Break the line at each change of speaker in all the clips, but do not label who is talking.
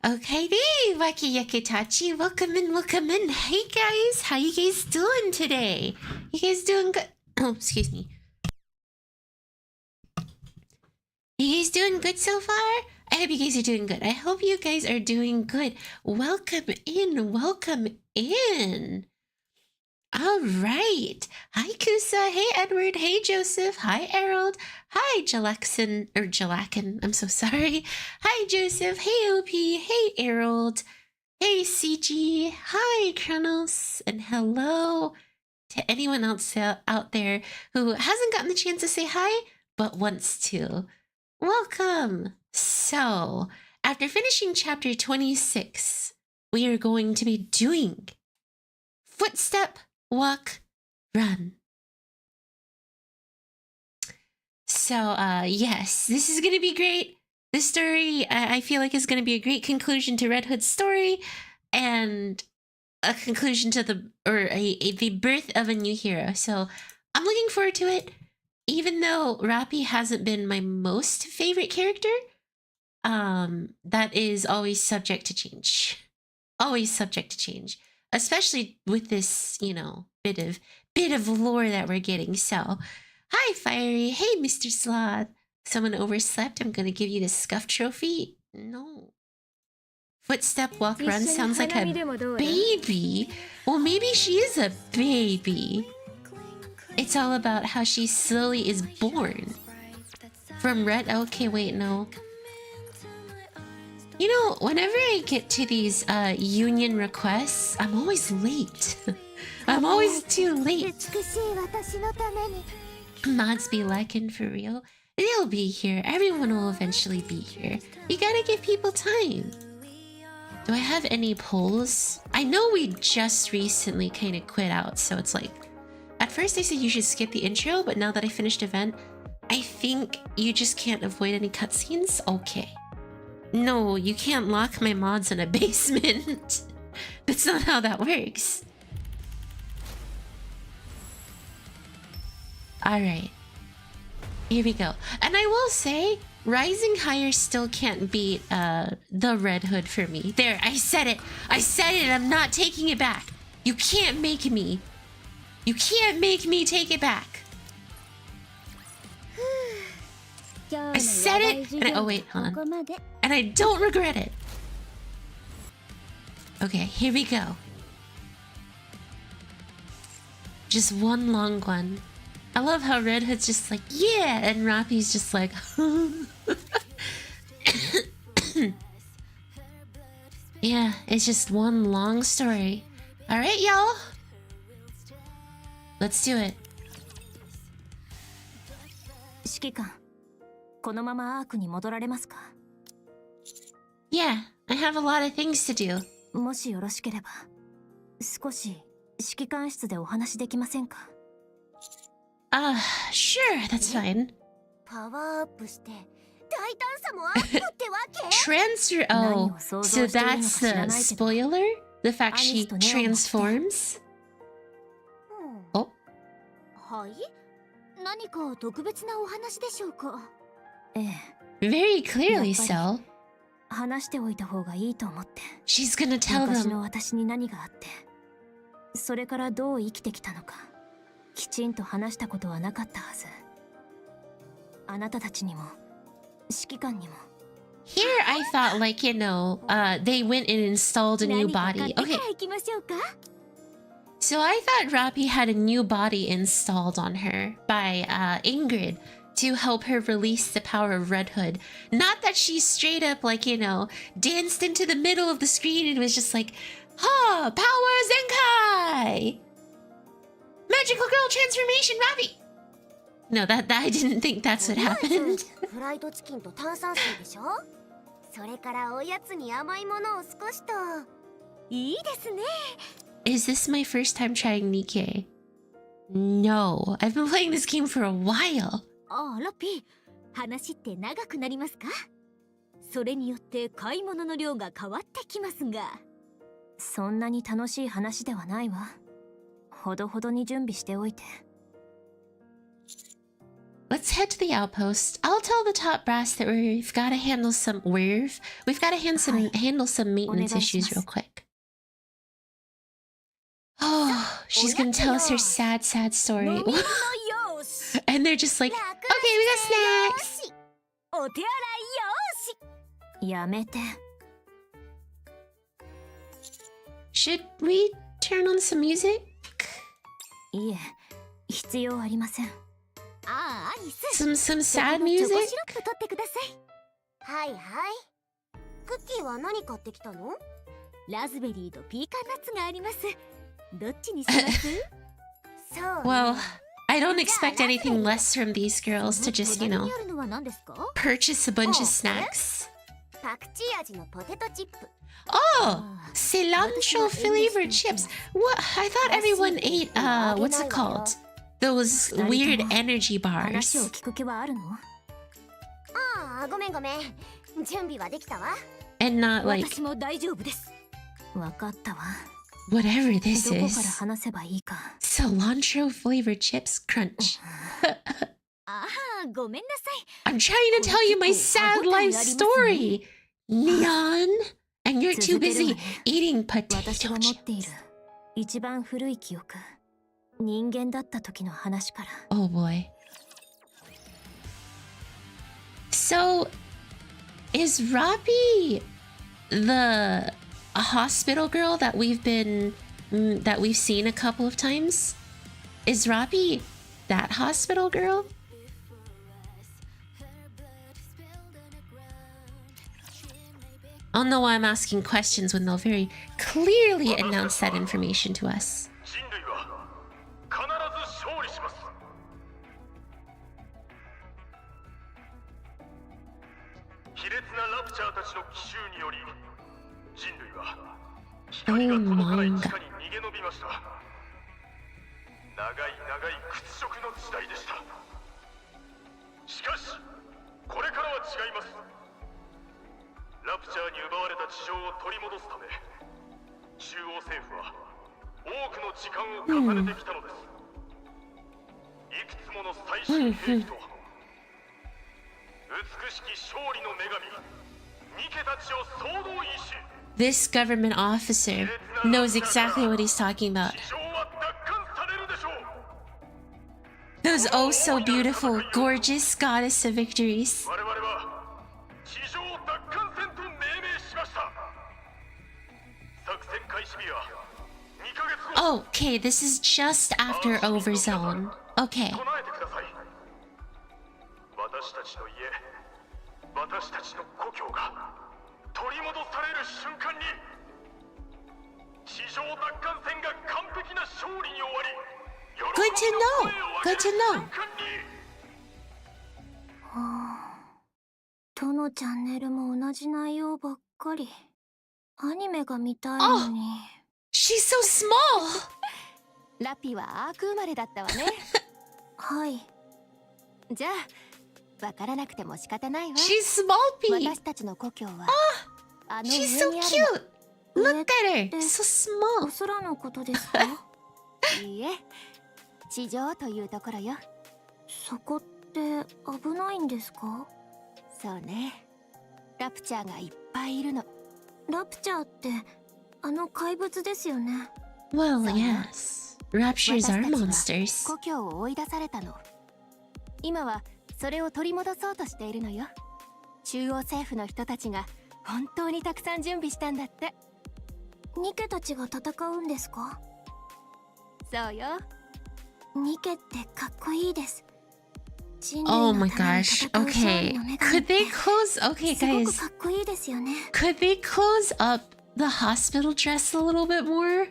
Okay, Waki Yakitachi, welcome in, welcome in. Hey guys, how you guys doing today? You guys doing good? Oh, excuse me. You guys doing good so far? I hope you guys are doing good. I hope you guys are doing good. Welcome in, welcome in. All right. Hi, Kusa. Hey, Edward. Hey, Joseph. Hi, Errol. Hi, Jalakin. I'm so sorry. Hi, Joseph. Hey, OP. Hey, Errol. Hey, CG. Hi, Kronos. And hello to anyone else out there who hasn't gotten the chance to say hi, but wants to. Welcome. So, after finishing chapter 26, we are going to be doing Footstep, Walk, Run. So, yes, this is going to be great. This story, I feel like, is going to be a great conclusion to Red Hood's story and a conclusion to the birth of a new hero. So, I'm looking forward to it. Even though Rapi hasn't been my most favorite character, that is always subject to change. Always subject to change. Especially with this, you know, bit of lore that we're getting. So, hi, Fiery. Hey, Mr. Sloth. Someone overslept. I'm going to give you the scuff trophy. No. Footstep, walk, run sounds like a baby. Well, maybe she is a baby. It's all about how she slowly is born. From red... Okay, wait, no. You know, whenever I get to these union requests, I'm always late. I'm always too late. Mods be lacking for real. They'll be here. Everyone will eventually be here. You gotta give people time. Do I have any polls? I know we just recently kind of quit out, so it's like... At first I said you should skip the intro, but now that I finished event, I think you just can't avoid any cutscenes? Okay. No, you can't lock my mods in a basement. That's not how that works. Alright. Here we go. And I will say, Rising Higher still can't beat the Red Hood for me. There, I said it. I said it. I'm not taking it back. You can't make me. You can't make me take it back. I said it, and oh wait, hold on. And I don't regret it. Okay, here we go. Just one long one. I love how Red Hood's just like, yeah, and Rapi's just like, yeah, it's just one long story. All right, y'all. Let's do it. Yeah, I have a lot of things to do. Sure, that's fine. Transfer. Oh, so that's the spoiler? The fact she transforms? Oh. Very clearly so. She's gonna tell them. Here I thought like, you know, they went and installed a new body. Okay. So I thought Rapi had a new body installed on her by Ingrid to help her release the power of Red Hood. Not that she straight up like, you know, danced into the middle of the screen and was just like, ha, power Zenkai! Magical girl transformation, Rapi! No, that I didn't think that's what happened. Is this my first time trying NIKKE? No, I've been playing this game for a while.
Rapi, 話って長くなりますか？それによって買い物の量が変わってきますが。そんなに楽しい話ではないわ。ほどほどに準備しておいて。
Let's head to the outpost. I'll tell the top brass that we've got to handle some handle some maintenance issues real quick. Oh, she's gonna tell us her sad story. And they're just like, okay, we got snacks.
お手洗いよし。やめて。
Should we turn on some music?
いえ、必要ありません。アリス。
Some sad music?
チョコシロップ取ってください。はいはい。クッキーは何買ってきたの？ラズベリーとピーカンナッツがあります。どっちにします？そう。
Well, I don't expect anything less from these girls to just, you know, purchase a bunch of snacks. Oh, cilantro flavored chips. What? I thought everyone ate, what's it called? Those weird energy bars. And not like... whatever this is. Cilantro flavored chips crunch. I'm trying to tell you my sad life story, Neon. And you're too busy eating potato chips. Oh boy. So, is Rapi the hospital girl that we've seen a couple of times? Is Rapi that hospital girl? I don't know why I'm asking questions when they'll very clearly announce that information to us. Oh my god. This government officer knows exactly what he's talking about. Those oh so beautiful, gorgeous goddess of victories. Okay, this is just after Overzone. Okay. Good to know. Good to know.
どのチャンネルも同じ内容ばっかり。アニメが見たいのに。
She's so small.
ラピはアーク生まれだったわね。はい。じゃあ、わからなくても仕方ないわ。
She's small, P.
私たちの故郷は。
She's so cute. Look at her. So small.
お空のことですか？いいえ、地上というところよ。そこって危ないんですか？そうね。ラプチャーがいっぱいいるの。ラプチャーって怪物ですよね。
Well, yes. Raptures are monsters.
故郷を追い出されたの。今はそれを取り戻そうとしているのよ。中央政府の人たちが本当にたくさん準備したんだって。ニケたちが戦うんですか？そうよ。ニケってかっこいいです。
Oh my gosh. Okay. Could they close? Okay, guys.
かっこいいですよね。
Could they close up the hospital dress a little bit more?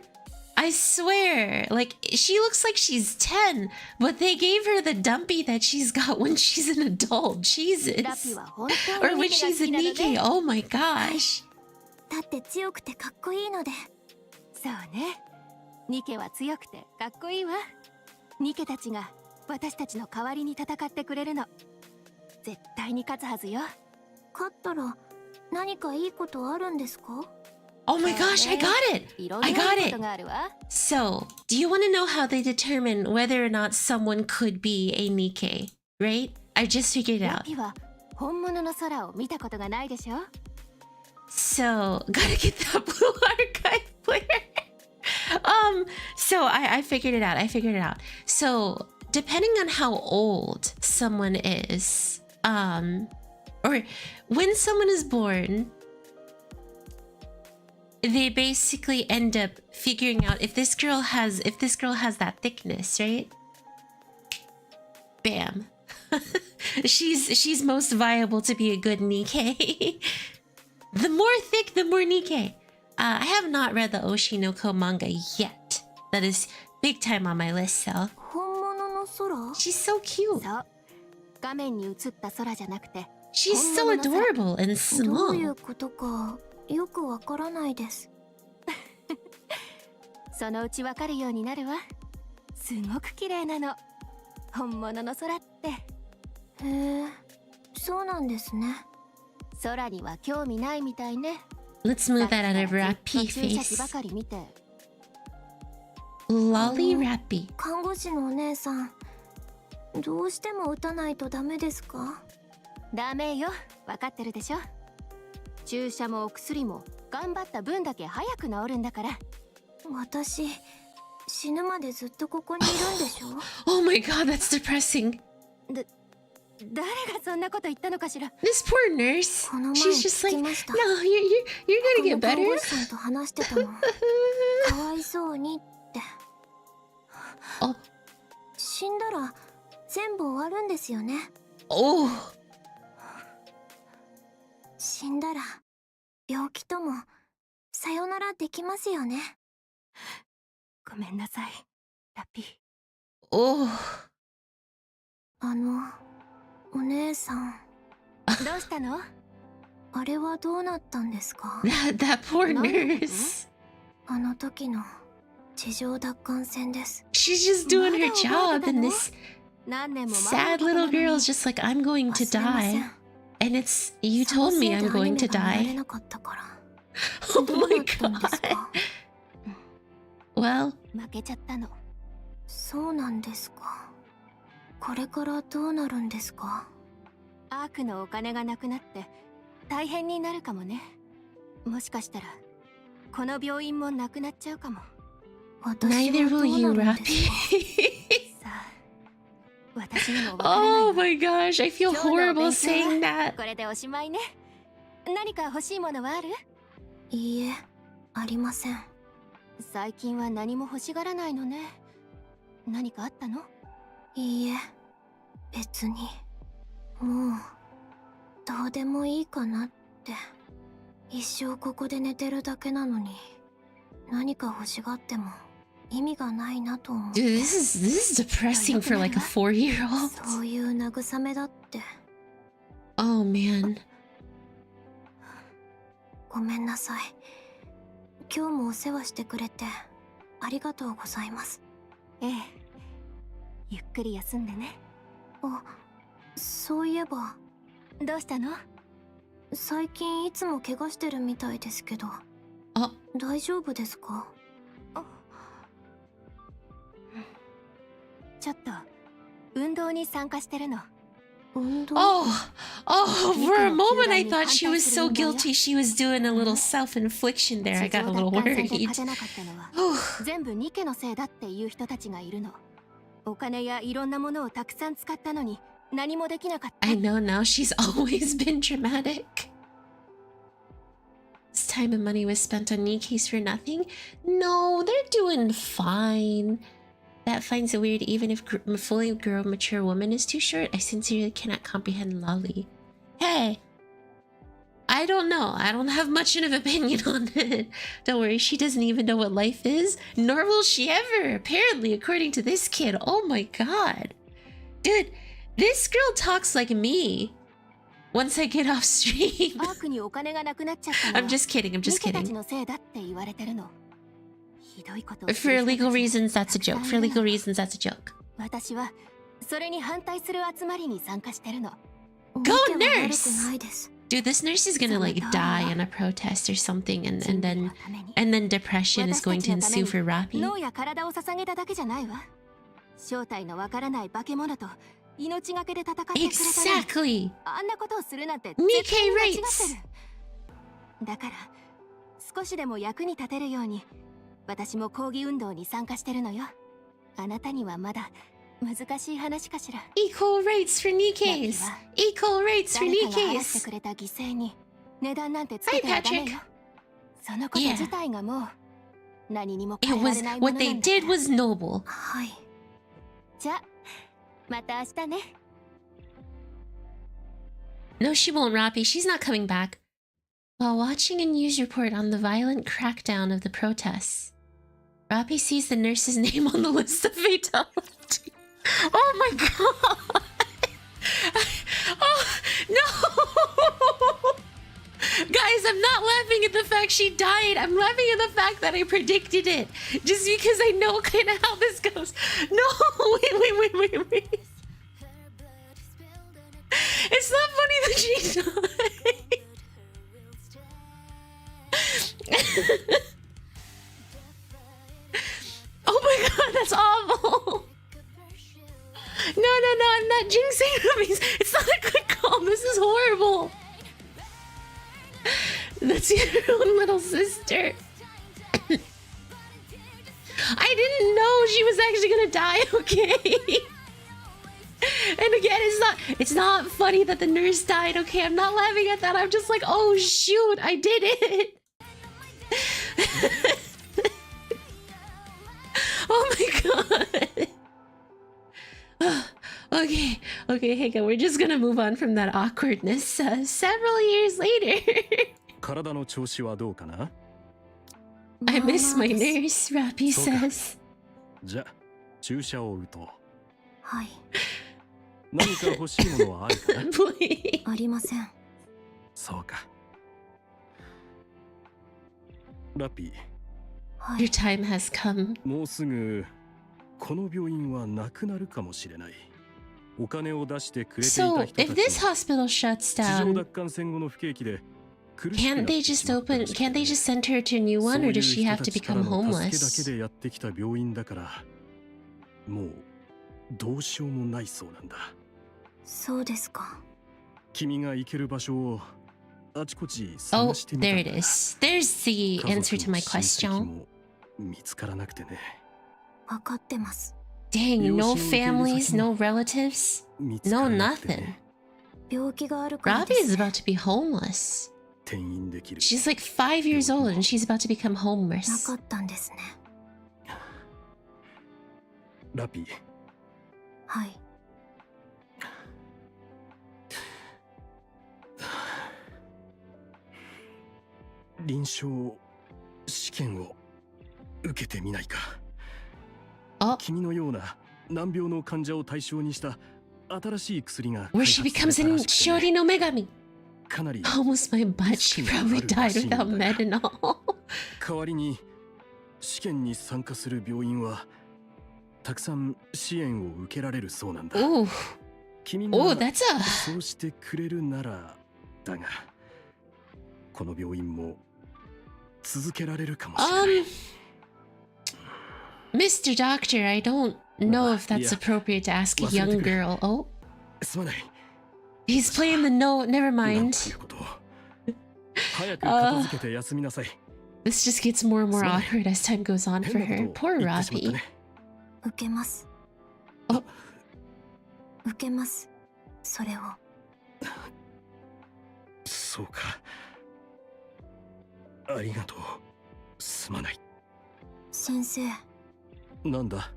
I swear, like, she looks like she's 10, but they gave her the dumpy that she's got when she's an adult. Jesus. Or when she's a Nikkei. Oh my gosh.
だって強くてかっこいいので。そうね。ニケは強くてかっこいいわ。ニケたちが私たちの代わりに戦ってくれるの。絶対に勝つはずよ。勝ったら何かいいことあるんですか？
Oh my gosh, I got it! I got it! So, do you want to know how they determine whether or not someone could be a Nikkei? Right? I just figured it out.
ラピは本物の空を見たことがないでしょ?
So, gotta get that blue archive player. So I figured it out. I figured it out. So, depending on how old someone is, or when someone is born, they basically end up figuring out if this girl has that thickness, right? Bam. she's most viable to be a good Nikkei. The more thick, the more Nikkei. I have not read the Oshinoko manga yet. That is big time on my list, though. She's so cute. She's so adorable and small.
よくわからないです。そのうちわかるようになるわ。すごく綺麗なの。本物の空って。へえ、そうなんですね。空には興味ないみたいね。
Let's move that out of Rapi face. Lolly Rapi.
看護師のお姉さん、どうしても打たないとダメですか？ダメよ、わかってるでしょ。注射もお薬も頑張った分だけ早く治るんだから。私死ぬまでずっとここにいるんでしょ？
Oh my god, that's depressing.
誰がそんなこと言ったのかしら？
This poor nurse. She's just like, no, you're gonna get better.
看護師さんと話してたの。かわいそうにって。死んだら全部終わるんですよね。
Oh.
死んだら病気ともさよならできますよね。ごめんなさい、ラピ。
Oh.
お姉さん。どうしたの？あれはどうなったんですか？
That poor nurse.
あの時の地上奪還戦です。
She's just doing her job and this sad little girl's just like, I'm going to die. And it's, you told me I'm going to die. Oh my god. Well.
負けちゃったの。そうなんですか。これからどうなるんですか？アークのお金がなくなって大変になるかもね。もしかしたらこの病院もなくなっちゃうかも。
Neither will you, Rapi. Oh my gosh, I feel horrible saying that.
これでおしまいね。何か欲しいものはある？いいえ、ありません。最近は何も欲しがらないのね。何かあったの？いいえ、別に。もうどうでもいいかなって。一生ここで寝てるだけなのに、何か欲しがっても意味がないなと思って。
Dude, this is depressing for like a 4-year-old.
そういう慰めだって。
Oh man.
ごめんなさい。今日もお世話してくれてありがとうございます。ええ、ゆっくり休んでね。あ、そういえば。どうしたの？最近いつも怪我してるみたいですけど。
あ、
大丈夫ですか？ちょっと運動に参加してるの。運動？
Oh, for a moment I thought she was so guilty she was doing a little self-infliction there. I got a little worried.
全部ニケのせいだっていう人たちがいるの。お金やいろんなものをたくさん使ったのに何もできなかった。
I know now she's always been dramatic. This time and money was spent on Nikke's for nothing? No, they're doing fine. That finds it weird even if a fully grown mature woman is too short. I sincerely cannot comprehend Lolly. Hey, I don't know. I don't have much of an opinion on it. Don't worry, she doesn't even know what life is, nor will she ever, apparently, according to this kid. Oh my god. Dude, this girl talks like me once I get off stream. I'm just kidding, I'm just kidding. For legal reasons, that's a joke. For legal reasons, that's a joke. Go nurse! Dude, this nurse is gonna like die in a protest or something, and then depression is going to ensue for Rapi. Exactly! Nikkei rates!
だから少しでも役に立てるように私も抗議運動に参加してるのよ。あなたにはまだ難しい話かしら。
Equal rates for Nikke's! Equal rates for Nikke's!
誰かが払ってくれた犠牲に値段なんてつけてはダメよ。そのこと自体がもう何にも変えられないものなんだから。
What they did was noble.
はい。じゃあまた明日ね。
No, she won't, Rapi. She's not coming back. While watching a news report on the violent crackdown of the protests, Rapi sees the nurse's name on the list of fatality. Oh my god! Oh, no! Guys, I'm not laughing at the fact she died. I'm laughing at the fact that I predicted it. Just because I know kind of how this goes. No, wait. It's not funny that she died. Oh my god, that's awful. No, I'm not jinxing movies. It's not a good call. This is horrible. That's your own little sister. I didn't know she was actually gonna die, okay? And again, it's not funny that the nurse died, okay? I'm not laughing at that. I'm just like, oh shoot, I did it. Oh my god. Okay, hang on. We're just gonna move on from that awkwardness several years later. I miss my nurse, Rapi says.
じゃあ注射を打とう。
はい。
何か欲しいものはあるかな？
ありません。
そうか。ラピー。
Your time has come.
もうすぐこの病院はなくなるかもしれない。お金を出してくれていた人たち。
So, if this hospital shuts down,
奪還戦後の不景気で
can't they just send her to a new one, or does she have to become homeless?
だけでやってきた病院だから、もうどうしようもないそうなんだ。
そうですか。
君が行ける場所をあちこち
Oh,
探してみたんだ。
there it is. There's the answer to my question.
見つからなくてね。
わかってます。
Dang, no families, no relatives, no nothing.
病気があるからで
Rapi
す
is
ね。
about to be homeless.
転院できる。
She's like 5 years old and she's about to become
な
homeless.
かったんですね。
ラピー。
はい。
臨床試験を受けてみないか。
Oh,
君のような難病の患者を対象にした新しい薬が
where she becomes an Shori no Megami.
かなり
Almost my butt. She probably died without med and all.
代わりに試験に参加する病院はたくさん支援を受けられるそうなんだ。
Ooh,
君が
oh, that's a
そうしてくれるならだが、この病院も続けられるかもしれない。
Mr. Doctor, I don't know if that's appropriate to ask a young girl. Oh,
すまない。
he's playing the no. Never
なん
mind.
ていうこと。早く片付けて休みなさい。
This just gets more and more awkward as time goes on for her. Poor
言ってしまった
Rapi.
ね。
受けます。
あ
受けます。それを。
そうか。ありがとう。すまない。
先生。
なんだ。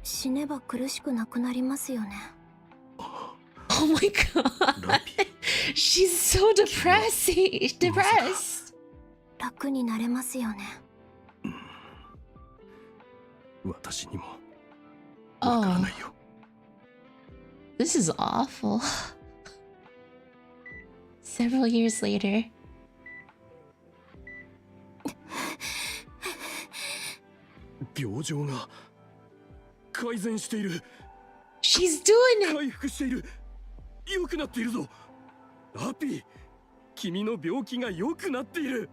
死ねば苦しくなくなりますよね。
Oh my god. She's so depressed.
楽になれますよね。
私にもわからないよ。
This is awful. Several years later.
病状が改善している。
She's doing it.
回復している。良くなっているぞ。ラピー、君の病気が良くなっている。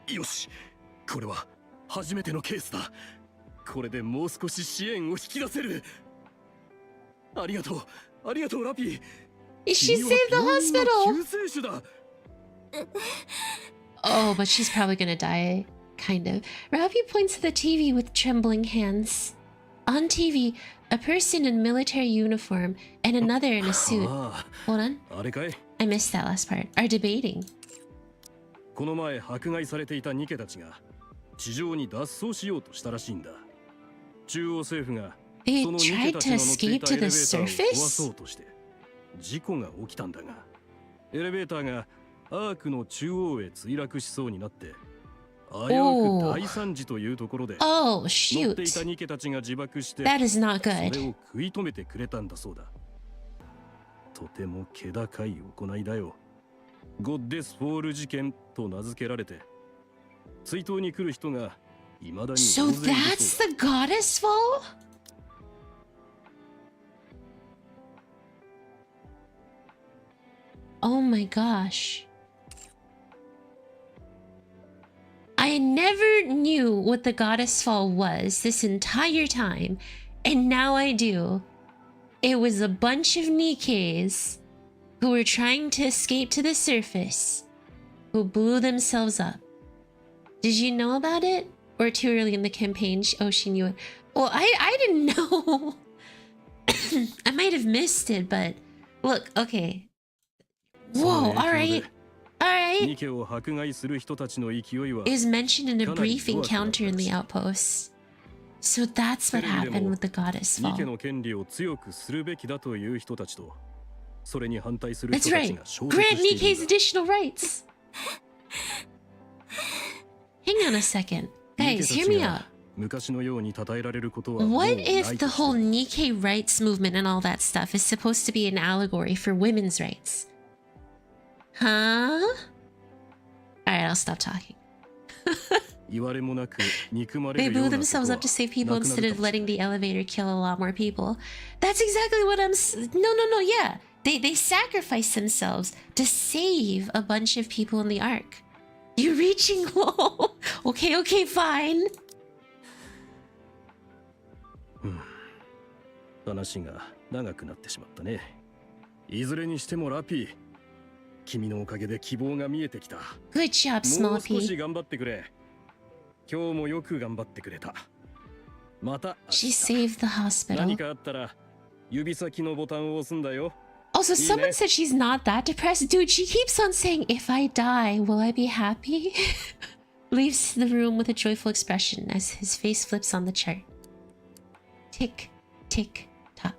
よし、これは初めてのケースだ。これでもう少し支援を引き出せる。ありがとう、ありがとうラピー。
She saved the hospital.
救世主だ。
Oh, but she's probably gonna die. Kind of. Rapi points to the TV with trembling hands. On TV, a person in military uniform and another in a suit. Hold on.
あれかい?
I missed that last part. Are debating.
この前迫害されていたニケたちが地上に脱走しようとしたらしいんだ。中央政府がそのニケたちの乗っていたエレベーターを壊そうとして事故が起きたんだが、エレベーターがアークの中央へ墜落しそうになって危うく大惨事というところで乗っていたニケたちが自爆してそれを食い止めてくれたんだそうだ。とても気高い行いだよ。ゴッデスフォール事件と名付けられて追悼に来る人が未だに大勢いるそうだ。
So that's the goddess fall? Oh my gosh. I never knew what the goddess fall was this entire time, and now I do. It was a bunch of Nikke's who were trying to escape to the surface, who blew themselves up. Did you know about it? Or too early in the campaign? Oh, she knew it. Well, I didn't know. I might have missed it, but look, okay. Whoa, alright. Alright. It was mentioned in a brief encounter in the outpost. So that's what happened with the goddess fall. That's right. Grant Nikke's additional rights. Hang on a second. Guys, hear me out. What if the whole Nikke rights movement and all that stuff is supposed to be an allegory for women's rights? Huh? Alright, I'll stop talking. They blew themselves up to save people instead of letting the elevator kill a lot more people. That's exactly what I'm... No, yeah. They sacrificed themselves to save a bunch of people in the Ark. You're reaching low. Okay, fine.
話が長くなってしまったね。いずれにしてもラピー、君のおかげで希望が見えてきた。
Good job, Small
もう少し頑張ってくれ。今日もよく頑張ってくれた。また。
She saved the hospital.
何かあったら指先のボタンを押すんだよ。
Also, someone said she's not that depressed. Dude, she keeps on saying, if I die, will I be happy? Leaves the room with a joyful expression as his face flips on the chart. Tick, tick, tock.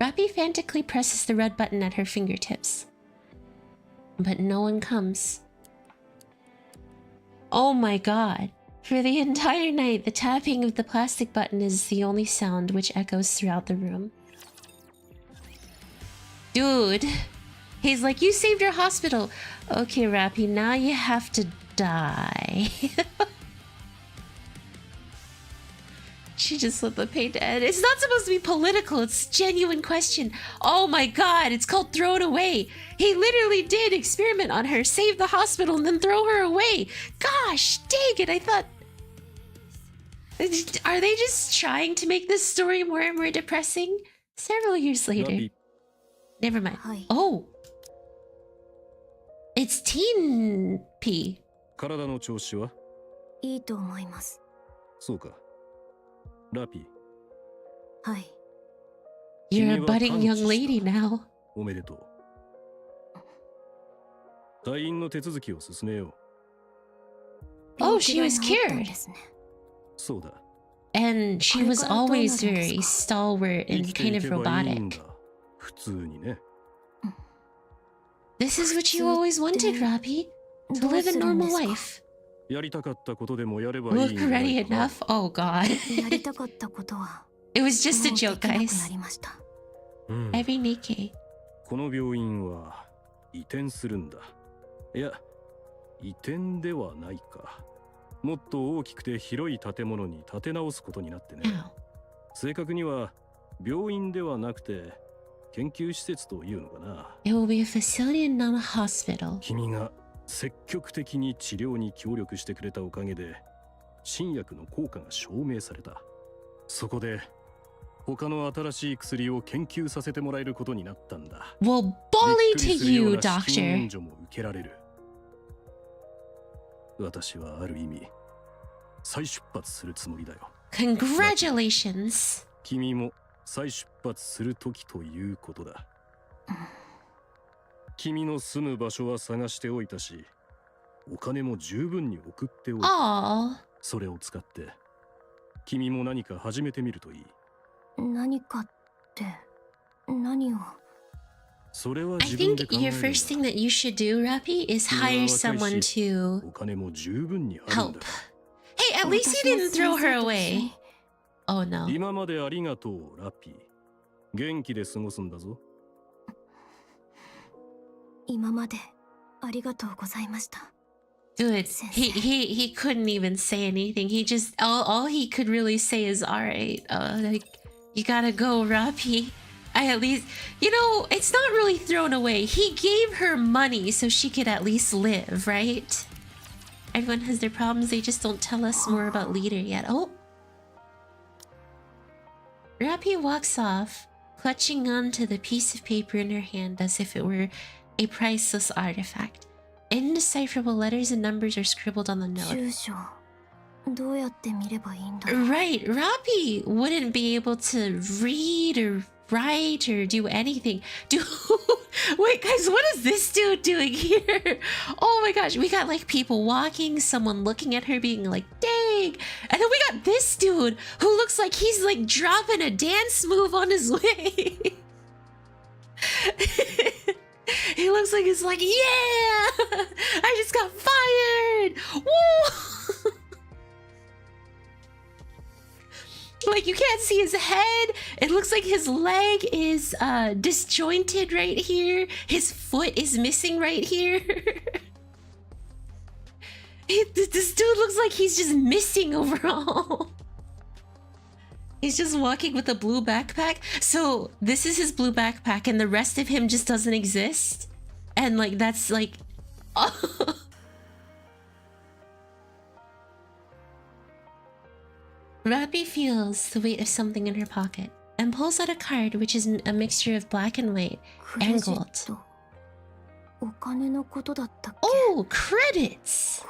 Rapi frantically presses the red button at her fingertips. But no one comes. Oh my god. For the entire night, the tapping of the plastic button is the only sound which echoes throughout the room. Dude, he's like, you saved your hospital. Okay, Rapi, now you have to die. She just let the paint end. It's not supposed to be political. It's a genuine question. Oh my god, it's called throw it away. He literally did experiment on her, save the hospital, and then throw her away. Gosh, dang it, I thought... Are they just trying to make this story more and more depressing? Several years later. Never mind. Oh! It's Teen P.
体の調子は？
いいと思います。
そうか。ラピー。
はい。
You're a budding young lady now.
おめでとう。退院の手続きを進めよう。
Oh, she was cured.
そうだ。
And she was always very stalwart and kind of robotic.
普通にね。
This is what you always wanted, Rapi. To live a normal life.
やりたかったことでもやればいい。
Look ready enough? Oh god. It was just a joke, guys. Every Nikkei.
この病院は移転するんだ。いや、移転ではないか。もっと大きくて広い建物に建て直すことになってね。正確には病院ではなくて研究施設というのかな。
It will be a facility and not a hospital.
君が積極的に治療に協力してくれたおかげで新薬の効果が証明された。そこで他の新しい薬を研究させてもらえることになったんだ。
Well, bully to you,
資金
doctor.
援助も受けられる。私はある意味再出発するつもりだよ。
Congratulations.
君も再出発する時ということだ。君の住む場所は探しておいたし、お金も十分に送っておいた。それを使って君も何か始めてみるといい。
何かって何を？
I think your first thing that you should do, Rapi, is hire someone to help. Hey, at least you didn't throw her away. Oh no.
今までありがとう、ラッピー。元気で過ごすんだぞ。
今までありがとうございました。
Dude, he couldn't even say anything. He just all he could really say is alright. Like, you gotta go, Rapi. I at least, you know, it's not really thrown away. He gave her money so she could at least live, right? Everyone has their problems, they just don't tell us more about Leader yet. Oh! Rapi walks off, clutching onto the piece of paper in her hand as if it were a priceless artifact. Indecipherable letters and numbers are scribbled on the note. Right, Rapi wouldn't be able to read or write or do anything. Wait, guys, what is this dude doing here? Oh my gosh, we got like people walking, someone looking at her being like, dang. And then we got this dude who looks like he's like dropping a dance move on his way. He looks like he's like, yeah, I just got fired. Woo! Like, you can't see his head. It looks like his leg is disjointed right here. His foot is missing right here. This dude looks like he's just missing overall. He's just walking with a blue backpack. So this is his blue backpack and the rest of him just doesn't exist. And like, that's like... Oh. Rapi feels the weight of something in her pocket and pulls out a card which is a mixture of black and white and gold. Oh, credits!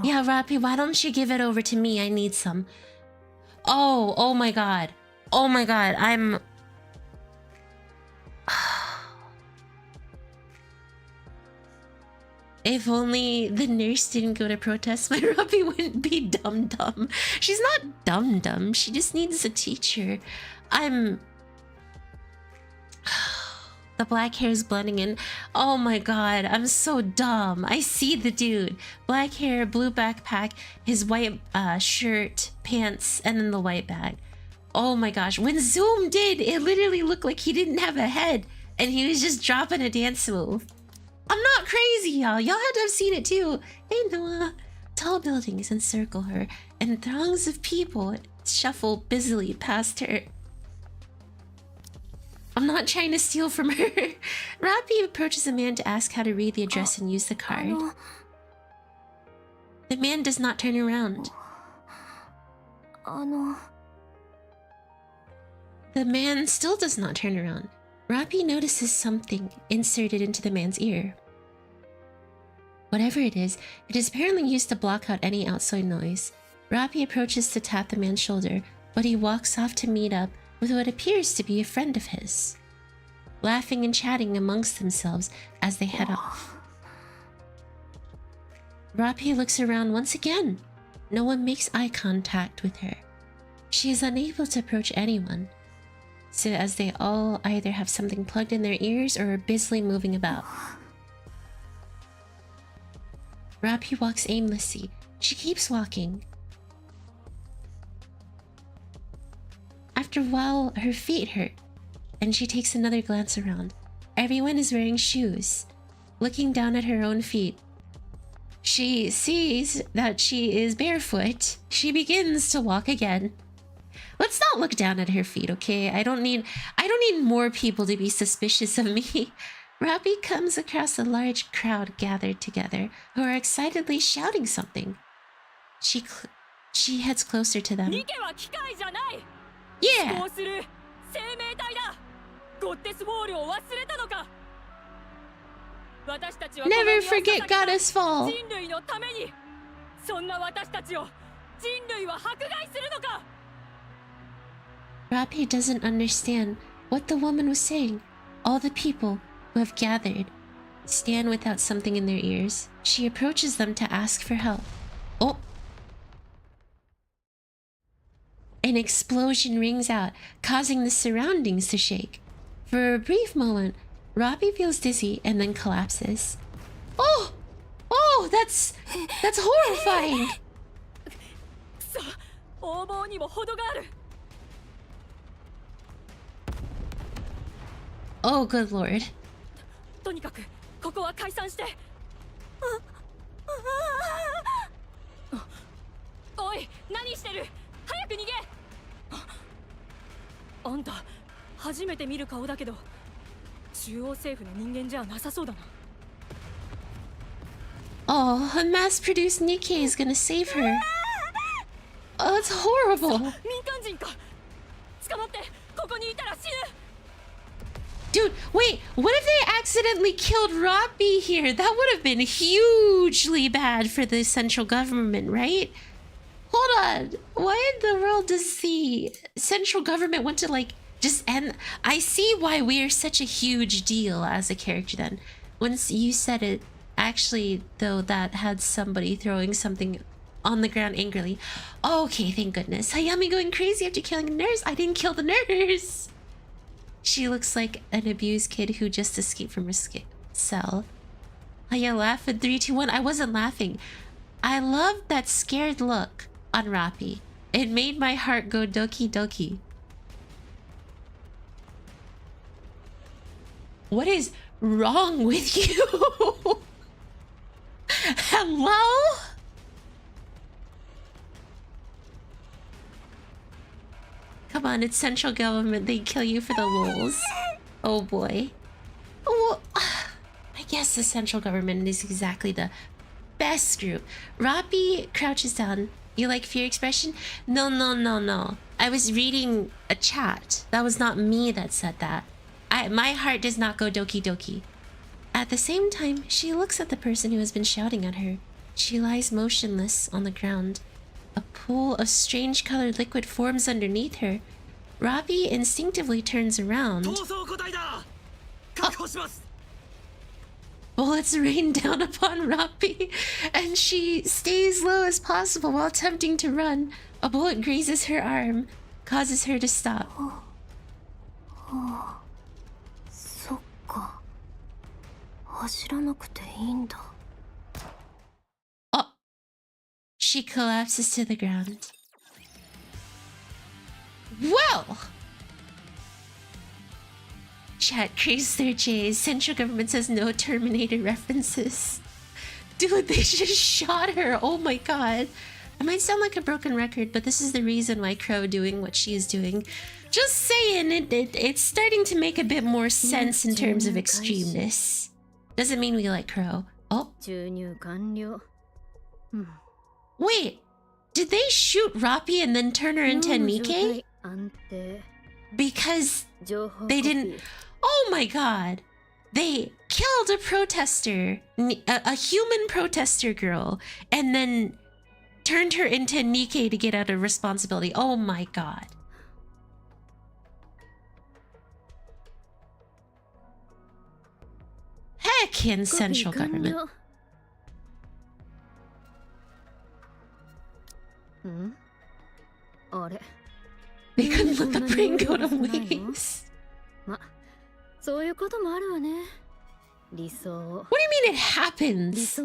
Yeah, Rapi, why don't you give it over to me? I need some. Oh my god. Oh my god, I'm... If only the nurse didn't go to protest, my Rapi wouldn't be dumb. She's not dumb. She just needs a teacher. The black hair is blending in. Oh my god, I'm so dumb. I see the dude. Black hair, blue backpack, his white shirt, pants, and then the white bag. Oh my gosh, when zoomed in, it literally looked like he didn't have a head and he was just dropping a dance move. I'm not crazy, y'all. Y'all had to have seen it too. Hey, Noah. Tall buildings encircle her, and throngs of people shuffle busily past her. I'm not trying to steal from her. Rapi approaches a man to ask how to read the address and use the card. The man does not turn around. The man still does not turn around. Rapi notices something inserted into the man's ear. Whatever it is apparently used to block out any outside noise. Rapi approaches to tap the man's shoulder, but he walks off to meet up with what appears to be a friend of his, laughing and chatting amongst themselves as they head off. Rapi looks around once again. No one makes eye contact with her. She is unable to approach anyone, so as they all either have something plugged in their ears or are busily moving about. Rapi walks aimlessly. She keeps walking. After a while, her feet hurt, and she takes another glance around. Everyone is wearing shoes. Looking down at her own feet, she sees that she is barefoot. She begins to walk again. Let's not look down at her feet, okay? I don't need more people to be suspicious of me. Rapi comes across a large crowd gathered together who are excitedly shouting something. She heads closer to them. Yeah! Never forget Goddess Fall! Rapi doesn't understand what the woman was saying. All the people who have gathered stand without something in their ears. She approaches them to ask for help. Oh! An explosion rings out, causing the surroundings to shake. For a brief moment, Rapi feels dizzy and then collapses. Oh! Oh, that's horrifying! Oh, good lord. Oh, a mass-produced NIKKE is gonna save her. Oh, it's horrible. Dude, wait, what if they accidentally killed Rapi here? That would have been hugely bad for the central government, right? Hold on. Why in the world does the central government want to, like, just end? I see why we are such a huge deal as a character then. Once you said it, actually, though, that had somebody throwing something on the ground angrily. Oh, okay, thank goodness. Hayami going crazy after killing a nurse. I didn't kill the nurse. She looks like an abused kid who just escaped from her cell. Haya laughed in 3, 2, 1. I wasn't laughing. I loved that scared look on Rapi. It made my heart go doki doki. What is wrong with you? Hello? Come on, it's central government. They kill you for the lols. Oh boy. Oh, I guess the central government is exactly the best group. Rapi crouches down. You like fear expression? No, no, no, no. I was reading a chat. That was not me that said that. My heart does not go doki doki. At the same time, she looks at the person who has been shouting at her. She lies motionless on the ground. A pool of strange colored liquid forms underneath her. Rapi instinctively turns around. Bullets rain down upon Rapi, and she stays low as possible while attempting to run. A bullet grazes her arm, causes her to stop. Oh! She collapses to the ground. Well! Chat creates their J's. Central government says no Terminator references. Dude, they just shot her. Oh my god. I might sound like a broken record, but this is the reason why Crow doing what she is doing. Just saying, it's starting to make a bit more sense in terms of extremeness. Doesn't mean we like Crow. Oh. Wait, did they shoot Rapi and then turn her into NIKKE? Because they didn't... Oh my god! They killed a protester, a human protester girl, and then turned her into Nikke to get out of responsibility. Oh my god. Heck in central government. They couldn't let the brain go to waste. What do you mean it happens?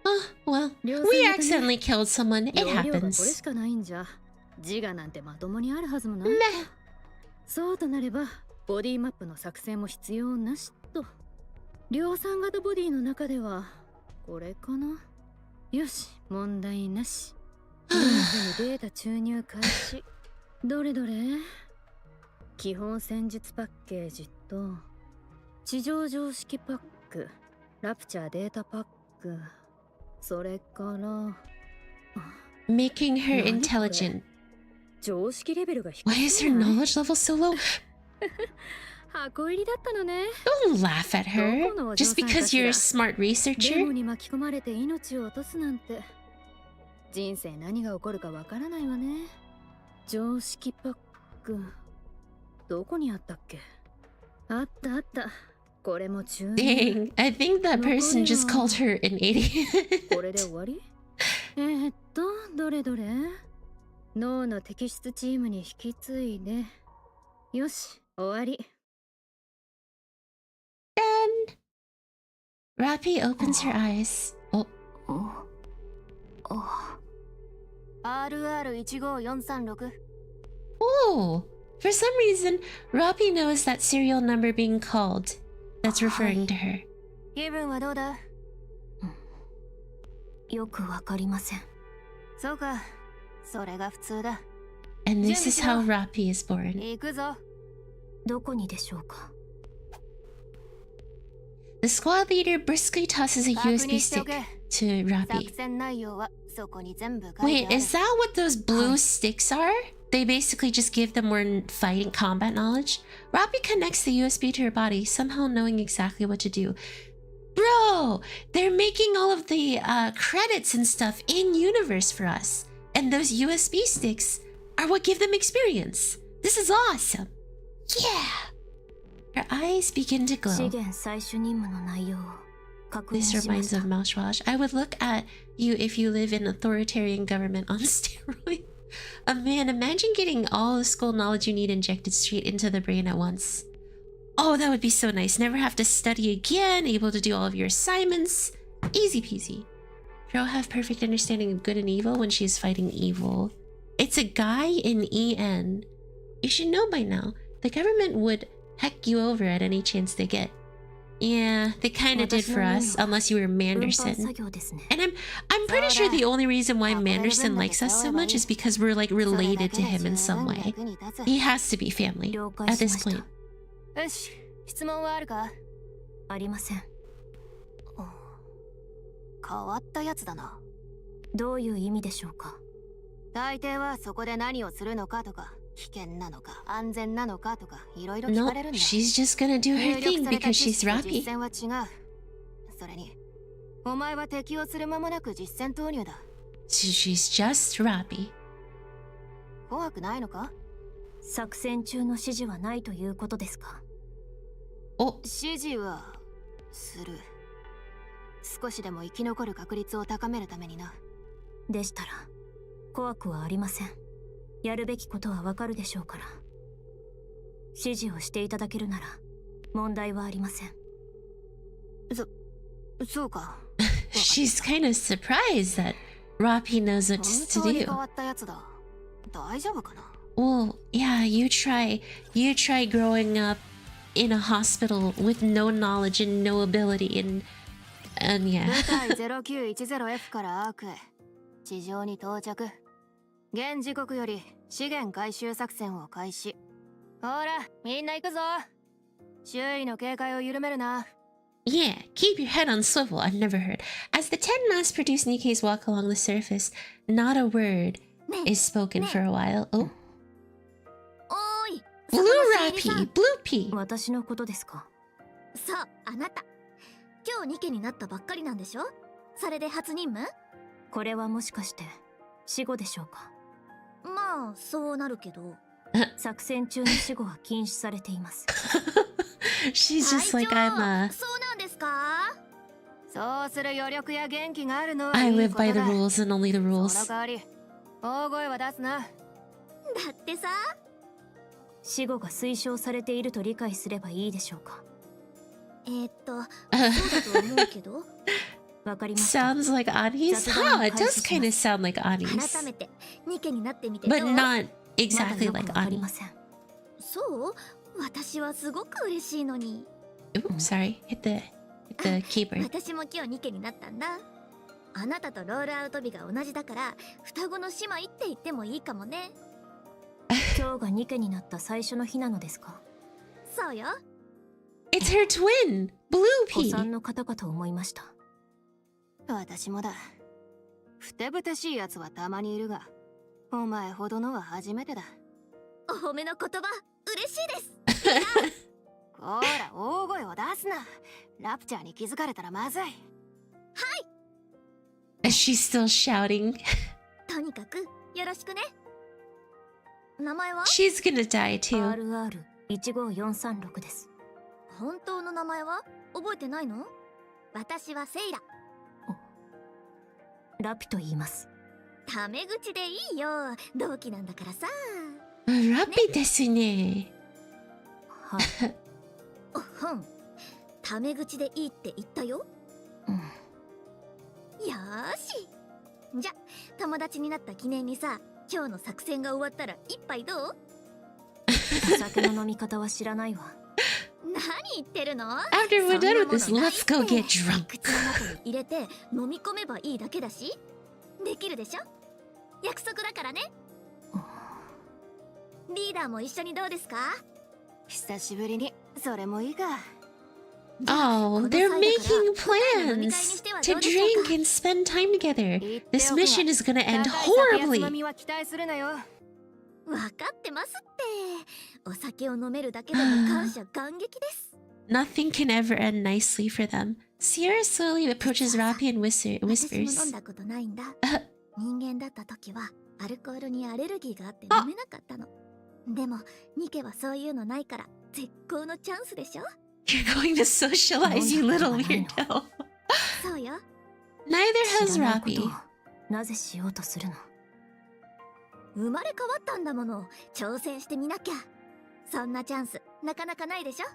Oh, well, we accidentally killed someone. It happens. Meh.
そうとなればボディマップの作成も必要なしと。量産型ボディの中ではこれかな。よし、問題なし。データ注入開始。どれどれ？基本戦術パッケージと地上常識パック、ラプチャーデータパック、それから
Making her intelligent.
常識レベルが低い。
Why is her knowledge level so low?
箱入りだったのね。
Don't laugh at her just because you're a smart
デモ
researcher.
に巻き込まれて命を落とすなんて人生何が起こるかわからないわね。常識パックどこにあったっけ？あったあった。これも中年。
Dang, I think that person just called her an idiot.
これで終わり？どれどれ？脳の摘出チームに引き継いで。よし、終わり。
Done. Rapi opens her eyes. Oh.
RR15436。
Oh. For some reason, Rapi knows that serial number being called. That's referring to her.
気分はどうだ？よくわかりません。そうか。それが普通だ。
And this is how Rapi is born.
行くぞ。どこにでしょうか？
The squad leader briskly tosses a
確
USB
認してお
stick
け。
to
作
Rapi.
戦内容はそこに全部書いてあ
Wait,
る。
is that what those blue sticks are? They basically just give them more fighting combat knowledge. Rapi connects the USB to her body, somehow knowing exactly what to do. Bro, they're making all of the credits and stuff in universe for us. And those USB sticks are what give them experience. This is awesome. Yeah. Her eyes begin to glow.
資源採取任務の内容を確認
This
しま
reminds
した。
of mouthwash. I would look at you if you live in authoritarian government on steroids. Man, imagine getting all the school knowledge you need injected straight into the brain at once. Oh, that would be so nice. Never have to study again, able to do all of your assignments. Easy peasy. Girl have perfect understanding of good and evil when she is fighting evil. It's a guy in EN. You should know by now. The government would heck you over at any chance they get. Yeah, they kind of did for us, unless you were
運搬
Manderson.
作業ですね。
And I'm pretty sure the only reason why Manderson likes us so much is because we're like related to him in some way. He has to be family
了解
at
し
this
ました。
point.
よし、質問はあるか？ありません。変わったやつだな。どういう意味でしょうか？大抵はそこで何をするのかとか、危険なのか、安全なのかとか、いろいろ聞
No,
かれるんだ。
she's just gonna do her
入力
thing
された
because
知
she's
識と
Rapi.
実践は違う。それに、お前は適応する間もなく実践投入だ。
So she's just Rapi.
怖くないのか？作戦中の指示はないということですか？
Oh,
指示はする。少しでも生き残る確率を高めるためにな。でしたら怖くはありません。やるべきことはわかるでしょうから。指示をしていただけるなら問題はありません。そうか。
she's kind of surprised that Rapi knows what
本
to
当に
do.
変わったやつだ。大丈夫かな？
Well, yeah, you try growing up in a hospital with no knowledge and no ability and yeah.
部隊 0910F からアークへ地上に到着。現時刻より資源回収作戦を開始。ほら、みんな行くぞ。周囲の警戒を緩めるな。
Yeah, keep your head on swivel, I've never heard. As the 10 mass-produced Nikke's walk along the surface, not a word is spoken for a while. Oh,
おーい、
Blue Rapi, Blue P.
私のことですか？そう、あなた。今日ニケになったばっかりなんでしょ。それで初任務。
これはもしかして死後でしょうか。
まあそうなるけど。
作戦中の死後は禁止されています。
She's just like I'm
そうなんですか。
そうする余力や元気があるのは
I
いい
live
こと
by the
だ。
rules and only the
その
rules.
代わり大声は出すな。
だってさ。
死後が推奨されていると理解すればいいでしょうか。
そうだと思うけど。
わかりました。
Sounds like Ani's? Huh, it does kind of sound like
改
Ani's.
めてニケになってみて
But
どう？
not exactly
まだよ
like
くわかり
Ani.
ません。
そう私はすごく嬉しいのに。
Ooh, sorry. Hit the keyboard.
私も今日ニケになったんだ。あなたとロールアウト日が同じだから双子の姉妹って言ってもいいかもね。
今日がニケになった最初の日なのですか。
そうよ。
It's her twin,
子
Blue
さん
Pea.
の方かと思いました。
私もだ。ふてぶてしいやつはたまにいるが、お前ほどのは初めてだ。
お褒めの言葉嬉しいです。
こら、大声を出すな。ラプチャーに気づかれたらまずい。
She's still shouting.
とにかくよろしくね。名前は？
She's gonna die too.
RR15436 です。
本当の名前は覚えてないの？私はセイラ。
ラピと言います。
タメ口でいいよ。同期なんだからさ。
Rapi desu ne.
はい。
おほん。タメ口でいいって言ったよ。
うん。
よーし。じゃ、友達になった記念にさ、今日の作戦が終わったら一杯どう？
お酒の飲み方は知らないわ。
何言ってるの？
After we're done with this, let's go get drunk.
口の中に入れて飲み込めばいいだけだし。できるでしょ？約束だからね。リーダーも一緒にどうですか？
久しぶりに、それもいいか。
Oh, they're making plans to drink and spend time together. This mission is gonna end
高い酒やつ
horribly.
まみは期待するなよ。
わかってますって。お酒を飲めるだけでも感謝感激です。
Nothing can ever end nicely for them. Sierra slowly approaches Rapi and
私も飲ん
whispers.
だことないんだ。人間だった時はアルコールにアレルギーがあって飲めなかったの。でもニケはそういうのないから絶好のチャンスでしょ。
You're going to socialize, you little weirdo.
そうよ。
Neither has
知らないこと
Rapi.
をなぜしようとするの。
生まれ変わったんだもの。挑戦してみなきゃ。そんなチャンスなかなかないでしょ。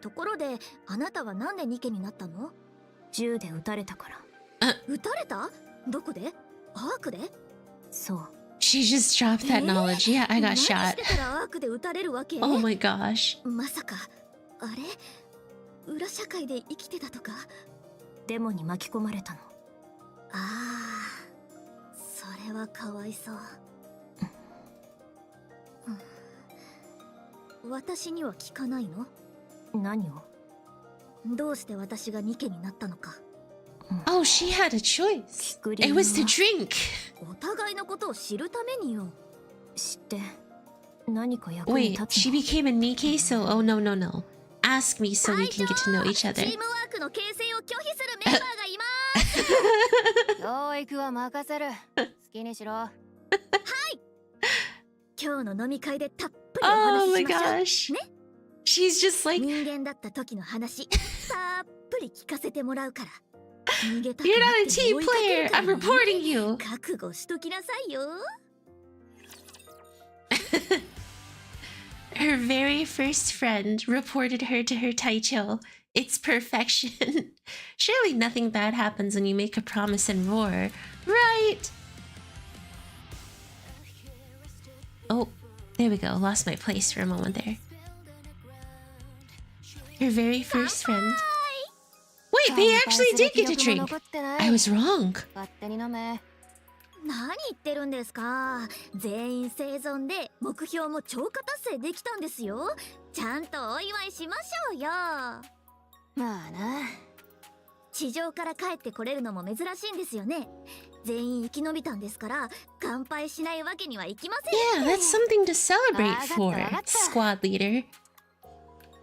ところであなたはなんでニケになったの？
銃で撃たれたから。
撃たれた？どこで？アークで？
そう。
She just dropped that knowledge. Yeah, I got
何し
shot.
てたらアークで撃たれるわけ？
Oh my gosh.
まさかあれ裏社会で生きてたとか？
デモに巻き込まれたの。
ああ、それはかわいそう。私には聞かないの？
何を？
どうして私がニケになったのか。
Oh, she had a choice. It was to drink.
お互いのことを知るためによ。
知って何か役に
Wait,
立つ
she
の？
became a Nikkei, so oh no, no, no. Ask me so we can get to know each
チ
other.
ームワークの形成を拒否するメンバーがいます。
教育は任せる。好きにしろ。
今日の飲み会でたっぷりお話
Oh
し
my
しましょう。
gosh. She's just like,
人間だった時の話、たっぷり聞かせてもらうから。逃げたく
you're
な
not
っ
a
て
team
追いかけ
player.
るから
I'm
ね。
reporting you.
覚悟しときなさいよ。
Her very first friend reported her to her taicho. It's perfection. Surely nothing bad happens when you make a promise and roar, right? Oh, there we go. Lost my place for a moment there. Her very first friend. Wait, they actually did get to drink. I was wrong.
勝手に飲め。
何言ってるんですか。全員生存で目標も超過達成できたんですよ。ちゃんとお祝いしましょうよ。
まあな。
地上から帰ってこれるのも珍しいんですよね。全員生き延びたんですから乾杯しないわけにはいきません
Yeah,
ね。
that's something to celebrate for,
Agata.
squad leader.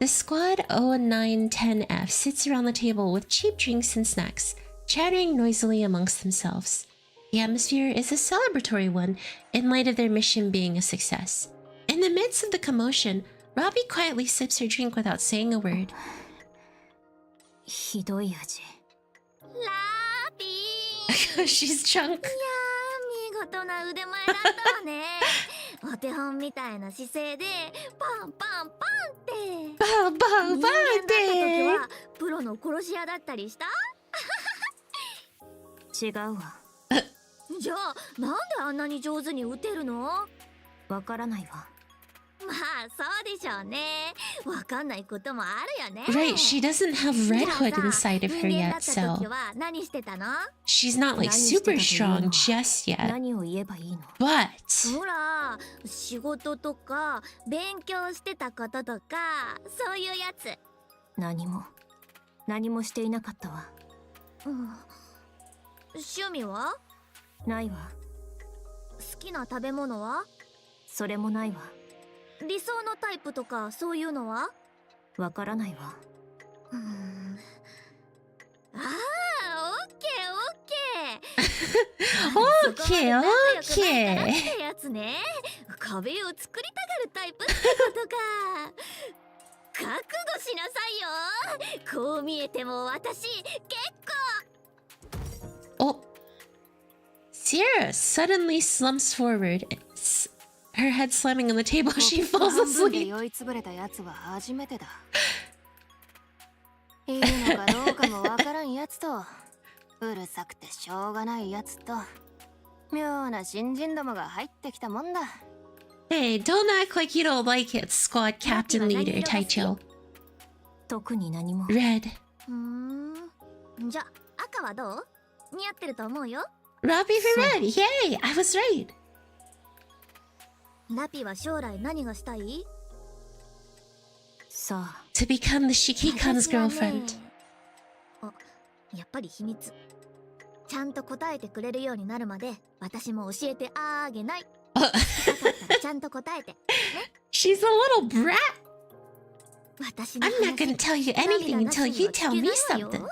The squad 0910F sits around the table with cheap drinks and snacks, chattering noisily amongst themselves. The atmosphere is a celebratory one in light of their mission being a success. In the midst of the commotion, Rapi quietly sips her drink without saying a word.
ひどい味。
ラーピー
She's drunk.
見事な腕前だったわね。お手本みたいな姿勢でパンパンパンって。
バーバーバー
人間だった時
で
はプロの殺し屋だったりした？
違うわ。
じゃあなんであんなに上手に撃てるの？
わからないわ。
まあそうでしょうね。わかんないこともあるよね。
Right, she doesn't have Red Hood inside of her
人間だ
yet,
った時
so
は何してたの？
she's not like super strong just yet.
何を言えばいいの？
But
ほら、仕事とか勉強してたこととかそういうやつ。
何もしていなかったわ。
趣味は？
ないわ。
好きな食べ物は？
それもないわ。
理想のタイプとかそういうのは？
わからないわ。
ああ、オッケーオッケー。
Okay,
そこまで仲良くないからっ
okay.
てやつね。壁を作りたがるタイプってことか。覚悟しなさいよ。こう見えても私結構。
Oh. Sierra suddenly slumps forward. Her head slamming on the table, she falls
半分で
asleep.
酔いつぶれたやつは初めてだ。いいのかどうかもわからんやつと、うるさくてしょうがないやつと、妙な新人どもが入ってきたもんだ。
Hey, don't act like you don't like it, squad captain leader, Taicho.
特に何も。
Red.
じゃあ赤はどう？似合ってると思うよ。
Rapi for red, yay! I was right.
ラピは将来何がしたい？
さあ、
To become the Shikikan's
私はね
girlfriend.
あ、やっぱり秘密。ちゃんと答えてくれるようになるまで私も教えてあげない。分かったらちゃんと答えて。
She's a little brat.
私の
I'm not
話
gonna tell you anything
涙なし
until
に
you
は
tell
聞
me
けないわよ。
something.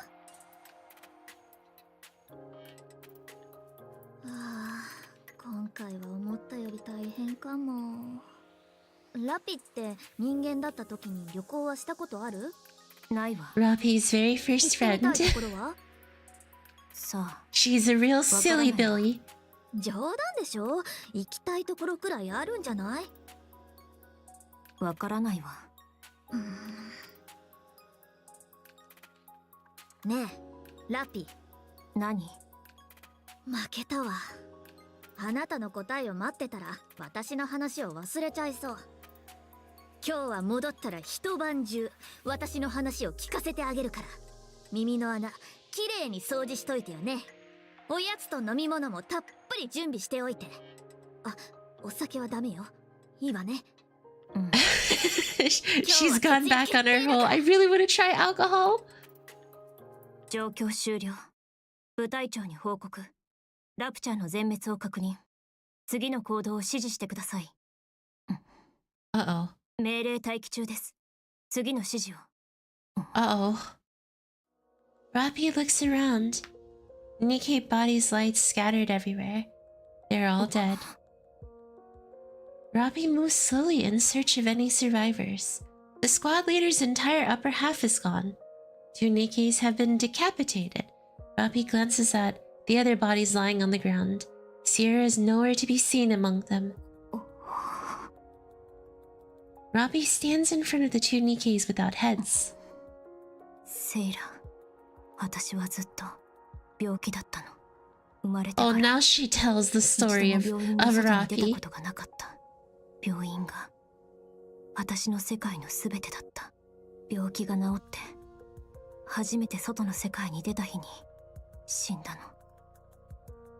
今回は思ったより大変かも。ラピって人間だった時に旅行はしたことある？
ないわ。
Rapi's very
行
first
ってみた
friend.
いところは？
さあ、
She's a real silly Billy.
冗談でしょ？行きたいところくらいあるんじゃない？
わからないわ。
ねえ、ラピ。
何？
負けたわ。あなたの答えを待ってたら私の話を忘れちゃいそう。今日は戻ったら一晩中私の話を聞かせてあげるから、耳の穴きれいに掃除しといてよね。おやつと飲み物もたっぷり準備しておいて。あ、お酒はダメよ。いいわね。
She's gone back on her whole I really want to try alcohol.
状況終了。部隊長に報告。ラプチャーの全滅を確認。次の行動を指示してください。
Uh-oh.
命令待機中です。次の指示を。
Uh-oh. Rapi looks around. Nikkei bodies lights scattered everywhere. They're all dead. Rapi moves slowly in search of any survivors. The squad leader's entire upper half is gone. 2 Nikkeis have been decapitated. Rapi glances at the other bodies lying on the ground. Sierra is nowhere to be seen among them. Rapi stands in front of the 2 Nikkeis without heads.
セイラ、私はずっと病気だったの。生まれてか
Oh,
ら
now she tells the story
一
of,
度も病院の
of
外に出た
Rapi.
ことがなかった。病院が私の世界のすべてだった。病気が治って初めて外の世界に出た日に死んだの。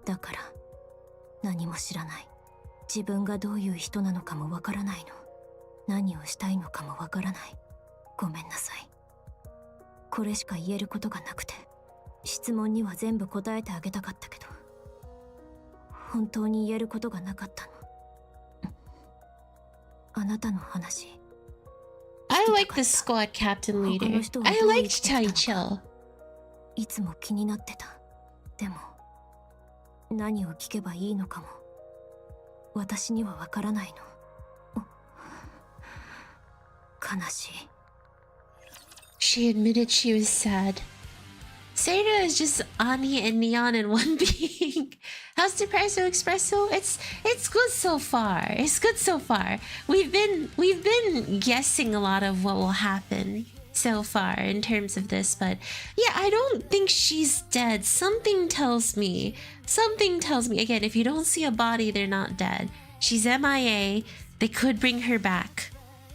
だから何も知らない。自分がどういう人なのかもわからないの。何をしたいのかもわからない。ごめんなさい。これしか言えることがなくて、質問には全部答えてあげたかったけど、本当に言えることがなかったの。あなたの話
I like the squad captain leader. I liked Taicho.
いつも気になってた。でも何を聞けばいいのかも私にはわからないの。悲しい。
She admitted she was sad. Seira is just Ani and Neon in one being. How's Depresso Expresso? It's good so far. It's good so far. We've been guessing a lot of what will happen so far in terms of this, but yeah, I don't think she's dead. Something tells me. Again, if you don't see a body, they're not dead. She's MIA. They could bring her back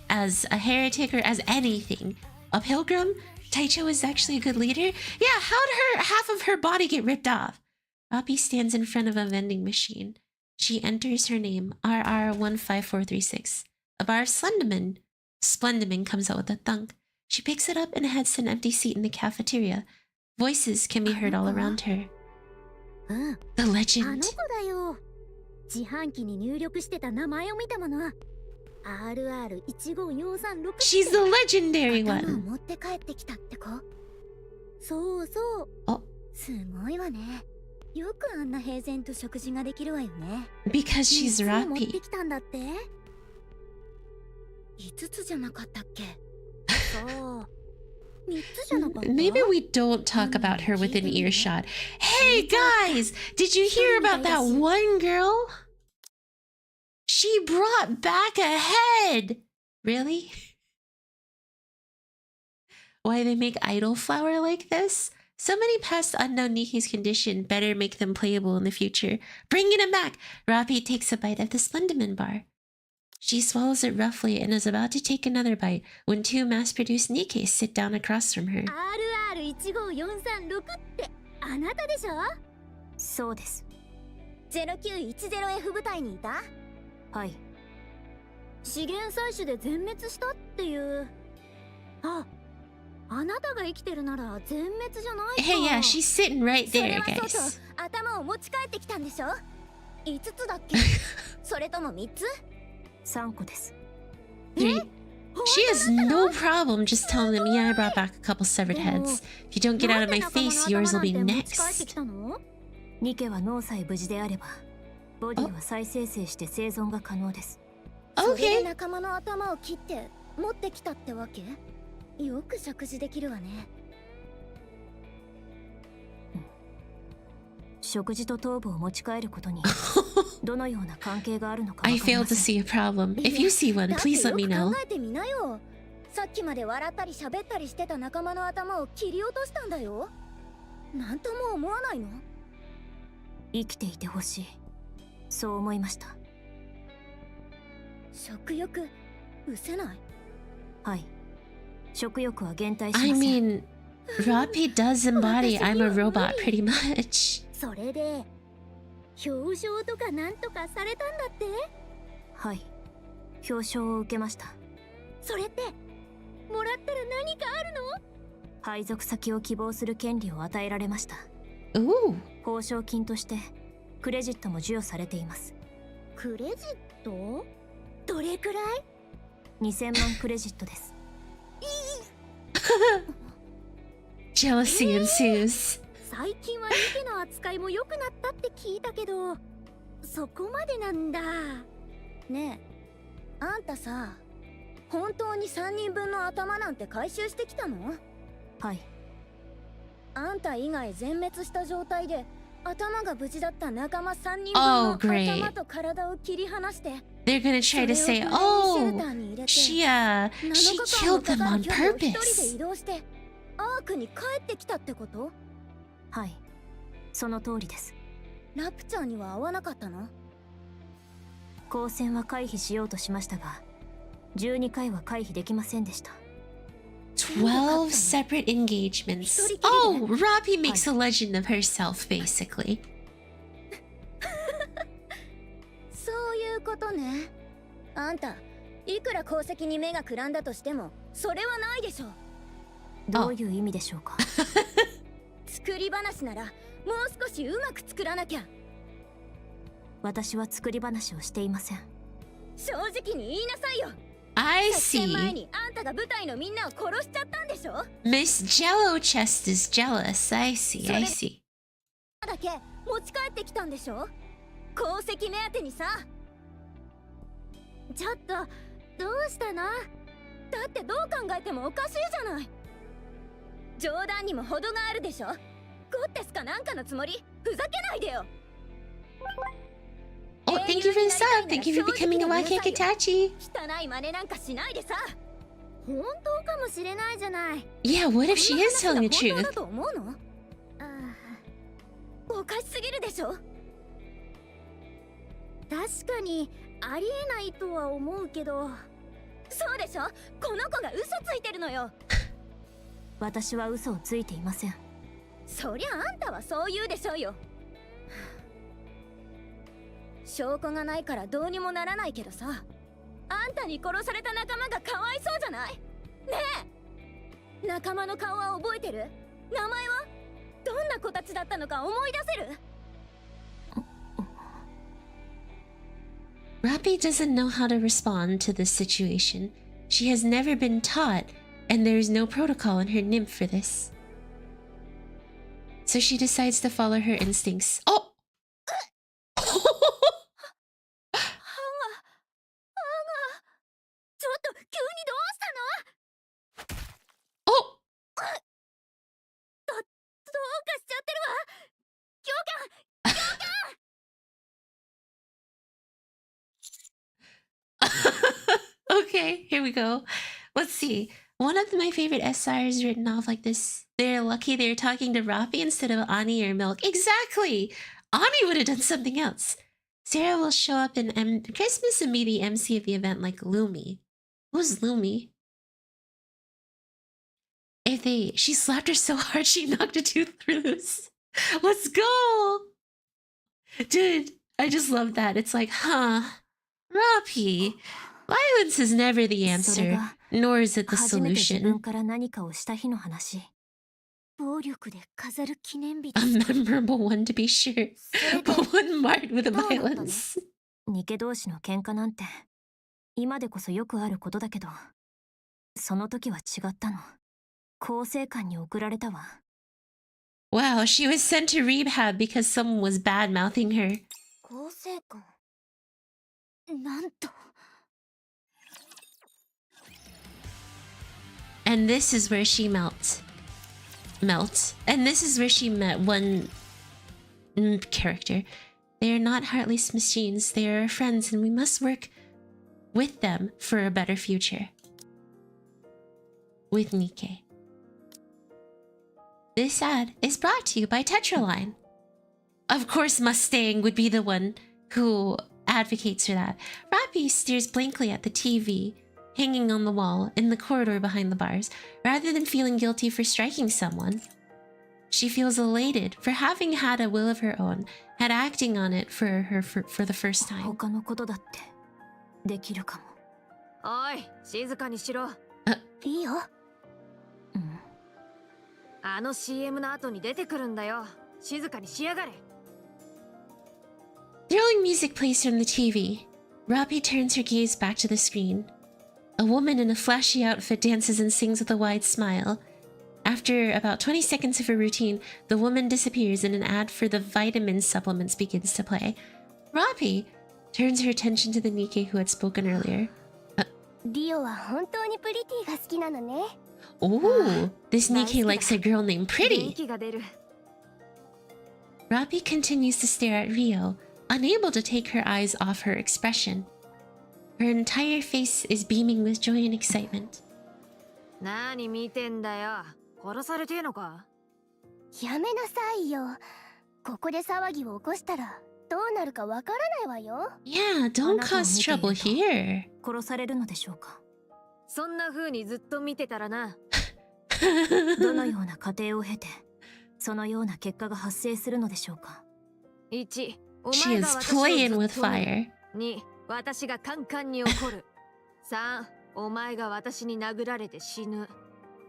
as a heretic or as anything. A pilgrim? Taicho is actually a good leader? Yeah, how'd half of her body get ripped off? Rapi stands in front of a vending machine. She enters her name, RR15436. A bar of Splendiman comes out with a thunk. She picks it up and heads to an empty seat in the cafeteria. Voices can be heard all around her. The legend. She's the legendary one. Oh. Because she's Rapi. Maybe we don't talk about her within earshot. Hey guys, did you hear about that one girl? She brought back a head! Really? Why they make idol flower like this? So many past unknown Nikki's condition better make them playable in the future. Bringing him back! Rapi takes a bite of the Splendiman bar. She swallows it roughly and is about to take another bite when two mass-produced Nikkes sit down across from her.
そうです。
0910F 部隊にいた？
はい。
資源採取で全滅したっていう。あ、あなたが生きてるなら全滅じゃないか。
Hey, yeah, she's sitting right there, guys.
頭を持ち帰ってきたんでしょ？5つだっけ？それとも3つ？3個です。
She has no problem just telling them, yeah, I brought back a couple severed heads. If you don't get out of my face, yours will be next.
ニケは脳さえ無事であれば、ボディは再生成して生存が可能です。
それで仲間の頭を切って持ってきたってわけ？よく食事できるわね。
食事と頭部を持ち帰ることにどのような関係があるのか。
I fail to see a problem. If you see one, please let me know.
考えてみなよ。さっきまで笑ったり喋ったりしてた仲間の頭を切り落としたんだよ。なんとも思わないの？
生きていてほしい。そう思いました。
食欲失せない？
はい。食欲は減退しません。
I mean, Rapi does embody I'm a robot pretty much.
それで表彰とかなんとかされたんだって？
はい。表彰を受けました。
それってもらったら何かあるの？
配属先を希望する権利を与えられました。
Ooh.
報奨金としてクレジットも授与されています。
クレジット？どれくらい
？2000万クレジットです。
Jealousy ensues.
最近はニケの扱いも良くなったって聞いたけど、そこまでなんだ。ねえ、あんたさ、本当に3人分の頭なんて回収してきたの？
はい。
あんた以外全滅した状態で頭が無事だった仲間3人分の頭と体を切り離して。
They're gonna try to say, oh, she killed them on purpose.
アークに帰ってきたってこと？
はい、その通りです。
ラプチャーには会わなかったの？
交戦は回避しようとしましたが、12回は回避できませんでした。
12 separate engagements. Oh, Rapi makes a legend of herself, basically.
そういうことね。あんた、いくら功績に目がくらんだとしても、それはないでしょ。
どういう意味でしょうか？
作り話なら、もう少しうまく作らなきゃ。
私は作り話をしていません。
正直に言いなさいよ。
I see.
たが舞台のみんなを殺しちゃったんでしょ。
Miss Jello Chest is jealous. I see, I see.
だけ持ち帰ってきたんでしょ。功績目当てにさ。ちょっとどうしたの。だってどう考えてもおかしいじゃない。冗談にも程があるでしょ。コッテスかなんかのつもり。ふざけないでよ。
Oh, thank you for the sub. Thank you for becoming a YK Katachi.
汚い真似なんかしないでさ。本当かもしれないじゃない。
Yeah, what if she is telling the
本当
truth?
だと思うの？おかしすぎるでしょ。確かにありえないとは思うけど。そうでしょ。この子が嘘ついてるのよ。
私は嘘をついていません。
そりゃあんたはそう言うでしょうよ。証拠がないからどうにもならないけどさ。あんたに殺された仲間がかわいそうじゃない？ねえ、仲間の顔は覚えてる？名前は？どんな子たちだったのか思い出せる？
Rapi doesn't know how to respond to this situation. She has never been taught, and there is no protocol in her nymph for this. So she decides to follow her instincts. Oh!
ちょっと急にどうしたの？
Oh!
どうかしちゃってるわ。
Okay, here we go. Let's see. One of my favorite SR is written off like this. They're lucky they're talking to Rapi instead of Ani or Milk. Exactly! Ani would have done something else. Sarah will show up in Christmas and be the MC of the event like Lumi. Who's Lumi? She slapped her so hard she knocked a tooth loose. Let's go! Dude, I just love that. It's like, huh, Rapi, violence is never the answer, nor is it the
初めて自分
solution.
から何かをした日の話。暴力で飾る記念日
A
ですか。
memorable one to be sure, but one marked with violence.
ニケ同士の喧嘩なんて今でこそよくあることだけど、その時は違ったの。更生館に送られたわ。
Wow, she was sent to rehab because someone was bad-mouthing her.
構成感。なんと。
And this is where she And this is where she met one character. They are not heartless machines. They are our friends, and we must work with them for a better future. With NIKKE. This ad is brought to you by Tetraline. Of course, Mustang would be the one who advocates for that. Rapi stares blankly at the TV hanging on the wall in the corridor behind the bars, rather than feeling guilty for striking someone. She feels elated for having had a will of her own, had acting on it for the first time.
他のことだってできるかも。
おい、静かにしろ。
いいよ。
あの CM の後に出てくるんだよ。静かにしやがれ。
Thrilling music plays from the TV. Rapi turns her gaze back to the screen. A woman in a flashy outfit dances and sings with a wide smile. After about 20 seconds of her routine, the woman disappears and an ad for the vitamin supplements begins to play. Rapi turns her attention to the NIKKE who had spoken earlier.
リオは本当にプリティが好きなのね。
Oh, this NIKKE likes a girl named
元
Pretty.
気が出る。
Rapi continues to stare at Rio, unable to take her eyes off her expression. Her entire face is beaming with joy and excitement.
何見てんだよ。殺されてえのか。
やめなさいよ。ここで騒ぎを起こしたらどうなるかわからないわよ。
Yeah, don't cause trouble here.
殺されるのでしょうか。
そんな風にずっと見てたらな。
どのような過程を経て、そのような結果が発生するのでしょうか。
1、お
She
前
is
が私を
playing
ず
with
っと見る。
fire.
2、私がカンカンに怒る。3、お前が私に殴られて死ぬ。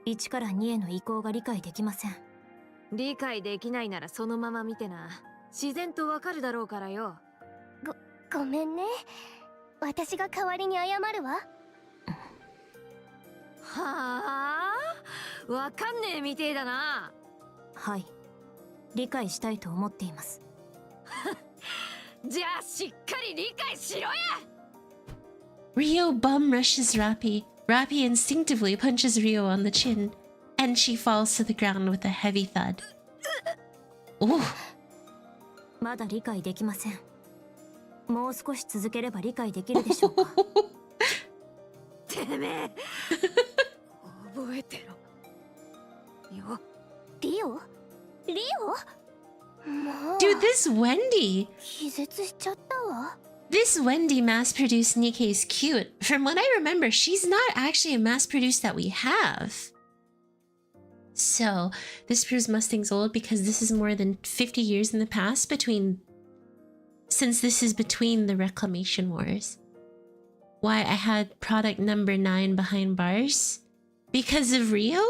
1から2への移行が理解できません。
理解できないならそのまま見てな。自然とわかるだろうからよ。
ごめんね。私が代わりに謝るわ。はあ、わかんねえみてえだな。
はい、理解したいと思っています。
じゃあしっかり理解しろや。
Rio bum rushes Rapi. Rapi instinctively punches Rio on the chin, and she falls to the ground with a heavy thud. Oh.
まだ理解できません。もう少し続ければ理解できるでしょうか。
てめえ覚えてろよ。
リオリオ、もう
Dude, this Wendy!
気絶しちゃったわ。
This Wendy mass-produced Nikke is cute. From what I remember, she's not actually a mass-produced that we have. So, this proves Mustang's old because this is more than 50 years in the past since this is between the Reclamation Wars. Why I had product number 9 behind bars? Because of Rio?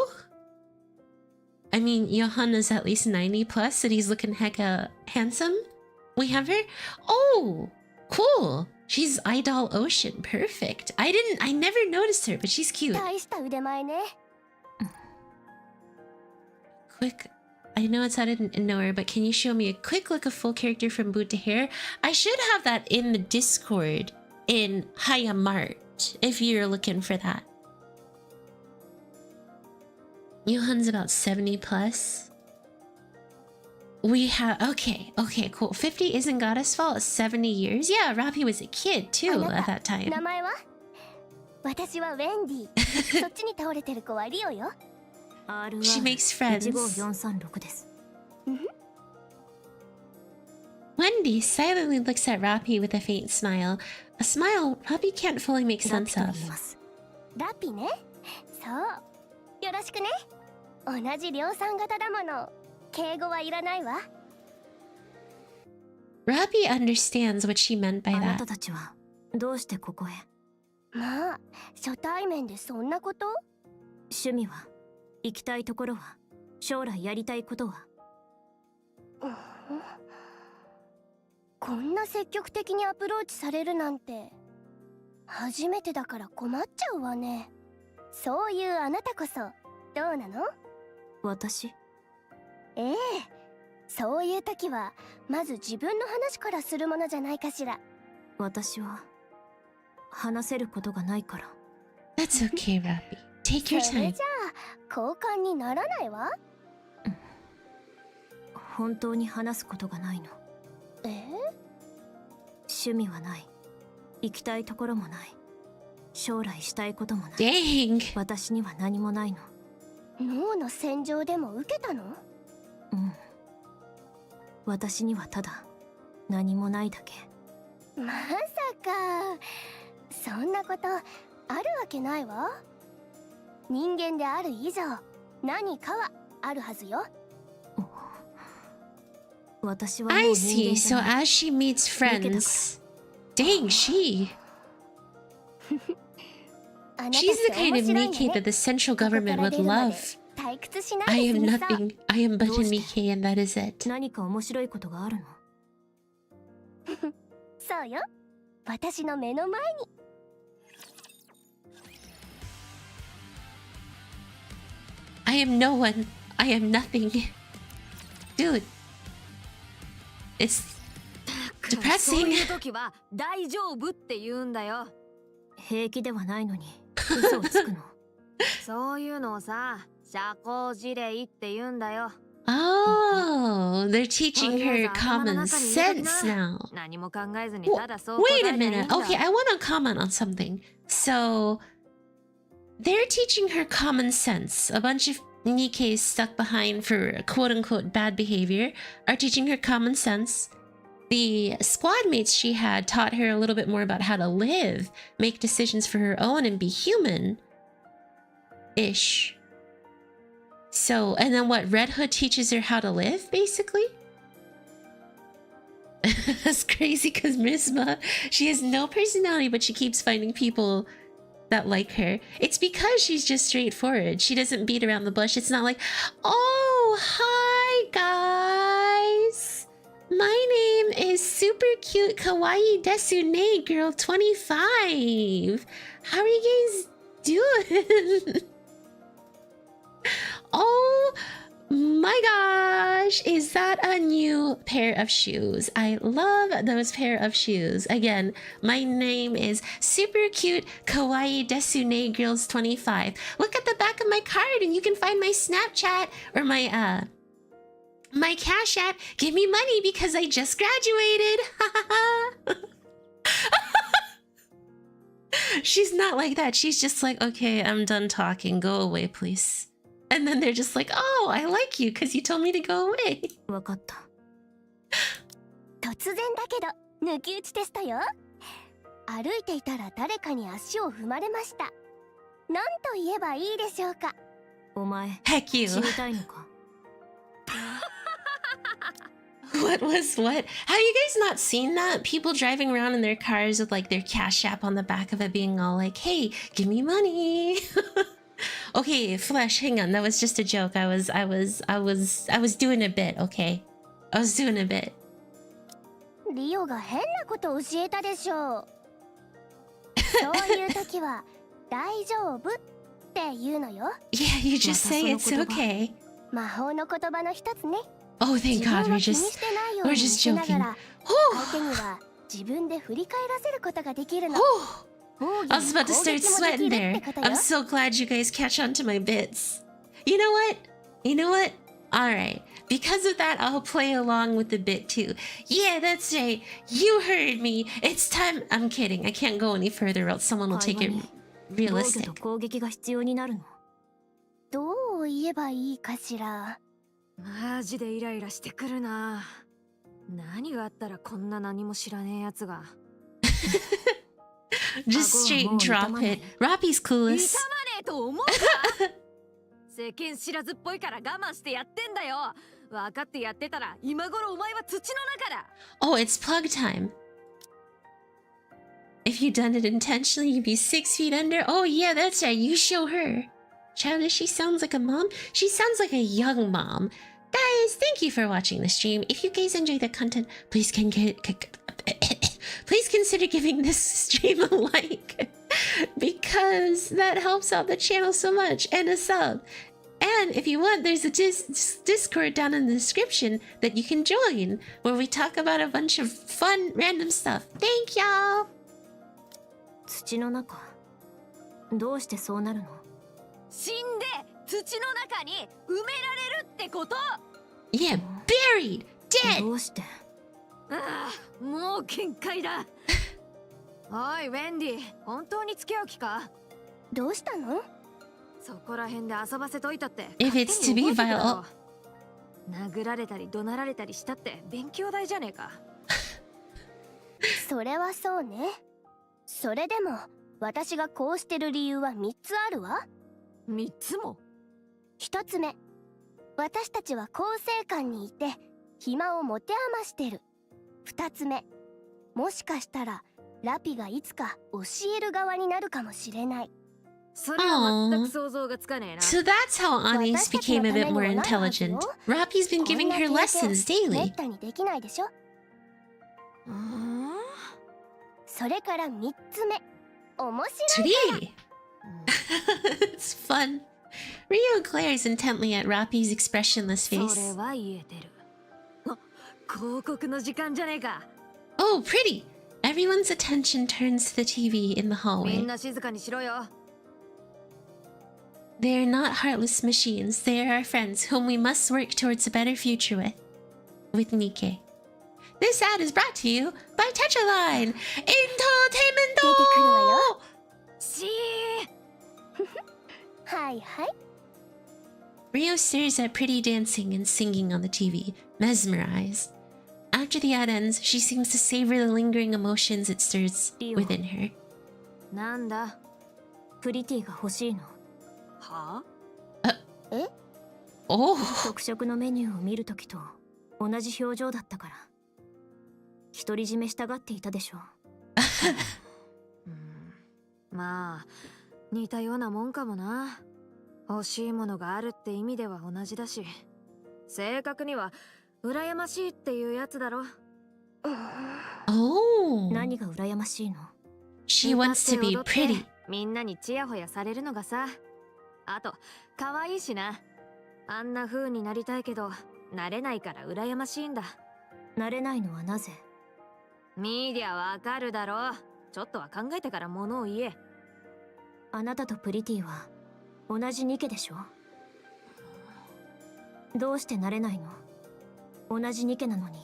I mean, Johanna's at least 90 plus and he's looking hecka handsome. We have her? Oh, cool. She's Idol Ocean. Perfect. I never noticed her, but she's cute.
大した腕前ね。
Quick, I know it's out of nowhere, but can you show me a quick look of full character from boot to hair? I should have that in the Discord in Hayami if you're looking for that. Johan's about 70 plus. We have okay, cool. 50 isn't Goddess' fault. 70 years. Yeah, Rapi was a kid too at that time.
名前は？私はウェンディ。そっちに倒れてる子はリオよ。
She makes friends.
15436です。
Wendy silently looks at Rapi with a faint smile. A smile Rapi can't fully make sense of.
ラピね。そう。よろしくね。同じ量産型だもの。敬語はいらないわ。
Rapi understands what she meant by
あな
that.
たたちはどうしてここへ？
まあ、初対面でそんなこと？
趣味は、行きたいところは、将来やりたいことは。
こんな積極的にアプローチされるなんて初めてだから困っちゃうわね。そういうあなたこそどうなの？
私？
ええ、そういう時はまず自分の話からするものじゃないかしら。
私は話せることがないから。
That's okay, Rapi. Take your
それ
time.
じゃあ交換にならないわ。
本当に話すことがないの。趣味はない。行きたいところもない。将来したいこともない。
Dang.
私には何もないの。
脳の洗浄でも受けたの？
うん。私にはただ何もないだけ。
まさかそんなことあるわけないわ。人間である以上何かはあるはずよ。
私はもう
I
人
see.
間じ
So
ゃない。
as she meets friends. Dang, she.
あなた
She's the
って
kind
面
of
白い
Nikke
の
that
ね。
the central
ここか
government
ら
would
出るまで
love.
退屈しな
I
いで
am
済みさ。
nothing. I am but a
どうして？
Nikke and that is it.
何か面白いことがあるの？
そうよ。私の目の前に。
I am no one. I am nothing. Dude. It's
そう
depressing.
いう時は大丈夫って言うんだよ。
平気ではないのに嘘をつくの。
そういうのをさ、社交辞令って言うんだよ。
Oh, they're teaching her common sense now.
何も考えずにただそう
Wait
答
a
えりゃいいんだ。
minute. Okay, I want to comment on something. So, they're teaching her common sense. A bunch of Nikkes stuck behind for quote-unquote bad behavior are teaching her common sense. The squad mates she had taught her a little bit more about how to live, make decisions for her own, and be human-ish. So, and then what, Red Hood teaches her how to live, basically? That's crazy because Misma, she has no personality, but she keeps finding people that like her. It's because she's just straightforward. She doesn't beat around the bush. It's not like, oh, hi guys. My name is super cute kawaii desune girl 25. How are you guys doing? gosh, is that a new pair of shoes? I love those pair of shoes. Again, my name is super cute kawaii desune girls 25. Look at the back of my card and you can find my Snapchat or my my Cash App. Give me money because I just graduated. She's not like that. She's just like, okay, I'm done talking. Go away, please. And then they're just like, oh, I like you because you told me to go away.
わかった。
突然だけど抜き打ちテストよ。歩いていたら誰かに足を踏まれました。何と言えばいいでしょうか。
お前、
Heck you.
死にたいのか。
What? Have you guys not seen that? People driving around in their cars with like their Cash App on the back of it being all like, hey, give me money. Okay, Flesh, hang on. That was just a joke. I was doing a bit, okay? I was doing a bit.
リオが変なこと教えたでしょう。そういう時は大丈夫って言うのよ。
Yeah, you just say it's okay.
魔法の言葉の一つね。
Oh, thank God, we're just joking.
相手には自分で振り返らせることができるの。
I was about to start sweating there. I'm so glad you guys catch on to my bits. You know what? Alright. Because of that, I'll play along with the bit too. Yeah, that's right. You heard me. It's time. I'm kidding. I can't go any further or else someone will take it realistic.
攻撃が必要になるの。
どう言えばいいかしら。
マジでイライラしてくるな。何があったらこんな何も知らねえやつが。
Just straight drop it. Rapi's clueless.
痛まねえと思うか。世間知らずっぽいから我慢してやってんだよ。分かってやってたら今頃お前は土の中だ。
Oh, it's plug time. If you'd done it intentionally, you'd be 6 feet under. Oh yeah, that's right. You show her. Childish, she sounds like a mom. She sounds like a young mom. Guys, thank you for watching the stream. If you guys enjoy the content, please please consider giving this stream a like. Because that helps out the channel so much. And a sub. And if you want, there's a Discord down in the description that you can join, where we talk about a bunch of fun, random stuff. Thank y'all!
土の中。どうしてそうなるの？
死んで土の中に埋められるってこと。
Yeah, buried! Dead!
どうして？
ああ、もう限界だ。おい、ウェンディ、本当に付き合う気か？
どうしたの？
そこら辺で遊ばせといたって。
If it's to be vile.
殴られたり怒鳴られたりしたって勉強代じゃねえか。
それはそうね。それでも私がこうしてる理由は3つあるわ。
3つも。
1つ目、私たちは構成館にいて暇を持て余してる。2つ目、もしかしたらラピがいつか教える側になるかもしれない。
それは全く想像がつかねえな。
So that's how Anis became a bit more intelligent. Rapi's been giving her lessons
め
daily.
ったにできないでしょ。それから3つ目、面白いから。
Today! It's fun. Rio glares intently at Rapi's expressionless
それ
face.
は言えてる。あ、広告の時間じゃねえか。
Oh, pretty! Everyone's attention turns to the TV in the
みん
hallway.
な静かにしろよ。
They are not heartless machines. They are our friends whom we must work towards a better future with NIKKE. This ad is brought to you by Tetraline Entertainment!
出てくるわよ。
し
はいはい。
Rio stares at Pretty dancing and singing on the TV, mesmerized. After the ad ends, she seems to savor the lingering emotions it stirs within her.
なんだ。
プリティが欲しいの。
は
え？
Oh!
特色のメニューを見るときと同じ表情だったから。独り占めしたがっていたでしょ。
まあ似たようなもんかもな。欲しいものがあるって意味では同じだし、正確には羨ましいっていうやつだろ。
Oh!
何が羨ましいの？
She wants to be pretty.
みんなにチヤホヤされるのがさ。あと可愛いしな。あんな風になりたいけど慣れないから羨ましいんだ。
慣れないのはなぜ？
ミーディアわかるだろう。ちょっとは考えてから物を言え。
あなたとプリティは同じニケでしょ？どうして慣れないの？同じニケなのに。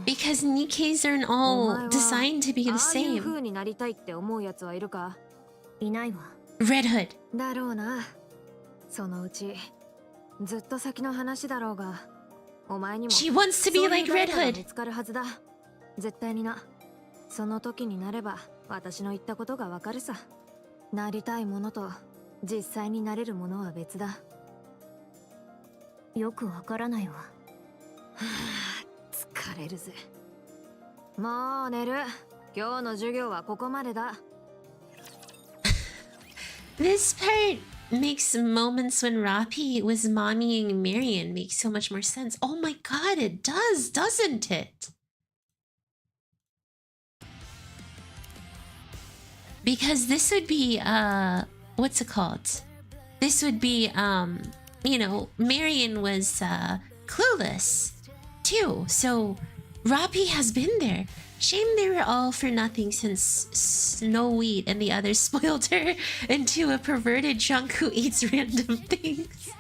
Because Nikke's aren't all designed to be the
ああいう
same.
風になりたいって思うやつはいるか？
いないわ。
Red Hood.
だろうな。そのうちずっと先の話だろうが、お前にも
She wants to be like Red
そういう誰かが
Hood.
見つかるはずだ。絶対にな。その時になれば私の言ったことがわかるさ。なりたいものと実際になれるものは別だ。
よくわからないわ。
はあ、疲れるぜ。もう寝る。今日の授業はここまでだ。
This part makes moments when Rapi was mommying Marion make so much more sense. Oh my god, it does, doesn't it? Because this would be, what's it called? This would be, you know, Marion was, clueless, too. So, Rapi has been there. Shame they were all for nothing since Snow Wheat and the others spoiled her into a perverted drunk who eats random things.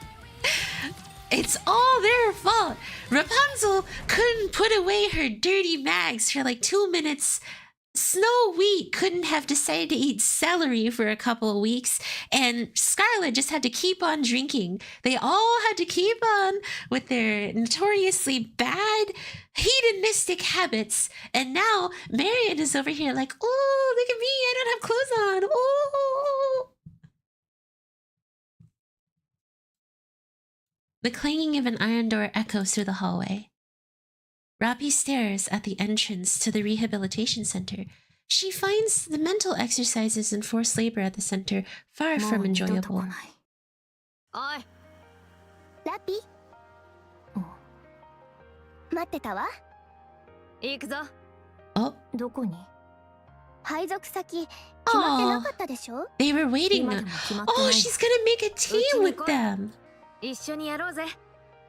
It's all their fault. Rapunzel couldn't put away her dirty bags for like 2 minutes. Snow Wheat couldn't have decided to eat celery for a couple of weeks, and Scarlet just had to keep on drinking. They all had to keep on with their notoriously bad hedonistic habits, and now Marion is over here like, oh, look at me, I don't have clothes on. Oh. The clanging of an iron door echoes through the hallway. Rapi stares at the entrance to the rehabilitation center. She finds the mental exercises and forced labor at the center far from enjoyable.
おい、
ラピ待ってたわ。
行くぞ。
どこに？
配属先決まってなかったでしょ？
They were waiting.
今でも決まってない
Oh,
わ。
she's gonna make a team with them.
一緒にやろうぜ。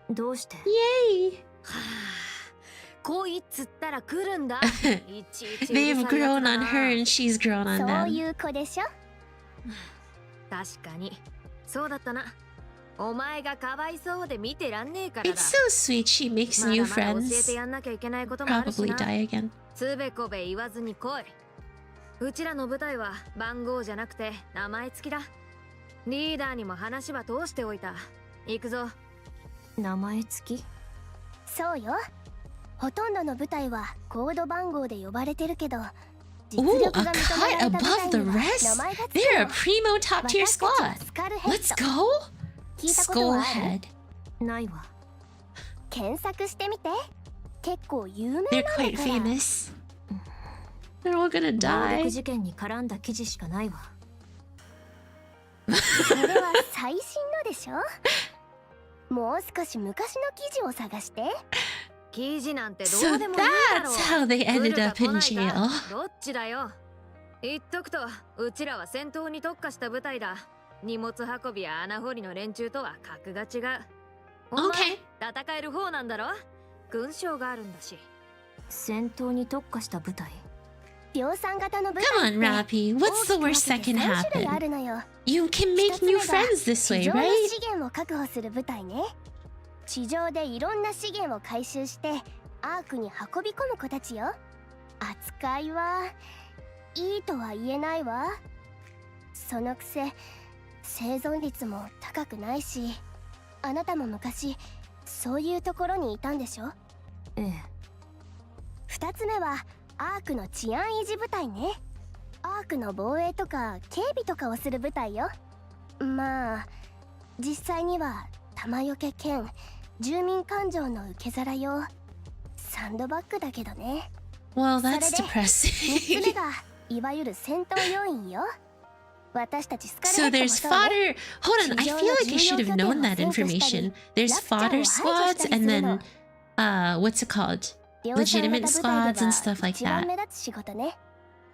どうして？
Yay.
はあ、来いっつったら来るんだ。いちいち
They've
うるさいやつ
grown
だ
on
な。
her and she's grown on
そう
them.
いう子でしょ？
確かにそうだったな。お前がかわいそうで見てらんねえからだ。
It's so sweet she makes
ま
new
だまだ教え
friends.
てやんなきゃいけないこともあるし
Probably
な。
die again.
つべこべ言わずに来い。うちらの部隊は番号じゃなくて名前付きだ。リーダーにも話は通しておいた。行くぞ。
名前付き？
そうよ。ほとんどの部隊はコード番号で呼ばれてるけど、実
Ooh,
力
a
が認め
cut
られた部
above
隊
the
には
rest.
名前がつく
They're a
の。
primo top tier
私たちは
squad.
スカルヘッ
Let's
ド。
go.
聞いたことはある？
Skullhead.
ないわ。
検索してみて。結構有名なん
They're
だ
quite
から。
famous. They're all gonna
暴
die.
力事件に絡んだ記事しかないわ。
それは最新のでしょ？もう少し昔の記事を探して。
記事なんてど
So
うでもいいだろ
that's how they
う。
ended
来るか
up in
来ないか
jail.
どっちだよ。言っとくと、うちらは戦闘に特化した部隊だ。荷物運びや穴掘りの連中とは格が違う。お前、
Okay.
戦える方なんだろ？勲章があるんだし。
戦闘に特化した部隊？
量産型の部
Come
隊
on, Rapi. What's the worst that can
3種類あ
happen?
るのよ。
You can make new friends this
地
way,
上の
right?
資源を確保する部隊ね。地上でいろんな資源を回収してアークに運び込む子たちよ。扱いはいいとは言えないわ。そのくせ生存率も高くないし、あなたも昔そういうところにいたんでしょ？
ええ。
2つ目はアークの治安維持部隊ね。アークの防衛とか警備とかをする部隊よ。まあ実際には弾よけ兼住民感情の受け皿用サンドバッグだけどね。
Well, that's
それで3つ目
depressing.
がいわゆる戦闘要員よ。私たちスカルヘ
So
ッドも
there's
そうね。
fodder. Hold on, I feel like I should have known that information. There's fodder squads and then, what's it called?
量産型
legitimate
部隊
squads
で
and
は
stuff like
一番
that.
目立つ仕事ね。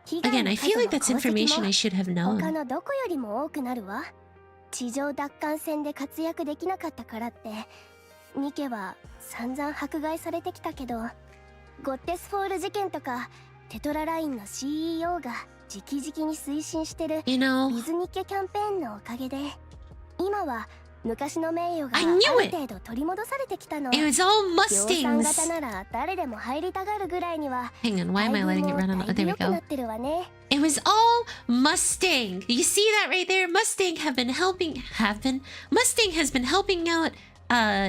Again, I feel like that's information I should have
他
known.
のどこよりも多くなるわ。地上奪還戦で活躍できなかったからってニケは散々迫害されてきたけど、ゴッテスフォール事件とかテトララインの CEO が直々に推進してる
You know,
ビズニッケキャンペーンのおかげで、今は昔の名誉が
I
あ
knew
る
it!
程度取り戻されてきたの。
It was all
量産
Mustangs.
型なら誰でも入りたがるぐらいには
Hang on, why am I letting it run on? Oh,
だい
there
ぶ
we
良くな
go.
ってるわね。
It was all Mustang. You see that right there? Mustang Mustang has been helping out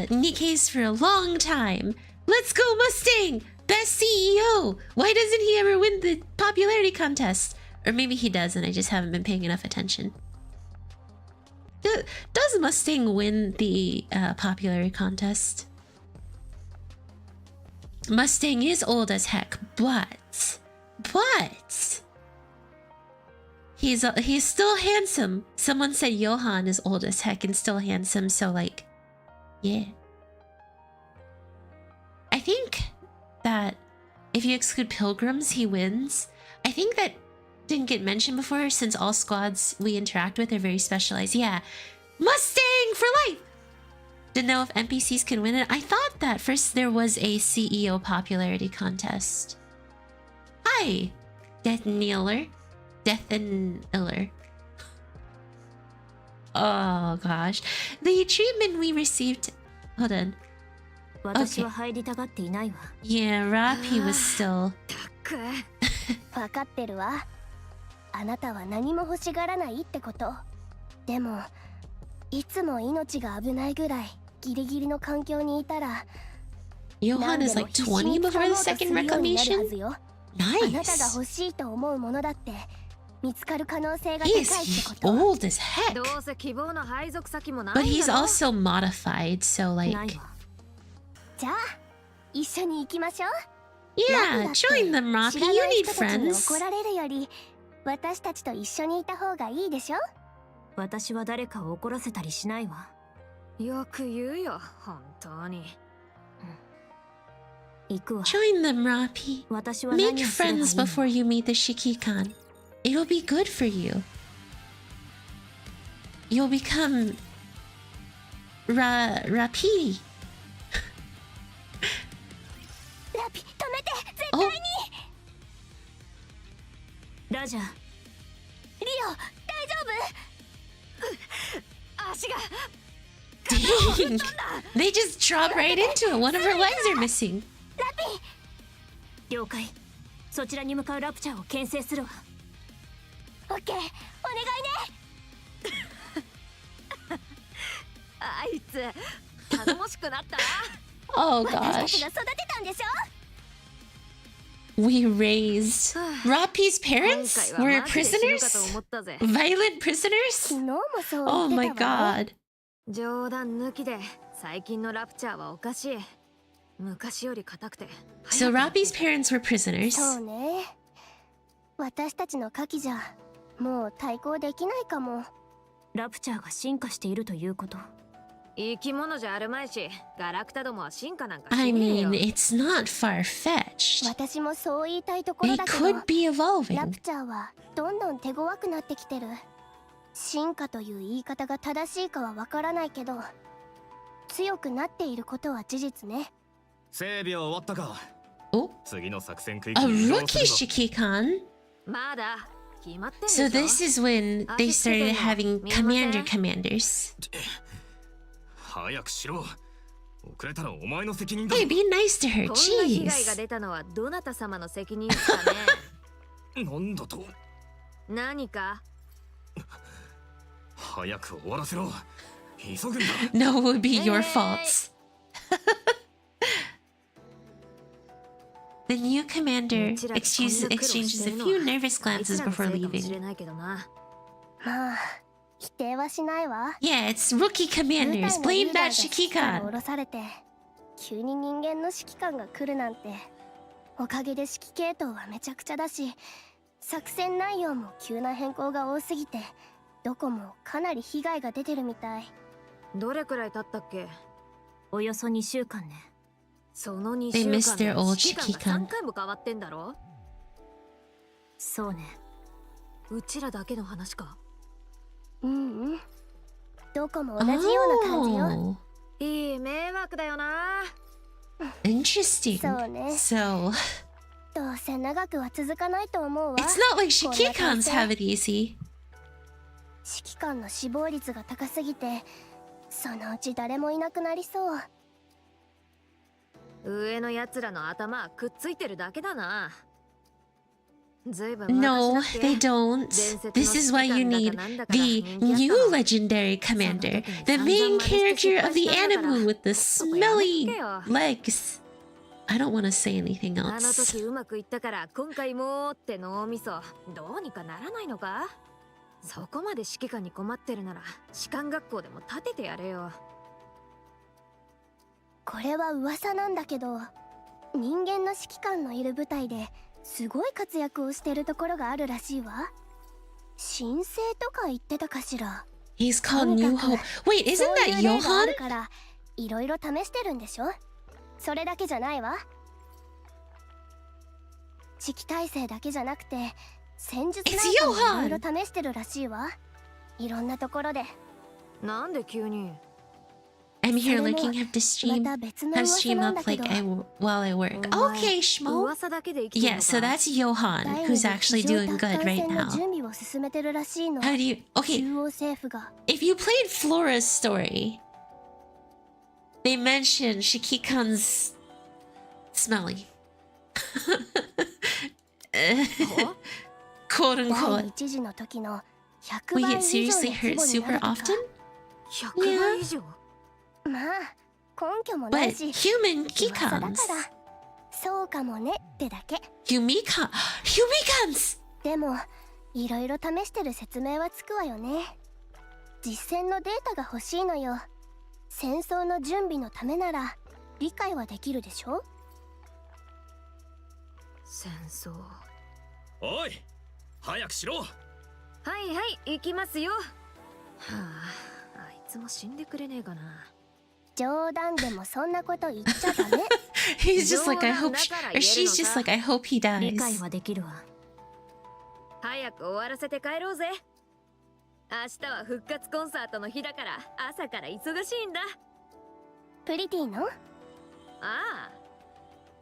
Nikke's for a long time. Let's go Mustang! Best CEO! Why doesn't he ever win the popularity contest? Or maybe he does and I just haven't been paying enough attention. Does Mustang win the popularity contest? Mustang is old as heck, but he's still handsome. Someone said Johan is old as heck and still handsome, so like, yeah. I think that if you exclude pilgrims, he wins. I think that didn't get mentioned before since all squads we interact with are very specialized. Yeah, Mustang for life! Didn't know if NPCs can win it. I thought that first there was a CEO popularity contest. Hi, Death and Iller. Oh gosh. The treatment we received... Hold on.
私は入りたがっていないわ。
Yeah, Rapi was still...
分かってるわ。あなたは何も欲しがらないってこと。でもいつも命が危ないぐらいギリギリの環境にいたら、
Johan is like 20 before the second reclamation?
あなたが
Nice.
欲しいと思うものだって見つかる可能性が
He
高い
is
ってこと。
old as heck.
どうせ希望の配属先もない
But
ん
he's
だろ。
also modified, so
ない
like...
わ。
じゃあ一緒に行きましょう。
Yeah, join them,
知
Rapi.
ら
You
ない
need
人たちに
friends.
怒られるより私たちと一緒にいた方がいいでしょ。
私は誰かを怒らせたりしないわ。
よく言うよ、本当に。
行くわ。
Join them, Rapi.
私は
Make
何をすればいい
friends
の？
before you meet the Shikikan. It'll be good for you. You'll become... Rapi.
ラピ、止めて、絶
Oh,
ラジャー、
リオ、大丈
足が
dang. They just drop right into it. One of her legs are missing.
了解。そちらに向かうラプチャーを牽制するわ。
夫？オッケー、お願いね。
あいつ頼もしくなったな。
Oh
私たち
gosh.
が育てたんでしょ。
We raised... Rapi's
今
parents
回は
were
マジで死ぬかと
prisoners?
思ったぜ。
Violent
昨
prisoners?
日もそう
Oh
言
my
ってたわね。
god.
冗談抜きで最近のラプチャーはおかしい。昔より硬くて。
So Rapi's parents were prisoners.
そうね。私たちの火器じゃもう対抗できないかも。
ラプチャーが進化しているということ。
生き物じゃあるまいし、ガラクタどもは進化なんか
I
しねえよ。
mean, it's not far-fetched.
私もそう言いたいとこ
They
ろだけど、
could be
ラ
evolving.
プチャーはどんどん手強くなってきてる。進化という言い方が正しいかはわからないけど、強くなっていることは事実ね。
整備は終わったか。
Oh,
次の作戦区
a
域に移動
rookie
するぞ。
Shikikan.
まだ決まってんで
So
しょ。
this is when they started having commander commanders.
早くしろ。遅れたらお前の責任だ。
Hey, be nice to her.
こんな被害が
Jeez.
出たのはどなた様の責任ですかね。
なんだと。
何か
早く終わらせろ。急ぐんだ。
No, it would be your
Hey.
faults. The new commander
うちらがこんな苦労
excuses
して
exchanges a
るの
few
は
nervous
あいつ
glances
らのせ
before
いかもし
leaving.
れないけどな。
まあ否定はしないわ。
Yeah, it's rookie
部隊
commanders.
のリ
Blame
ーダー
that
が指揮官を
Shikikan.
降ろされて急に人間の指揮官が来るなんて、おかげで指揮系統はめちゃくちゃだし、作戦内容も急な変更が多すぎてどこもかなり被害が出てるみたい。
どれくらい経ったっけ？
およそ2週間ね。
その2
They
週
missed
間で
their old
指揮
指揮官
官が3回も変わってんだろ。
そうね。
うちらだけの話か。
うんうん。どこも同じような感じよ。
Oh.
いい迷惑だよな。
Interesting.
そうね。
So
どうせ長くは続かないと思うわ。
it's not like Shikikans have it easy.
指揮官の死亡率が高すぎて、そのうち誰もいなくなりそう。
上のやつらの頭はくっついてるだけだな。ずいぶん
No,
昔だっ
they
け。
don't. This is why you need the new legendary commander, the main character of the anime with the smelly legs. I don't want to say anything
あの
else.
時うまくいったから今回もって脳みそどうにかならないのか。そこまで指揮官に困ってるなら士官学校でも立ててやれよ。
これは噂なんだけど、人間の指揮官のいる部隊ですごい活躍をしてるところがあるらしいわ。申請とか言ってたかしら。
He's called New Hope. Wait, isn't
そう
that
いう例があ
Johan?
るからいろいろ試してるんでしょ。それだけじゃないわ。指揮体制だけじゃなくて戦術なんかもいろいろ試してるらしいわ。いろんなところで。
なんで急に。
I'm here looking up the
ま
stream.
た別の
Have
噂
stream
なんだ
up
け
like
ど、
while I work.
お前
Okay, Shmo.
噂だけで生きてる
Yeah,
の
so
か。
that's Johan,
第
who's
二次
actually
地上
doing
奪
good
還
right
戦の
now.
準備を進めてるらしいの。
How do you? Okay,
中央政府が
if you played Flora's story, they mentioned Shikikan's smelly. Quote
第
unquote.
一次の時の
We
100倍
get
以上
seriously
の
hurt
規模に
super
なるとか。
often?
100倍以上。
まあ根拠もない
But
し
human
噂だから
Kikans.
そうかもねってだけ。
Humikans!
でもいろいろ試してる説明はつくわよね。実戦のデータが欲しいのよ。戦争の準備のためなら理解はできるでしょ。
戦争。
おい早くしろ。
はいはい行きますよ。はあ、あいつも死んでくれねえかな。
冗談でもそんなこと言っちゃダメ。
He's just like, I hope, or she's just like, I hope he
理解
dies.
はできるわ。
早く終わらせて帰ろうぜ。明日は復活コンサートの日だから朝から忙しいんだ。
プリティの
ああ、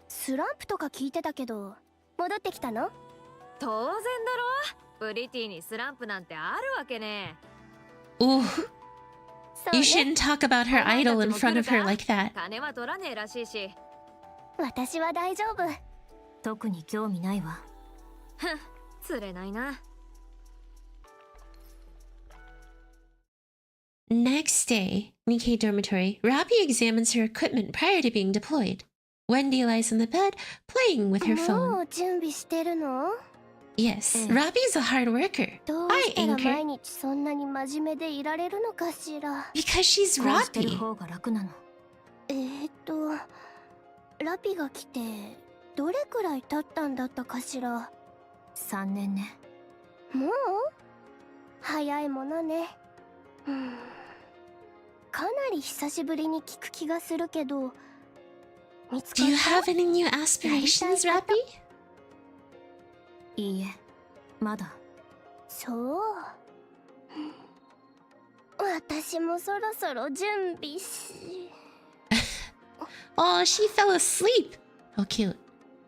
スランプとか聞いてたけど戻ってきたの？
当然だろ。プリティにスランプなんてあるわけね
Ooh,
そう
you
ね。
shouldn't talk about her idol in front of her like
え。
that.
金は取らねえらしいし。
私は大丈夫。
特に興味ないわ。
ふん、釣れないな。
Next day, Nikkei dormitory, Rapi examines her equipment prior to being deployed. Wendy lies in the bed, playing with her
も
phone.
う準備してるの？
Yes, Rapi's a hard worker.
どう
Hi,
したら
Anchor.
毎日そんなに真面目でいられるのかしら。
Because she's
こうしてる
Rapi.
方が楽なの。
ラピが来てどれくらい経ったんだったかしら。
3年ね。
もう早いものね。かなり久しぶりに聞く気がするけど、見つか
Do
っ
you
た？
have any new aspirations, Rapi?
いいえ、まだ。
そう。私もそろそろ準備し。
Oh, she fell asleep. How cute.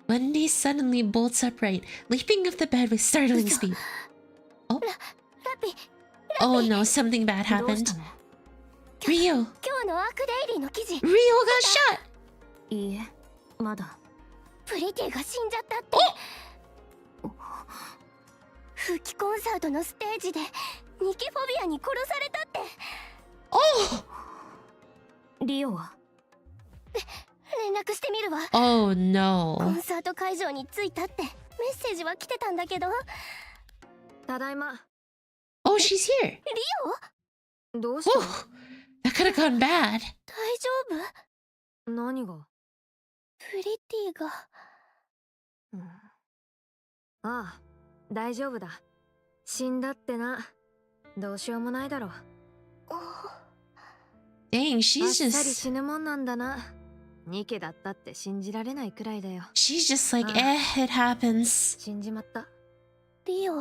Wendy suddenly bolts upright, leaping off the bed with startling speed.
ラピ、
Oh no, something bad
どうし
happened.
たの？
Rio!
今日のアークデイリーの記事。
Rio got shot!
いいえ、まだ。
プリティが死んじゃったって。復帰コンサートのステージでニキフォビアに殺されたって。
Oh!
リオは？
連絡してみるわ。
Oh
コ
no.
ンサート会場に着いたってメッセージは来てたんだけど。
ただいま。
Oh, she's here.
どうした？
Whew. That could have gone bad.
大丈夫？
何が？
プリティが。
うん、ああ、大丈夫だ。死んだってな。どうしようもないだろう。
Dang,
あっ
she's
さり
just...
死ぬもんなんだな。ニケだったって信じられないくらいだよ。
She's just like, it happens.
死んじまった。
リオ。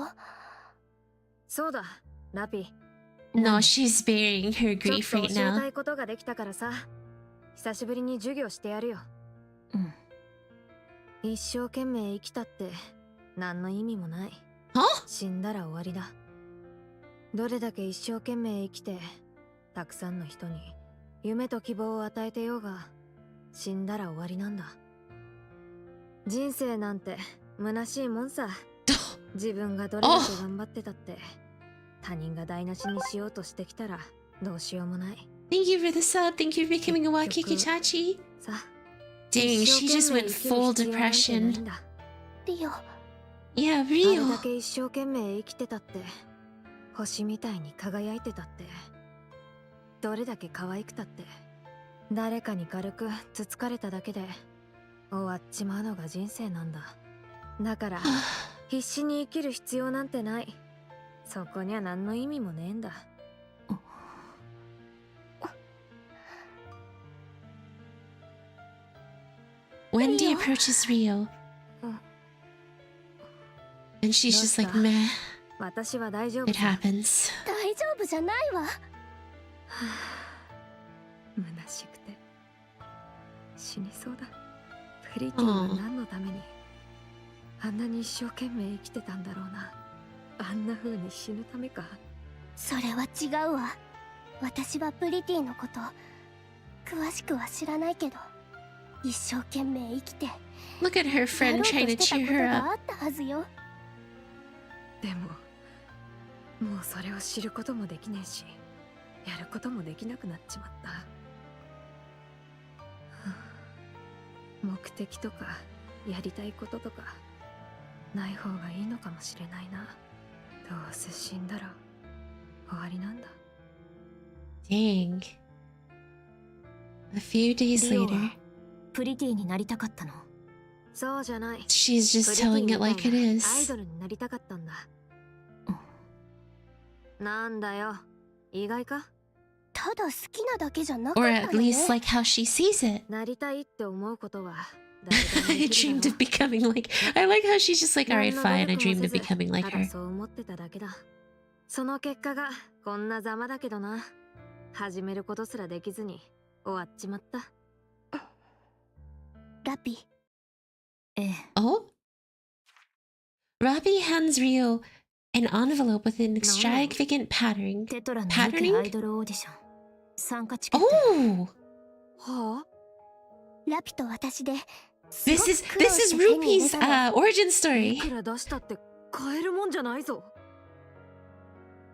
そうだ、ラピ。
No, she's burying her
ちょっ
grief
と
right
教えた
now.
いことができたからさ。久しぶりに授業してやるよ。
うん。
一生懸命生きたって何の意味もない。死んだら終わりだ。どれだけ一生懸命生きてたくさんの人に夢と希望を与えてようが、死んだら終わりなんだ。人生なんて虚しいもんさ。自分がどれだけ頑張ってたって他人が台無しにしようとしてきたらどうしようもない。
Thank you for the sub. Thank you for becoming a Wakikitachi.
さあ、
Dang, she just went full depression.
リオ、
Yeah,
あれ
real.
だけ一生懸命生きてたって、星みたいに輝いてたって、どれだけ可愛くたって、誰かに軽くつつかれただけで終わっちまうのが人生なんだ。だから必死に生きる必要なんてない。そこには何の意味もねえんだ。
Wendy approaches Rio. And she's just like, meh,
私は大丈夫
it happens.
大丈夫じゃないわ。
虚しくて死にそうだ。プリティは何のためにあんなに一生懸命生きてたんだろうな。あんな風に死ぬためか。
それは違うわ。私はプリティのこと詳しくは知らないけど、一生懸命生きて
Look at her
や
friend
ろうと
trying to
してた
cheer
こと
her
が
up.
あったはずよ。
でももうそれを知ることもできねえし、やることもできなくなっちまった。目的とかやりたいこととかない方がいいのかもしれないな。どうせ死んだら終わりなんだ。
Dang. A few days
リオ
later,
はプリティになりたかったの？
そうじゃない。
she's just telling it like it
アイ
is.
ドルになりたかったんだ。なんだよ、意外か？
ただ好きなだけじゃなかっ
Or
た
at
のね。
least like how she sees it.
なりたいって思うことは
I dreamed of becoming like. I like how she's just like, alright, fine. I dreamed of becoming like
ただ
her.
そう思ってただけだ。その結果がこんなざまだけどな。始めることすらできずに終わっちまった。
ラピ、
ええ。
Oh? Rapi hands Rio an envelope with an extravagant patterning.
テトラの
Patterning?
アイドルオーディション参加チケット。
Oh!
はあ？
ラピと私で
This is Rupi's origin
い
story.
くら出したって買えるもんじゃないぞ。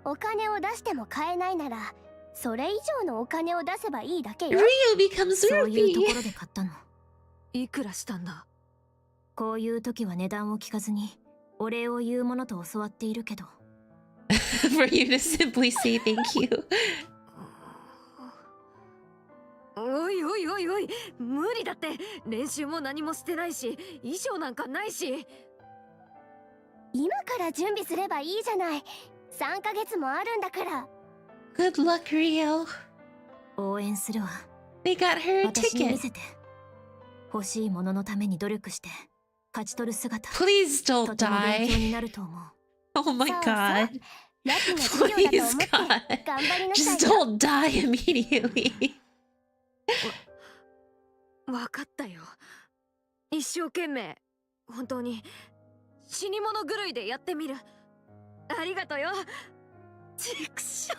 お金を出しても買えないなら、それ以上のお金を出せばいいだけよ。
Rio becomes
そういうとこ
Rupi.
ろで買ったの。
いくらしたんだ？
こういう時は値段を聞かずにお礼を言うものと教わっているけど。
For you to simply say thank you.
おいおいおいおい、無理だって。練習も何もしてないし、衣装なんかないし。
今から準備すればいいじゃない。3ヶ月もあるんだから。
Good luck, Rio.
応援するわ。
They got her a
私に見
ticket.
せて。欲しいもののために努力して勝ち取る姿。
Please
と
don't
ても勉強
die.
になると思う。
Oh my
そうそう
god.
ラピの授業だ
Please
と思って
God.
頑張りなさ
Just
いよ。
don't die immediately.
わかったよ。一生懸命、本当に死に物狂いでやってみる。ありがとよ。ちくしょ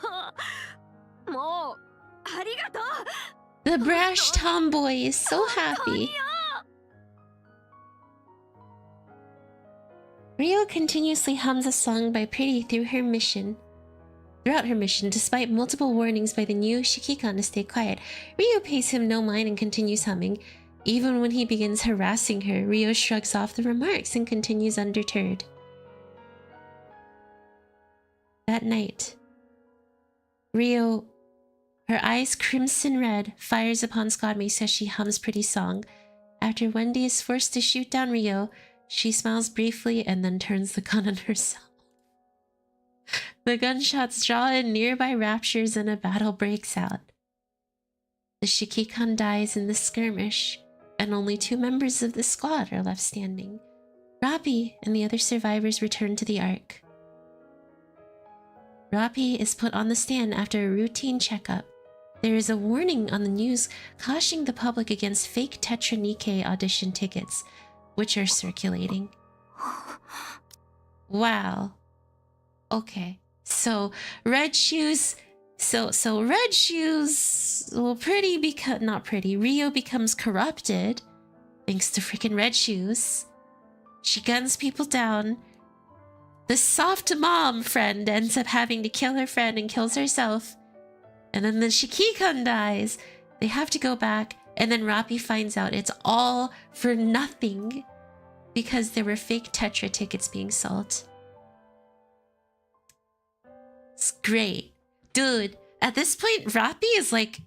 う。もうありがとう。
The brash tomboy is so happy. Rio continuously hums a song by Pretty throughout her mission, despite multiple warnings by the new Shikikan to stay quiet. Rio pays him no mind and continues humming. Even when he begins harassing her, Rio shrugs off the remarks and continues undeterred. That night, Rio, her eyes crimson red, fires upon Squadmates as she hums Pretty's song. After Wendy is forced to shoot down Rio, she smiles briefly and then turns the gun on herself. The gunshots draw in nearby raptures and a battle breaks out. The Shikikan dies in the skirmish, and only 2 members of the squad are left standing. Rapi and the other survivors return to the Ark. Rapi is put on the stand after a routine checkup. There is a warning on the news cautioning the public against fake Tetra NIKKE audition tickets, which are circulating. Wow. Okay. So red shoes. So red shoes. Well, not pretty. Rio becomes corrupted thanks to freaking red shoes. She guns people down. The soft mom friend ends up having to kill her friend and kills herself. And then the Shikikun dies. They have to go back. And then Rapi finds out it's all for nothing because there were fake Tetra tickets being sold. It's great. Dude, at this point, Rapi is like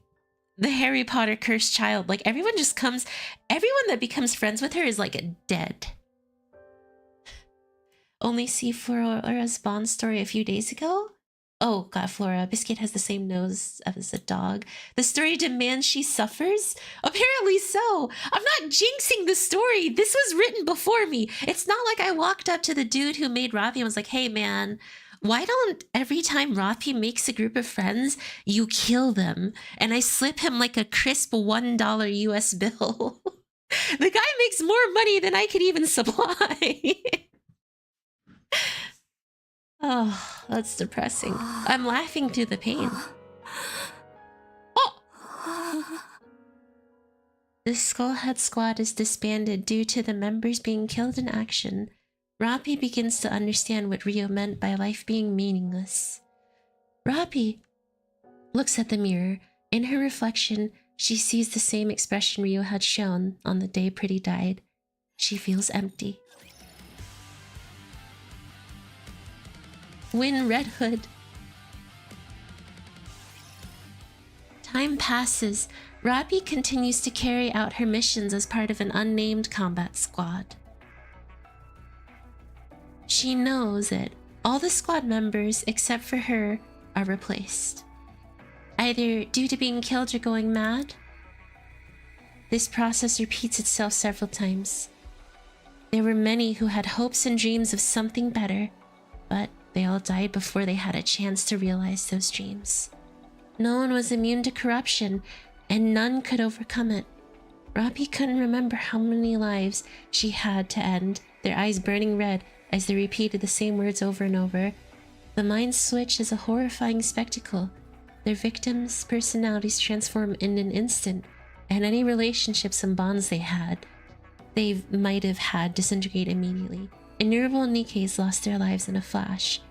the Harry Potter cursed child. Like everyone that becomes friends with her is like dead. Only see Flora's Bond story a few days ago? Oh god, Flora, Biscuit has the same nose as a dog. The story demands she suffers? Apparently so. I'm not jinxing the story. This was written before me. It's not like I walked up to the dude who made Rapi and was like, hey man, why don't every time Rapi makes a group of friends, you kill them? And I slip him like a crisp $1 US bill. The guy makes more money than I could even supply. Oh, that's depressing. I'm laughing through the pain. Oh! The Skullhead Squad is disbanded due to the members being killed in action. Rapi begins to understand what Rio meant by life being meaningless. Rapi looks at the mirror. In her reflection, she sees the same expression Rio had shown on the day Pretty died. She feels empty. Win Red Hood. Time passes. Rapi continues to carry out her missions as part of an unnamed combat squad. She knows that all the squad members except for her are replaced, either due to being killed or going mad. This process repeats itself several times. There were many who had hopes and dreams of something better, but they all died before they had a chance to realize those dreams. No one was immune to corruption, and none could overcome it. Rapi couldn't remember how many lives she had to end, their eyes burning red as they repeated the same words over and over. The mind switch is a horrifying spectacle. Their victims' personalities transform in an instant, and any relationships and bonds they might have had disintegrate immediately. Innumerable NIKKEs lost their lives in a flash.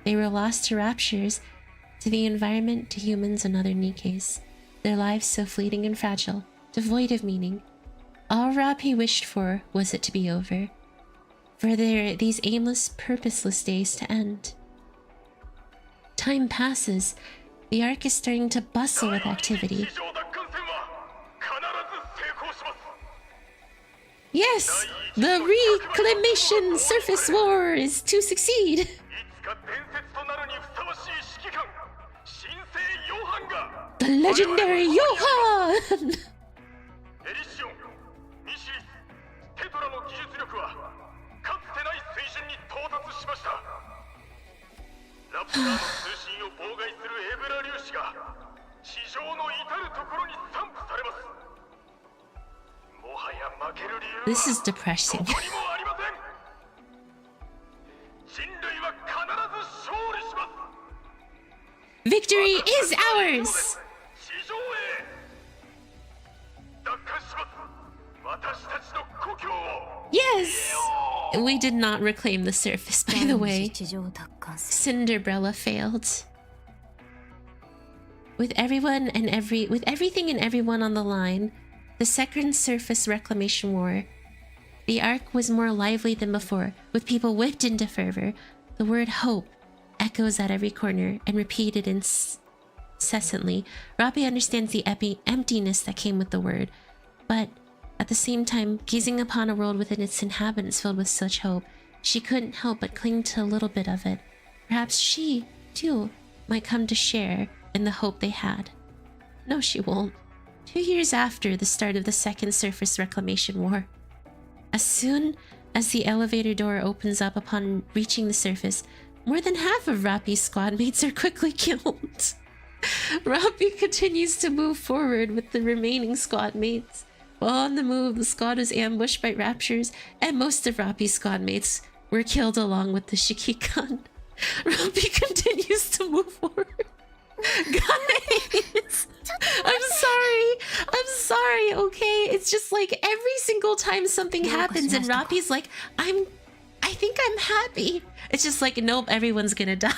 They were lost to raptures, to the environment, to humans and other NIKKEs. Their lives so fleeting and fragile, devoid of meaning. All Rapi wished for was it to be over. For these aimless, purposeless days to end. Time passes. The arc is starting to bustle with activity. Yes! The reclamation surface war is to succeed! The legendary Johan! This is depressing. Victory is ours! Yes! We did not reclaim the surface, by the way. Cinderella failed. With everything and everyone on the line, the second surface reclamation war, the arc was more lively than before, with people whipped into fervor. The word hope echoes at every corner and repeated incessantly. Rapi understands the emptiness that came with the word, but at the same time, gazing upon a world within its inhabitants filled with such hope, she couldn't help but cling to a little bit of it. Perhaps she, too, might come to share in the hope they had. No, she won't. 2 years after the start of the second surface reclamation war. As soon as the elevator door opens up upon reaching the surface, more than half of Rapi's squad mates are quickly killed. Rapi continues to move forward with the remaining squad mates. While on the move, the squad was ambushed by raptures, and most of Rapi's squad mates were killed along with the Shikikan. Rapi continues to move forward. Guys, I'm sorry, okay? It's just like every single time something happens and Rapi's like, I think I'm happy. It's just like, nope, everyone's gonna die.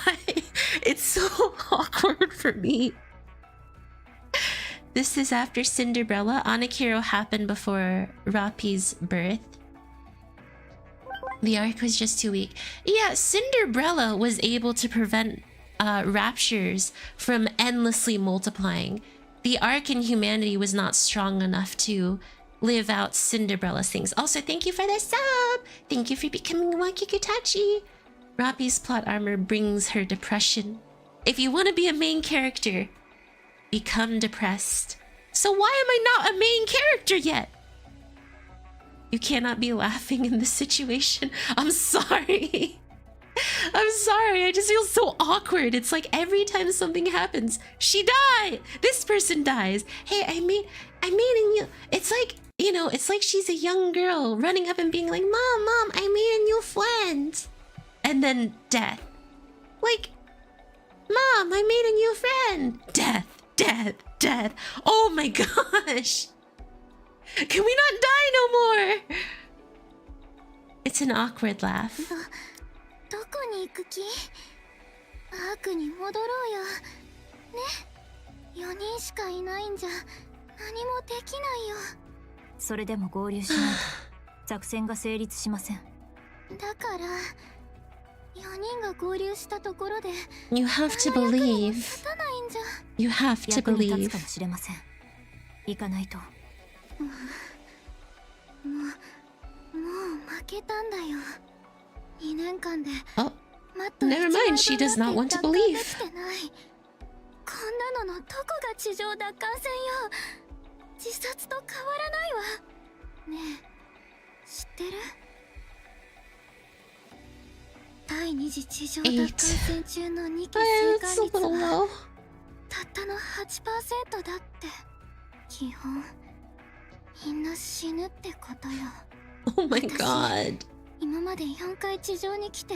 It's so awkward for me. This is after Cinderella. Anakiro happened before Rapi's birth. The arc was just too weak. Yeah, Cinderella was able to prevent raptures from endlessly multiplying. The arc in humanity was not strong enough to live out Cinderella's things. Also, thank you for the sub! Thank you for becoming Wakikutachi! Rapi's plot armor brings her depression. If you want to be a main character, become depressed. So why am I not a main character yet? You cannot be laughing in this situation. I'm sorry. I'm sorry. I just feel so awkward. It's like every time something happens, she died. This person dies. Hey, I made a new. It's like, you know, it's like she's a young girl running up and being like, Mom, I made a new friend. And then death. Like, Mom, I made a new friend. Death. Oh my gosh. Can we not die no more? It's an awkward laugh.
どこに行く気？アークに戻ろうよ。ね、4人しかいないんじゃ何もできないよ。
それでも合流しないと作戦が成立しません。
だから4人が合流したところで
You have to believe.
立たないんじゃ。
You have to
役に立
believe.
つかもしれません。行かないと。
もう負けたんだよ。2年間で
Oh,
マット
never mind. She does not want to believe.
こんなののどこが地上奪還戦よ。自殺と変わらないわ。ねえ、知ってる？第二次地上奪還戦中の2期生還率はたったの 8% だって。基本みんな死ぬってことよ。
Oh my god.
今まで4回地上に来て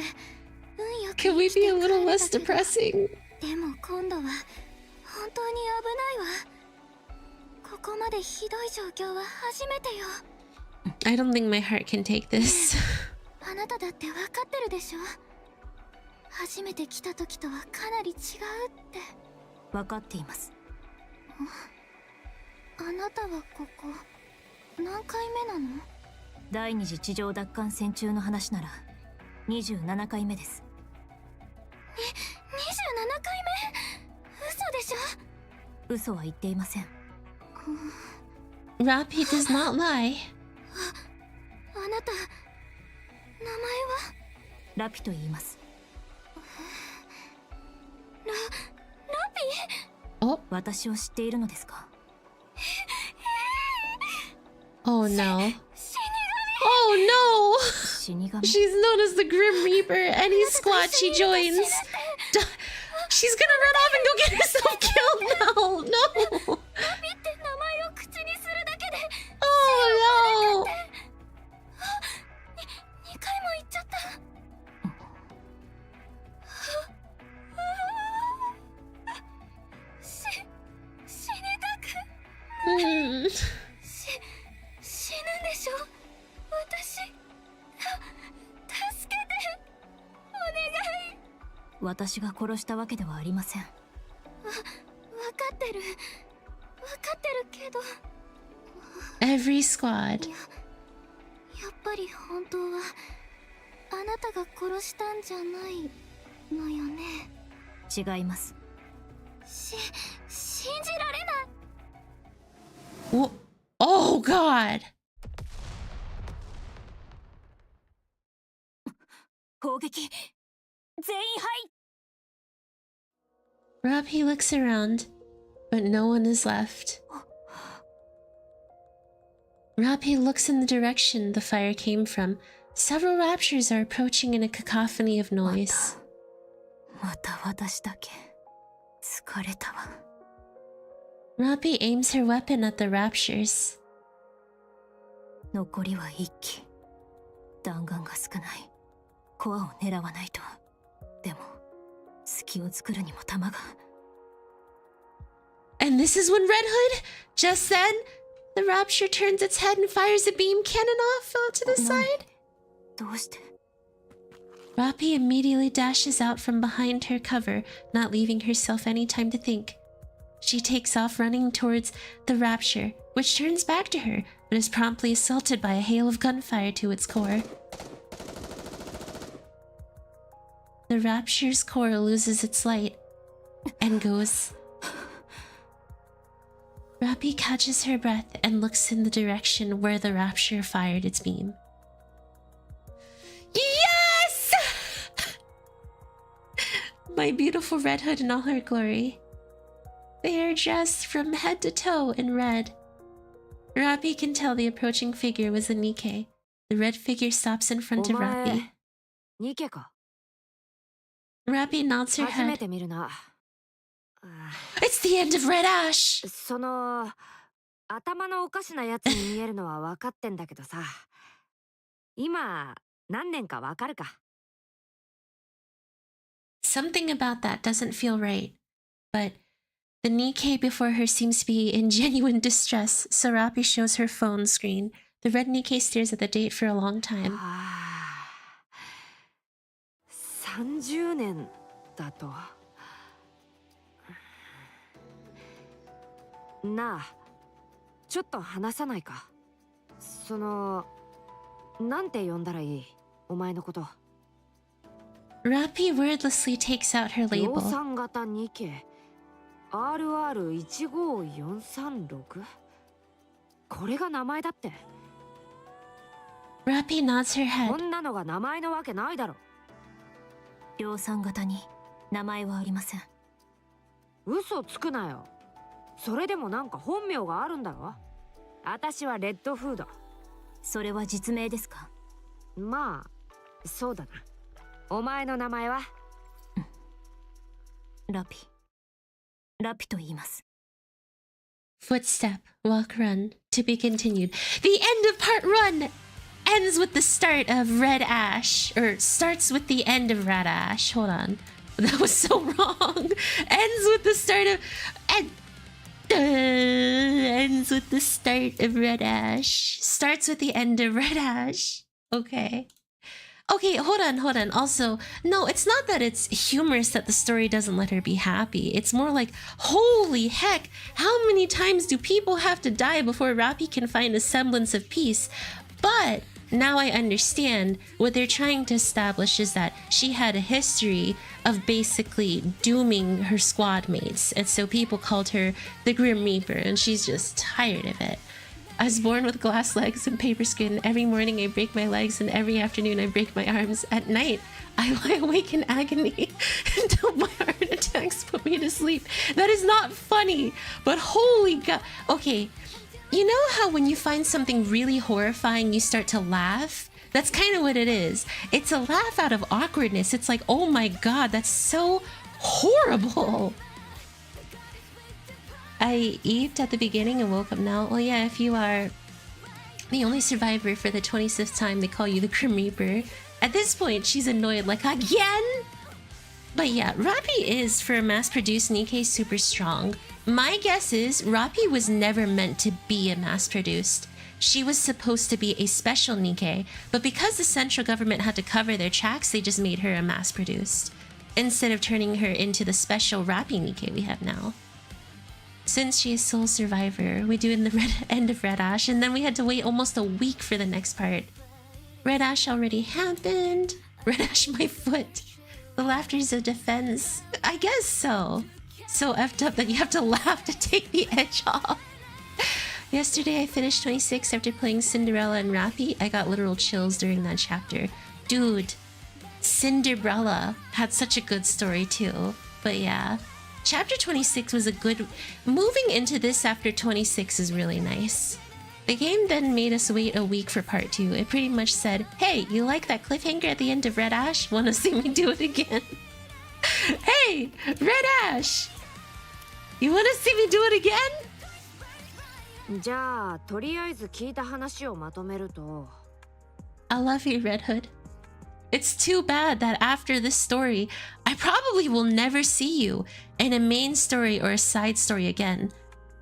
運よく
Can we
生き
be
て
a
帰
little
れ
less
たけど、
depressing?
でも今度は本当に危ないわ。ここまでひどい状況は初めてよ。
I don't think my heart can take this.
あなただって分かってるでしょ。初めて来た時とはかなり違うって。
分かっています。
あなたはここ何回目なの？
第二次地上奪還戦中の話なら27回目です。
27回目？嘘でしょ？
嘘は言っていません。
Rapi does not lie.
あなた名前は？
ラピと言います。
ラピ？
Oh,
私を知っているのですか？
oh no. Oh no!
死神。
She's known as the Grim Reaper. Any squad she joins, she's gonna run off and go get herself killed. No, no.
ラピって名前を口にするだけで
Oh no.
2回も言っちゃった。死にたく
Hmm.
死ぬんでしょ？私助けてお願い。
私が殺したわけではありません。
わかってるけど、
Every squad.
やっぱり本当はあなたが殺したんじゃないのよね。
違います。
信じられない。
Oh, oh god.
攻撃全員はい。
Rapi looks around, but no one is left. Rapi looks in the direction the fire came from. Several raptures are approaching in a cacophony of noise.
また私だけ疲れたわ。
Rapi aims her weapon at the raptures.
残りは1機。弾丸が少ない。コアを狙わないと。でも隙を作るにも弾が。
And this is when Red Hood, just then, the rapture turns its head and fires a beam cannon off to the side.
どうして？
Rapi immediately dashes out from behind her cover, not leaving herself any time to think. She takes off running towards the rapture, which turns back to her, but is promptly assaulted by a hail of gunfire to its core. The rapture's core loses its light and goes. Rapi catches her breath and looks in the direction where the rapture fired its beam. Yes! My beautiful Red Hood in all her glory. They are dressed from head to toe in red. Rapi can tell the approaching figure was a Nikke. The red figure stops in front of Rapi.
NIKKEか?
Rapi nods her
初め
head.
て見るな。
It's the end of Red Ash!
その頭のおかしなやつに見えるのは分かってんだけどさ。今何年か分かるか?
Something about that doesn't feel right. But the Nikke before her seems to be in genuine distress, so Rapi shows her phone screen. The red Nikke stares at the date for a long time.
30年だと。なあ、ちょっと話さないか。その、なんて呼んだらいい？お前のこと。
Rapi wordlessly takes out her label.
量産型NIKKE RR15436？ これが名前だって。
Rapi nods her
こ
head.
んなのが名前なわけないだろ。
量産型に名前はありません。
嘘つくなよ。それでもなんか本名があるんだろ。私はレッドフード。
それは実名ですか？
まあ、そうだな。お前の名前は？
ラピ。ラピと言います。
Footstep, walk, run. To be continued. The end of part 1 ends with the start of Red Ash. Or starts with the end of Red Ash. Hold on. That was so wrong. Ends with the start of... ends with the start of Red Ash. Starts with the end of Red Ash. Okay. Okay, hold on. Also, no, it's not that it's humorous that the story doesn't let her be happy. It's more like, holy heck, how many times do people have to die before Rapi can find a semblance of peace? But now I understand what they're trying to establish is that she had a history of basically dooming her squad mates. And so people called her the Grim Reaper, and she's just tired of it. I was born with glass legs and paper skin. Every morning I break my legs, and every afternoon I break my arms. At night, I lie awake in agony until my heart attacks put me to sleep. That is not funny, but holy god. Okay, you know how when you find something really horrifying, you start to laugh? That's kind of what it is. It's a laugh out of awkwardness. It's like, oh my god, that's so horrible. I eat at the beginning and woke up now. Well, yeah, if you are the only survivor for the 26th time, they call you the Grim Reaper. At this point, she's annoyed, like, again? But yeah, Rapi is, for a mass-produced NIKKE, super strong. My guess is Rapi was never meant to be a mass-produced. She was supposed to be a special NIKKE, but because the central government had to cover their tracks, they just made her a mass-produced, instead of turning her into the special Rapi NIKKE we have now. Since she is sole survivor, we do in the end of Red Ash, and then we had to wait almost a week for the next part. Red Ash already happened. Red Ash, my foot. The laughter's a defense. I guess so. So effed up that you have to laugh to take the edge off. Yesterday I finished 26 after playing Cinderella and Rapi. I got literal chills during that chapter. Dude, Cinderella had such a good story too. But yeah. Chapter 26 was a good... Moving into this after 26 is really nice. The game then made us wait a week for part 2. It pretty much said, hey, you like that cliffhanger at the end of Red Ash? Wanna see me do it again? Hey, Red Ash! You want to see me do it again?
じゃあとりあえず聞いた話をまとめると
I love you, Red Hood. It's too bad that after this story, I probably will never see you in a main story or a side story again.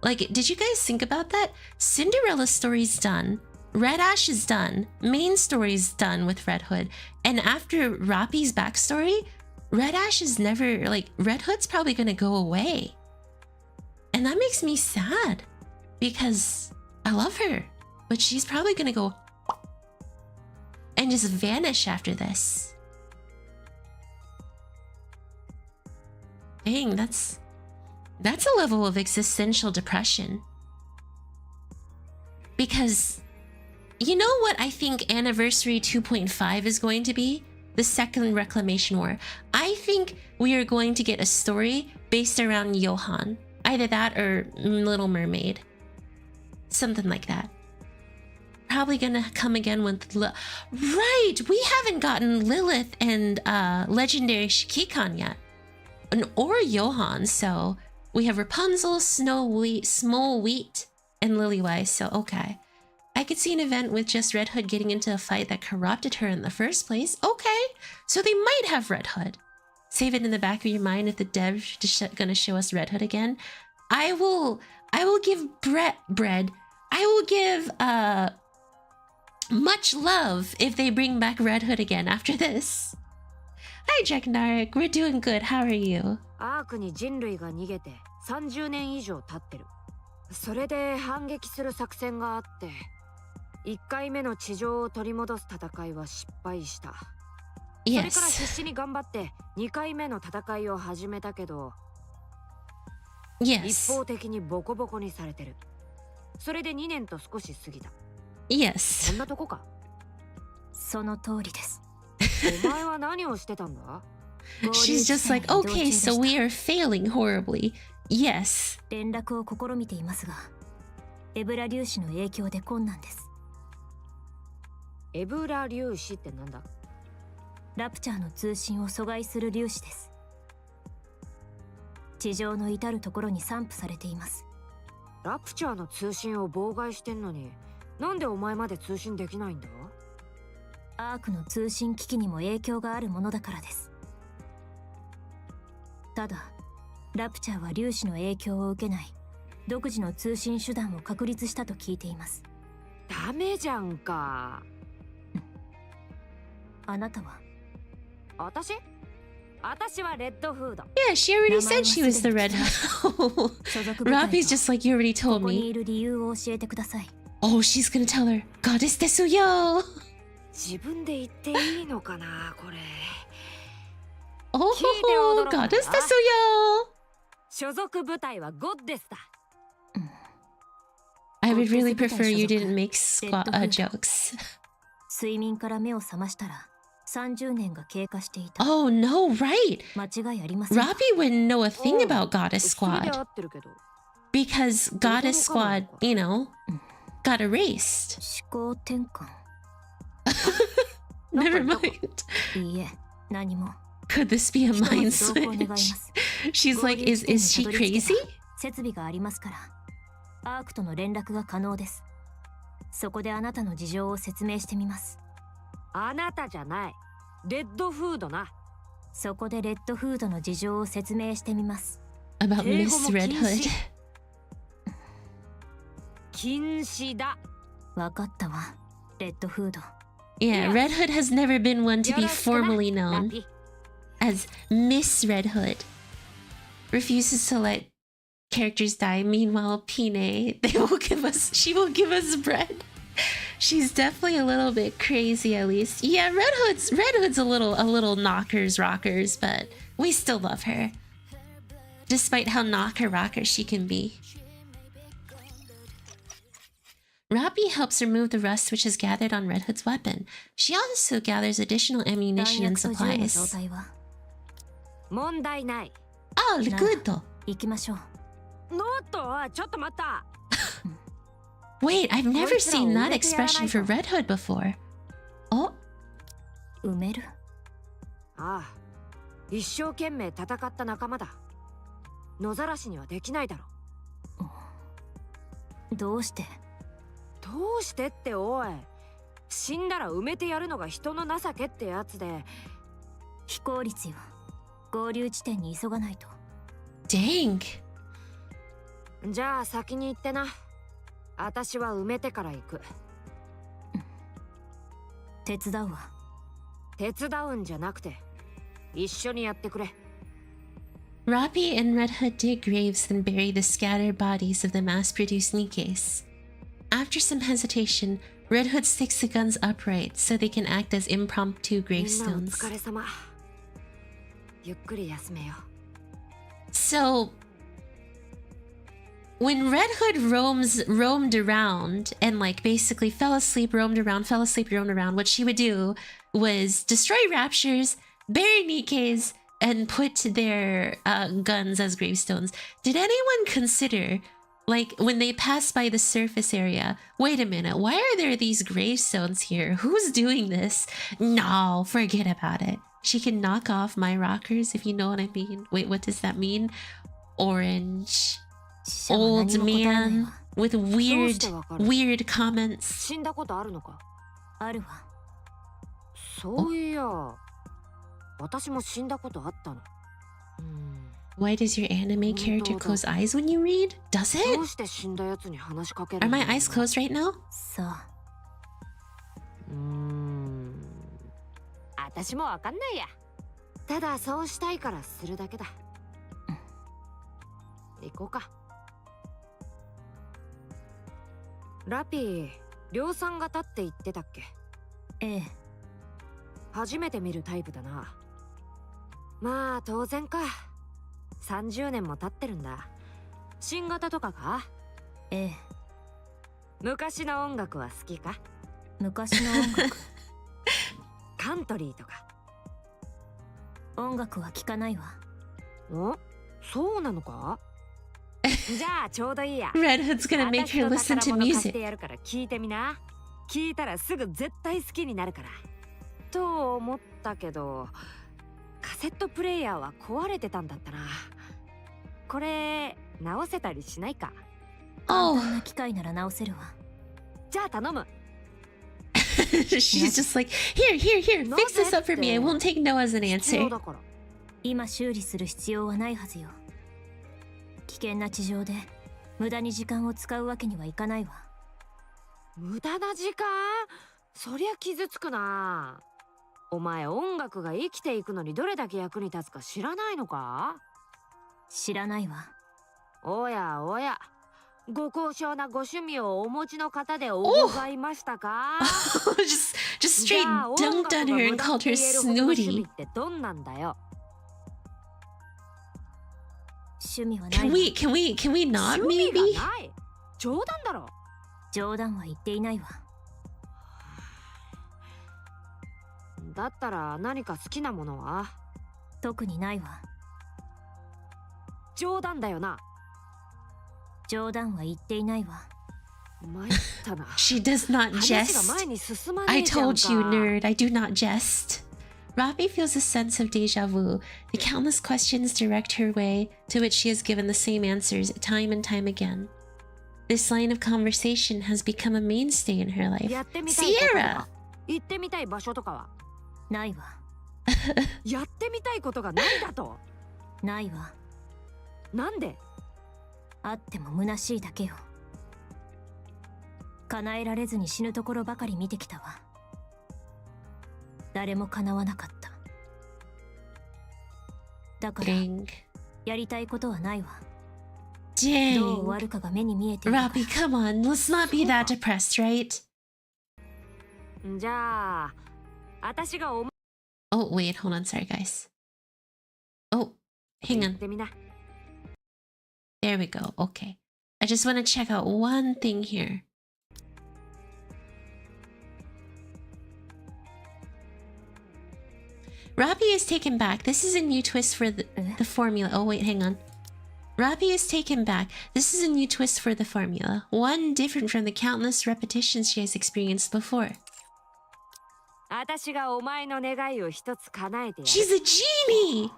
Like, did you guys think about that? Cinderella's story's done. Red Ash is done. Main story's done with Red Hood. And after Rapi's backstory, Red Ash is never, like, Red Hood's probably gonna go away. And that makes me sad. Because I love her. But she's probably gonna go and just vanish after this. Dang, that's a level of existential depression. Because you know what I think Anniversary 2.5 is going to be? The second Reclamation War. I think we are going to get a story based around Johan. Either that or Little Mermaid. Something like that. Probably gonna come again with right, we haven't gotten Lilith and Legendary Shikikan yet, or Johan. So we have Rapunzel, Small Wheat, and Lilywise. So okay, I could see an event with just Red Hood getting into a fight that corrupted her in the first place. Okay, so they might have Red Hood. Save it in the back of your mind if the devs gonna show us Red Hood again. I will give bread. I will give much love if they bring back Red Hood again after this. Hi, Jack Narek. We're doing good. How are you?
アークに人類が逃げて30年以上経ってる。それで反撃する作戦があって、1回目の地上を取り戻す戦いは失敗した。それから必死に頑張って2回目の戦いを始めたけど、一方的にボコボコにされてる。それで2年と少し過ぎた。
Yes.
そんなとこか。
その通りです。
お前は何をしてたんだ?
She's just like, okay, so we are failing horribly. Yes.
連絡を試みていますが、エブラ粒子の影響で困難です。
エブラ粒子ってなんだ?
ラプチャーの通信を阻害する粒子です。地上の至るところに散布されています。
ラプチャーの通信を妨害してんのに、なんでお前まで通信できないんだ?
アークの通信機器にも影響があるものだからです。ただ、ラプチャーは粒子の影響を受けない独自の通信手段を確立したと聞いています。
ダメじゃんか。
あなたは?
私はレッドフード。
Yeah, she already said she was the Red Hood. Rapi's just like, you already told
ここに
me.
いる理由を教えてください。
Oh, she's gonna tell her. Goddess desu yo.
自分で言っていいのかなこれ。
Oh, Goddess desu yo.
所属部隊はゴッデスだ。
I would really prefer you didn't make jokes.
睡眠から目を覚ましたら30年が経過していた。
Oh no, right.
間違いありません。
Rapi wouldn't know a thing about Goddess Squad. Because Goddess Squad, you know, got erased.
思考転換。
Never mind.
いいえ、何も。
Could this be a mind switch? She's like, is she crazy?
設備がありますから、アークとの連絡が可能です。そこであなたの事情を説明してみます。
あなたじゃない。レッドフードな。
そこでレッドフードの事情を説明してみます。
About Miss Red Hood.
禁止だ。
わかったわ、レッドフード。
Yeah, Red Hood has never been one to be formally known as Miss Red Hood. Refuses to let characters die. Meanwhile, Pine, she will give us bread. She's definitely a little bit crazy, at least. Yeah, Red Hood's a little knockers rockers, but we still love her, despite how knocker rocker she can be. Rapi helps remove the rust which is gathered on Red Hood's weapon. She also gathers additional ammunition and supplies.
問題ない。
Oh, good.
行きましょう。
のっと、ちょっと待った。
Wait, I've never seen that expression for Red Hood before. Oh?
埋める?
ああ、一生懸命戦った仲間だ。野ざらしにはできないだろ。
どうして？
どうしてっておい。死んだら埋めてやるのが人の情けってやつで。
非効率よ。合流地点に急がないと。
Dang.
じゃあ先に行ってな。私は埋めてから行く。
手伝うわ。
手伝うんじゃなくて一緒にやってくれ。
Rapi and Red Hood dig graves then bury the scattered bodies of the mass-produced Nikkes. After some hesitation, Red Hood sticks the guns upright so they can act as impromptu
みんなお
gravestones.
疲れ様。ゆっくり休めよ。
So, when Red Hood roamed around and like basically fell asleep, roamed around, what she would do was destroy raptures, bury Nikkes, and put their guns as gravestones. Did anyone consider, like, when they passed by the surface area, wait a minute, why are there these gravestones here? Who's doing this? No, forget about it. She can knock off my rockers, if you know what I mean. Wait, what does that mean? Orange.
死者は何
Old
も答えない
man
わ。
with weird comments.
死んだことあるのか？
あるわ。
そういや、私も死んだことあったの。
Why does your anime character close eyes when you read? Does
ど
it?
うして死んだやつに話しかける
Are
の？
my eyes closed right now?
さあ、
私もわかんないや。ただそうしたいからするだけだ。行こうか。ラピー、量産型って言ってたっけ？
ええ。
初めて見るタイプだな。まあ当然か。30年も経ってるんだ。新型とかか？
ええ。
昔の音楽は好きか？
昔の音楽。
カントリーとか。
音楽は聴かないわ。
お？そうなのか？じゃあちょうどいいや。
Red Hood's gonna make her listen to
私の宝物貸して
music.
やるから聞いてみな。聞いたらすぐ絶対好きになるから。と思ったけど、カセットプレイヤーは壊れてたんだったな。これ直せたりしないか？
簡単な機械なら直せるわ。
じゃあ頼む。
She's just like, here, fix this up for me. I won't take no as an
必要
answer.
だから。
今修理する必要はないはずよ。危険な地上で無駄に時間を使うわけにはいかないわ。
無駄な時間？そりゃ傷つくな。お前音楽が生きていくのにどれだけ役に立つか知らないのか？
知らないわ。
おやおや、ご高尚なご趣味をお持ちの方でございましたか？
just straight dunked on her and called her
趣
snooty.
味ってどんなんだよ。
趣味はないわ。
Can we not
趣味が
maybe?
ない。冗談だろ。
冗談は言っていないわ。
だったら何か好きなものは？
特にないわ。
冗談だよな。
冗談は言っていないわ。
参ったな。
She does not
話が
jest.
前に進まね
I
えじゃん
told you,
か。
nerd, I do not jest. Rapi feels a sense of deja vu. The countless questions direct her way, to which she has given the same answers time and time again. This line of conversation has become a mainstay in her life.
やってみたいことと
Sierra!
か行ってみたい場所とかは？
ないわ。
やってみたいことがないだと？
ないわ。
なんで？
あっても虚しいだけよ。叶えられずに死ぬところばかり見てきたわ。誰も叶わなかった。だから
Dang.
やりたいことはないわ。どう
Dang.
終わるかが目に見えているから。
Rapi, come on, let's not be that depressed, right?
じゃあ私がお前
Oh, wait, hold on, sorry, guys. Oh, hang
行
on.
ってみな。
There we go, okay. I just want to check out one thing here. Rapi is taken back. This is a new twist for the formula. Oh, wait, hang on. Rapi is taken back. This is a new twist for the formula. One different from the countless repetitions she has experienced before.
私がお前の願いを一つ叶えてやる。
She's a genie!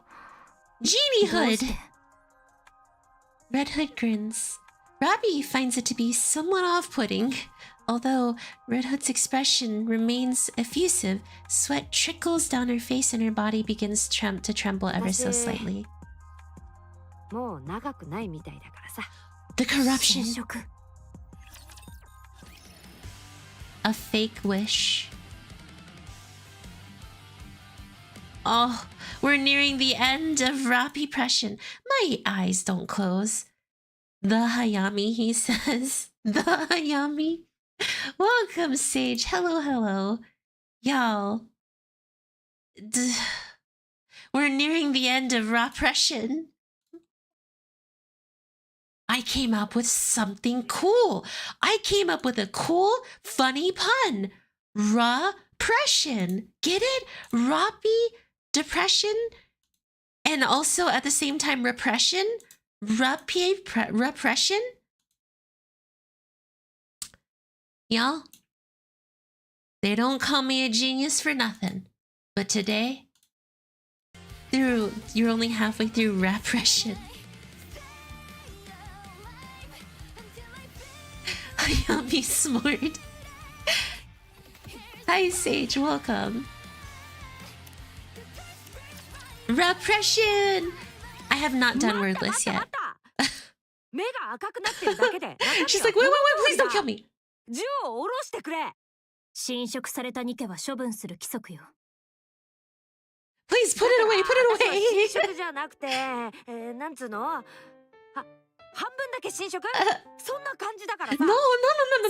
Genie
どう
hood!
して
Red Hood grins. Rapi finds it to be somewhat off-putting. Although Red Hood's expression remains effusive, sweat trickles down her face and her body begins to tremble ever so slightly. The corruption. A fake wish. Oh, we're nearing the end of Rapi-pression. My eyes don't close. The Hayami, he says. The Hayami. Welcome, Sage. Hello, hello. Y'all. We're nearing the end of Rapi-pression. I came up with something cool. I came up with a cool, funny pun. Rapi-pression. Get it? Rapi, depression, and also at the same time repression. Repression. Y'all, they don't call me a genius for nothing. But today, you're only halfway through repression. Hayami snored. Hi, Sage. Welcome. Repression. I have not done wordless yet. She's like, wait, please don't kill me.
銃を下ろしてくれ。侵食されたニケは処分する規則よ。
Please put it away, put it away.
侵食じゃなくて、なんつうの？半分だけ侵食？そんな感じだからさ。
No.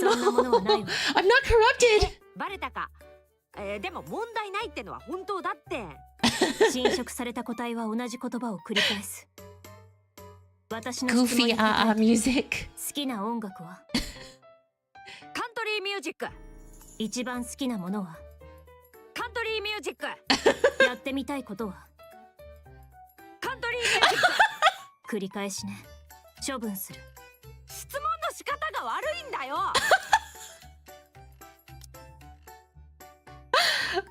そんなものはないわ。
I'm not corrupted.
バレたか。でも問題ないってのは本当だって。
侵食された個体は同じ言葉を繰り返す。私の質問
Goofy
に答えて
music.
好きな音楽は？
カントリーミュージック。
一番好きなものは？
カントリーミュージック。
やってみたいことは？
カントリーミュージック。
繰り返しね。処分する。
質問の仕方が悪いんだよ。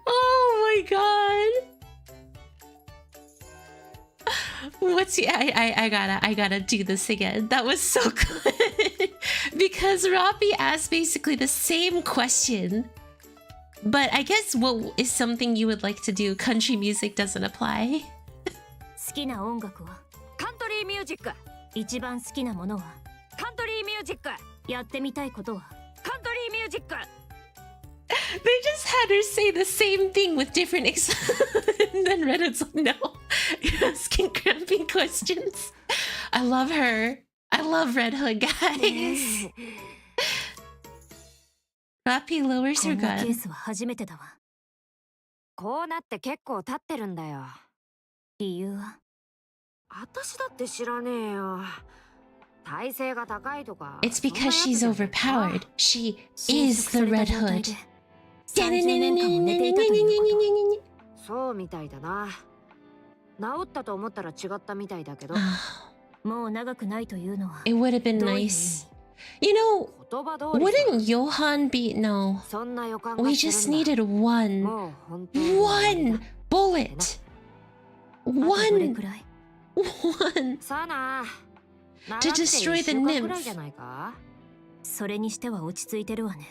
Oh my god. What's I gotta do this again. That was so good. Because Rapi asked basically the same question. But I guess what is something you would like to do? Country music doesn't apply.
好きな音楽は？
カントリーミュージック。
一番好きなものは？
カントリーミュージック。
やってみたいことは？
カントリーミュージック。
They just had her say the same thing with different and then Reddit's like, no, you're asking cramping questions. I love her. I love Red Hood, guys. Rapi lowers her
こんなケー
gun.
スは初めてだわ。
こうなって結構経ってるんだよ。
理由は？
私だって知らねえよ。体勢が高いとか。
It's because she's overpowered. She is the Red Hood.
30年間も寝ていたというこ
そうみたいだな。治ったと思ったら違ったみたいだけど。
と。もう長くないというのは。
It would have been
どういう意
nice.
味？
You know,
言葉通りさ。
wouldn't Johan be... No.
そんな予感が
We
する
just
んだ。
needed one.
もう本当に
One bullet.
あとどれ
One.
くらい？
One.
さあな。
To destroy the
長くて一週間くらい
nymph.
じゃないか。
それにしては落ち着いてるわね。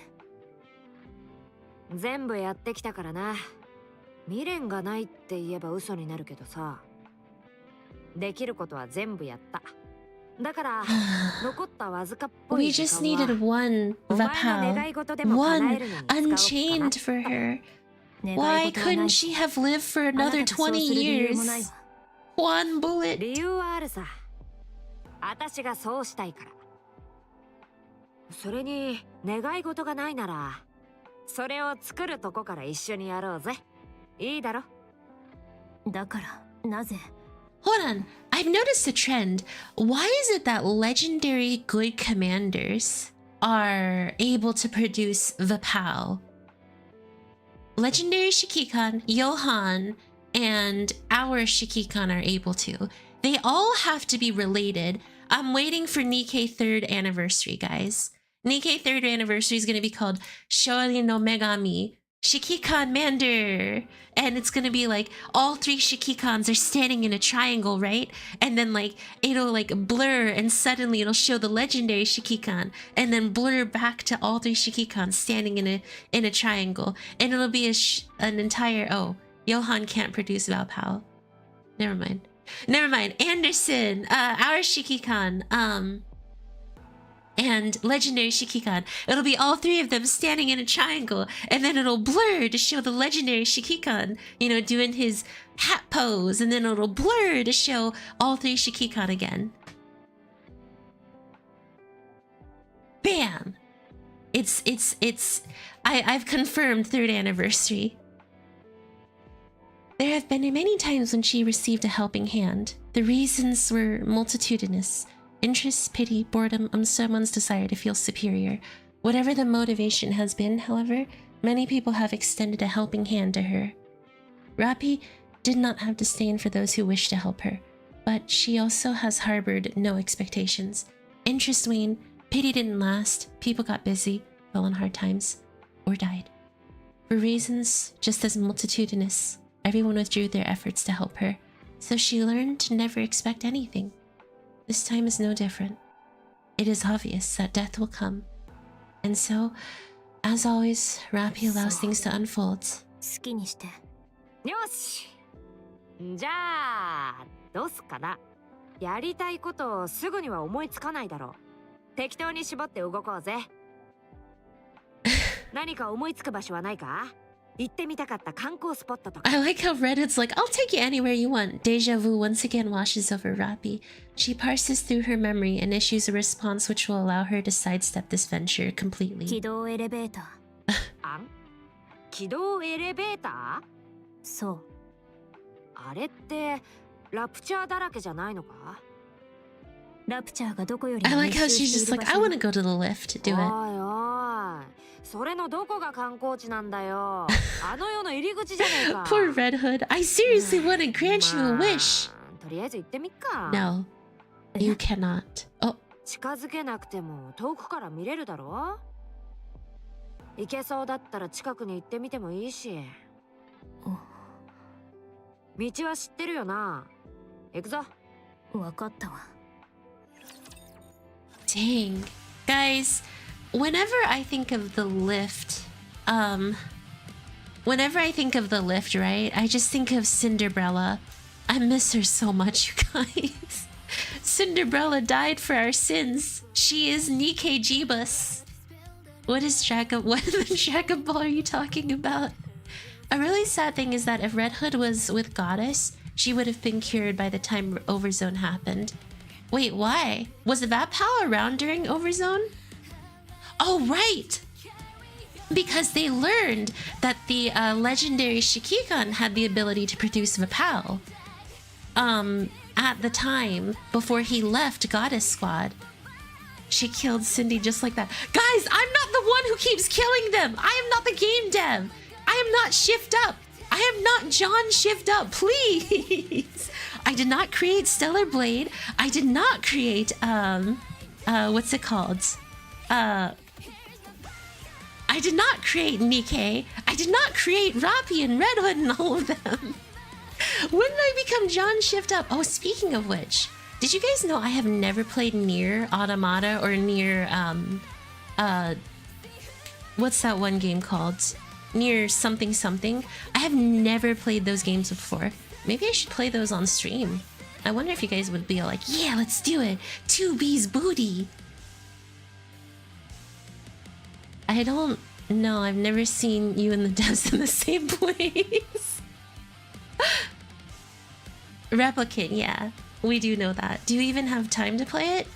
全部やってきたからな。未練がないって言えば嘘になるけどさ。できることは全部やった。だから残ったわずかっぽ
We
い時
just
間は
needed one
お前の願
Vapal.
い事でも叶
One
えるのに使おうかな。
unchained for her.
願
Why
い事はな
couldn't
い
she have lived for
あなた
another
がそうす
20
る理由もない
years?
わ。
One bullet.
理由はあるさ。私がそうしたいから。それに願い事がないならそれを作るとこから一緒にやろうぜ。いいだろ。
だからなぜ？
Hold on. I've noticed a trend. Why is it that legendary good commanders are able to produce Vapal? Legendary Shikikan, Johan, and our Shikikan are able to. They all have to be related. I'm waiting for NIKKE 3rd anniversary, guys. NIKKE 3rd anniversary is going to be called Shori no Megami Shikikan Mander. And it's gonna be like all 3 Shikikans are standing in a triangle, right? And then like it'll like blur and suddenly it'll show the legendary Shikikan and then blur back to all 3 Shikikans standing in a triangle. And it'll be an entire Johan can't produce Valpal. Never mind. Anderson, our Shikikan, and legendary Shikikan. It'll be all 3 of them standing in a triangle, and then it'll blur to show the legendary Shikikan, you know, doing his hat pose, and then it'll blur to show all 3 Shikikan again. Bam! I've confirmed 3rd anniversary. There have been many times when she received a helping hand. The reasons were multitudinous. Interest, pity, boredom, someone's desire to feel superior. Whatever the motivation has been, however, many people have extended a helping hand to her. Rapi did not have disdain for those who wished to help her, but she also has harbored no expectations. Interest waned, pity didn't last, people got busy, fell on hard times, or died. For reasons just as multitudinous, everyone withdrew their efforts to help her, so she learned to never expect anything. This time is no different. It is obvious that death will come. And so, as always, Rapi allows things to unfold.
好きにして。
よし。じゃあどうすっかな。やりたいことをすぐには思いつかないだろう。適当に絞って動こうぜ。何か思いつく場所はないか？行ってみたかった観光スポットとか。
I like how Reddit's like, I'll take you anywhere you want. Deja vu once again washes over Rapi. She parses through her memory and issues a response which will allow her to sidestep this venture completely.
軌道エレベーター。
あん？軌道エレベーター？
そう。
あれってラプチャーだらけじゃないのか？
ラプチャーがどこより
I
も
like how she's just like, I want to go to the lift. Do it.
おいおい。それのどこが観光地なんだよ。あの世の入り口じゃねえか。
Poor Red Hood. I seriously want to grant you a wish.
とりあえず行ってみっか。
No, you cannot. Oh.
近づけなくても遠くから見れるだろ。行けそうだったら近くに行ってみてもいいし。道は知ってるよな。行くぞ。
わかったわ。
Dang. Guys, whenever I think of the lift, right, I just think of Cinderella. I miss her so much, you guys. Cinderella died for our sins. She is NIKKE Jeebus. What the Dragon Ball are you talking about? A really sad thing is that if Red Hood was with Goddess, she would have been cured by the time Overzone happened. Wait, why? Was Vapal around during Overzone? Oh, right! Because they learned that the legendary Shikikan had the ability to produce Vapal. At the time, before he left Goddess Squad. She killed Cindy just like that. Guys, I'm not the one who keeps killing them! I am not the game dev! I am not Shift Up! I am not John Shift Up, please! I did not create Stellar Blade. I did not create, what's it called? I did not create NIKKE. I did not create Rapi and Red Hood and all of them. When did I become John Shift Up? Oh, speaking of which, did you guys know I have never played Nier Automata or Nier, what's that one game called? Nier something something. I have never played those games before. Maybe I should play those on stream. I wonder if you guys would be like, yeah, let's do it. 2B's booty. I don't know. I've never seen you and the devs in the same place. Replicant, yeah. We do know that. Do you even have time to play it?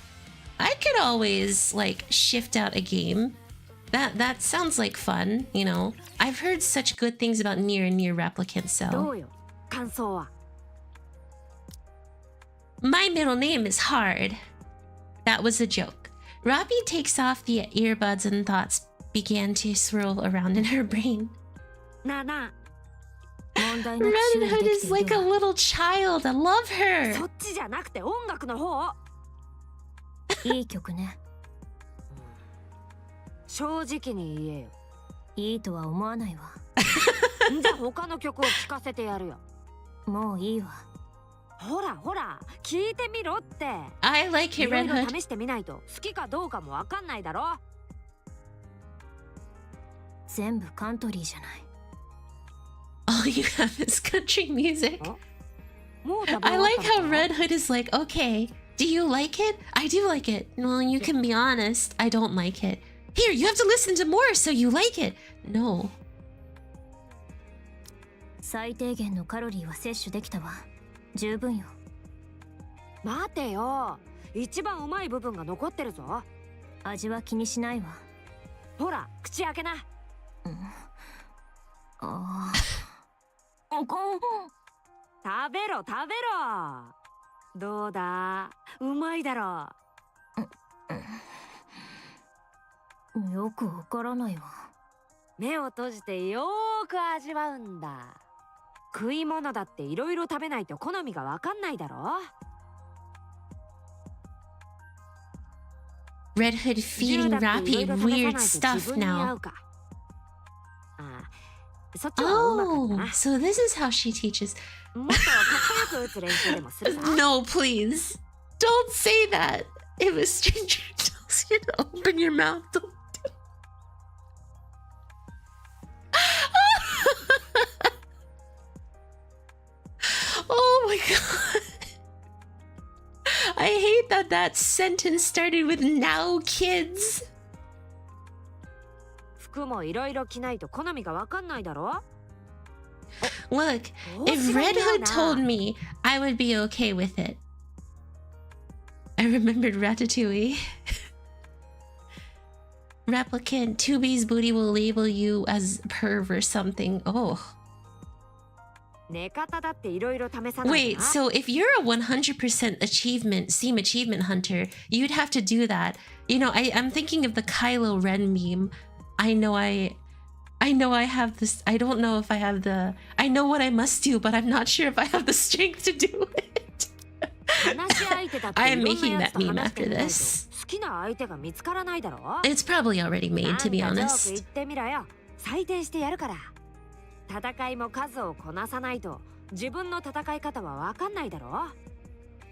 I could always, like, shift out a game. That sounds like fun, you know. I've heard such good things about Nier and Nier Replicant, so... My middle name is Hard. That was a joke. Rapi takes off the earbuds and thoughts began to swirl around in her brain. Red Hood is like a little child. I love her.
そっちじゃなくて音楽の方。
いい曲ね。
正直に言えよ。
いいとは思わないわ。
じゃあ他の曲を聴かせてやるよ。
もういいわ。
ほらほら、聞いてみろって。
I like it,
いろい
Red
ろ
Hood.
試してみないと好きかどうかもわかんないだろ。
全部カントリーじゃない。
All you have is country music.
もう食べ終わ
I
った
like
の
how
か？
Red Hood is like, okay, do you like it? I do like it. Well, you can be honest. I don't like it. Here, you have to listen to more so you like it. No.
最低限のカロリーは摂取できたわ。十分よ。
待てよ、一番うまい部分が残ってるぞ。
味は気にしないわ。
ほら、口開けな。
ああ。
食べろ食べろ。どうだ、うまいだろ。
よくわからないわ。
目を閉じてよーく味わうんだ。食い物だっていろいろ食べないと好みがわかんないだろ。
Red Hood feeding Rapi weird stuff now.
そっちはうまかった
Oh,
な。
so this is how she teaches.
もっとかっこよく打つ練習でもするさ。
No, please. Don't say that. If a stranger tells you to open your mouth, don't do it. Oh my god. I hate that that sentence started with now kids.
服もいろいろ着ないと好みがわかんないだろ。
Look, if Red Hood told me, I would be okay with it. I remembered Ratatouille. Replicant, Tubi's booty will label you as perv or something. Oh.
寝方だっていろいろ試さない
Wait,
とな。
so if you're a 100% seam achievement hunter, you'd have to do that. You know, I'm thinking of the Kylo Ren meme. I know I have this. I don't know if I have the. I know what I must do, but I'm not sure if I have the strength to do it.
話し相手だって
I
い
am
ろんな
making
や
that
つと
meme
話して
after
みないと
this.
好きな相手が見つからないだろ。
It's probably already
な
made,
ん
to
か
be
ジョーク言っ
honest.
てみろよ。採点してやるから。戦いも数をこなさないと自分の戦い方はわかんないだろ。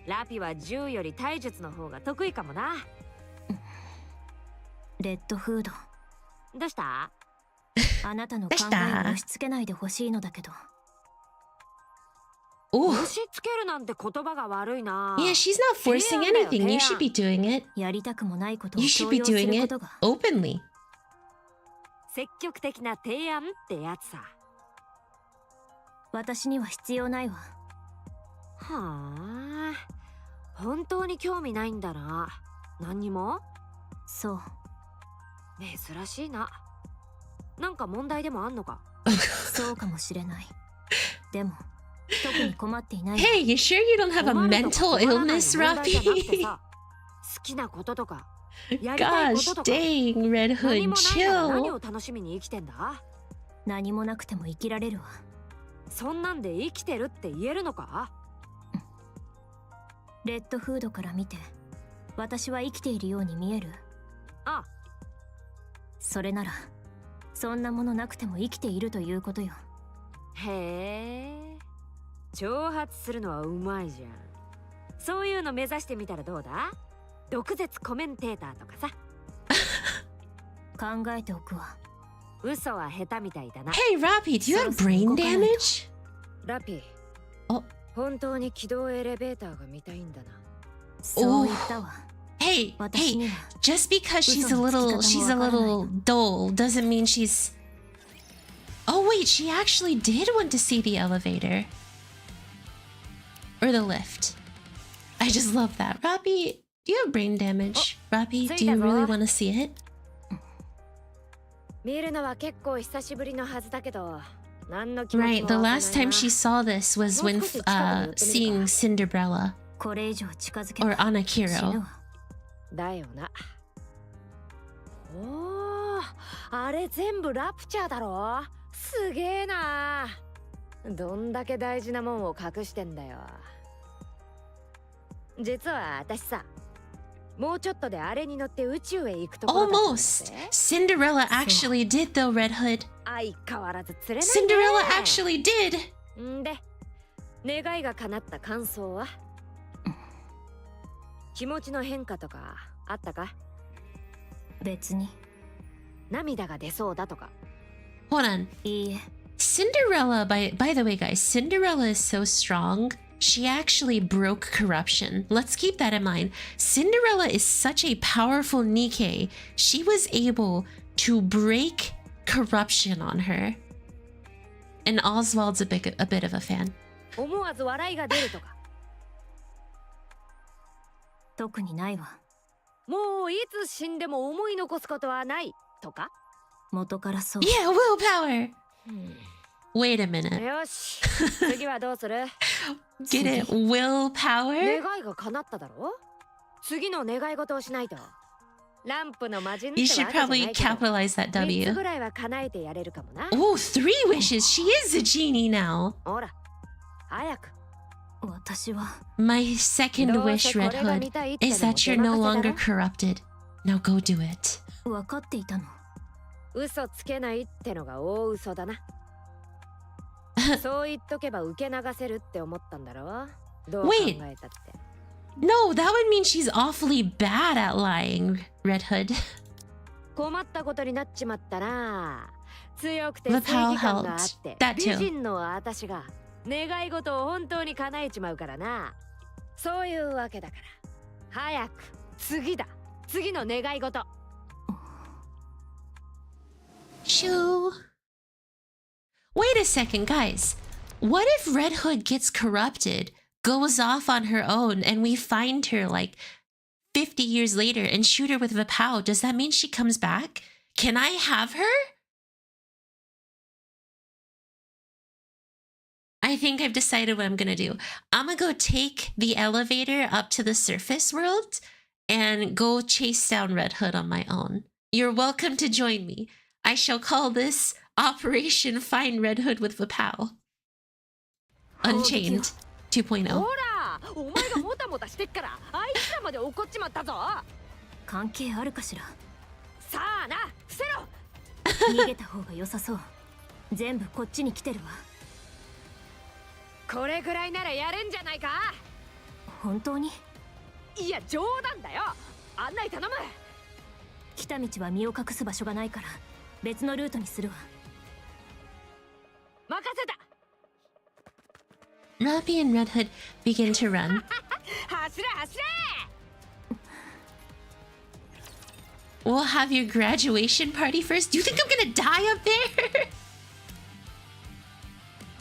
ラピは銃より体術の方が得意かもな。
レッドフード。
どうした？
あなたの考えを押し付けないでほしいのだけど。
Oh,
押し付けるなんて言葉が悪いな。
yeah, she's not forcing anything. You should be doing it.
やりたくもないことを
You should
強
be
要する
doing
こ
it
とが。
openly.
積極的な提案ってやつさ。
私には必要ないわ。
はあ、本当に興味ないんだな。何にも？
そう。
珍しいな。なんか問題でもあんのか？
そうかもしれない。でも、特に困っていない。
Hey, you sure you don't have a
困るとか
mental
困らないの
illness,
問題じゃなくて
Rapi?
さ、好きなこととか、やりたいこ
Gosh
ととか。
dang, Red
何
Hood,
もないなら何
chill.
を楽しみに生きてんだ？
何もなくても生きられるわ。
そんなんで生きてるって言えるのか？
レッドフードから見て、私は生きているように見える？
あ、
それなら、そんなものなくても生きているということよ。
へえ、挑発するのはうまいじゃん。そういうの目指してみたらどうだ？毒舌コメンテーターとかさ。
考えておくわ。
嘘は下手みたいだな。
Hey, Rapi, do you have brain damage?
ラピ、
あ、
本当に軌道エレベーターが見たいんだな。
そう言ったわ。
Hey,
私に
hey,
は
just because she's a little dull doesn't mean she's... Oh wait, she actually did want to see the elevator. Or the lift. I just love that. Rapi, do you have brain damage? Rapi, do you really want to see it?
見るのは結構久しぶりのはずだけど、何の気持ち
Right,
も
the
湧かないな。
last time she saw this was when seeing Cinderella
これ以上近づけ
or
ば死ぬ
Anakiro.
わ。
だよな。おー、あれ全部ラプチャーだろ。すげえな。どんだけ大事なもんを隠してんだよ。実は私さ、
Almost. Cinderella actually did though, Red Hood. Cinderella actually did.
で、願いが叶った感想は？気持ちの変化とかあったか？
別に。
涙が出そうだとか。
Hold on.
いいえ。
Cinderella, by the way, guys, Cinderella is so strong. She actually broke corruption. Let's keep that in mind. Cinderella is such a powerful Nikke. She was able to break corruption on her. And Oswald's a bit of a fan.
思わず笑いが出るとか。
特にないわ。
もういつ死んでも思い残すことはないとか。
元からそう。
Yeah, willpower. Wait a minute.
よし、次はどうする？
Get it? Willpower?
願いが叶っただろ？次の願い事をしないと。ランプの魔人
You should probably capitalize that W.
3つぐらいは叶えてやれるかもな。
Oh, 3 wishes. She is a genie now.
ほら、早く。
私は。
My second wish, Red Hood, is that you're no longer corrupted. Now go do it.
分かっていたの。
嘘つけないってのが大嘘だな。そう言っとけば受け流せるって思ったんだろ？どう考えたって。
No, that would mean she's awfully bad at lying, Red Hood.
困ったことになっちまったな。強くて正義感があって美人の私が願い事を本当に叶えちまうからな。そういうわけだから。早く次だ。次の願い事。
Shoo. Wait a second, guys. What if Red Hood gets corrupted, goes off on her own, and we find her like 50 years later and shoot her with Vpow? Does that mean she comes back? Can I have her? I think I've decided what I'm gonna do. I'm gonna go take the elevator up to the surface world and go chase down Red Hood on my own. You're welcome to join me. I shall call this Operation Find Red Hood with Vpow. Unchained 2.0.
ほら、お前がもたもたしてっから、あいつらまで怒っちまったぞ。
関係あるかしら。
さあな、伏せろ。
逃げた方が良さそう。全部こっちに来てるわ。
これぐらいならやるんじゃないか。
本当に？
いや、冗談だよ。案内頼む。
来た道は身を隠す場所がないから、別のルートにするわ。
任せた。
Rapi and Red Hood begin to run.
走れ走れ。
We'll have your graduation party first. Do you think I'm gonna die up there?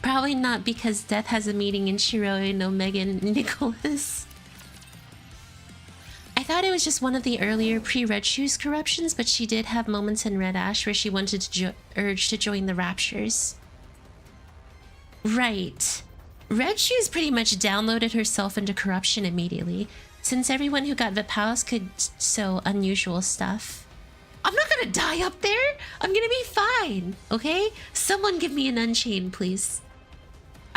Probably not, because Death has a meeting in Shiroi no Megan Nicholas. I thought it was just one of the earlier pre-Red Shoes corruptions, but she did have moments in Red Ash where she wanted to urge to join the Raptures. Right. Red Shoes pretty much downloaded herself into corruption immediately, since everyone who got Vpows could sew unusual stuff. I'm not gonna die up there! I'm gonna be fine, okay? Someone give me an unchain, please.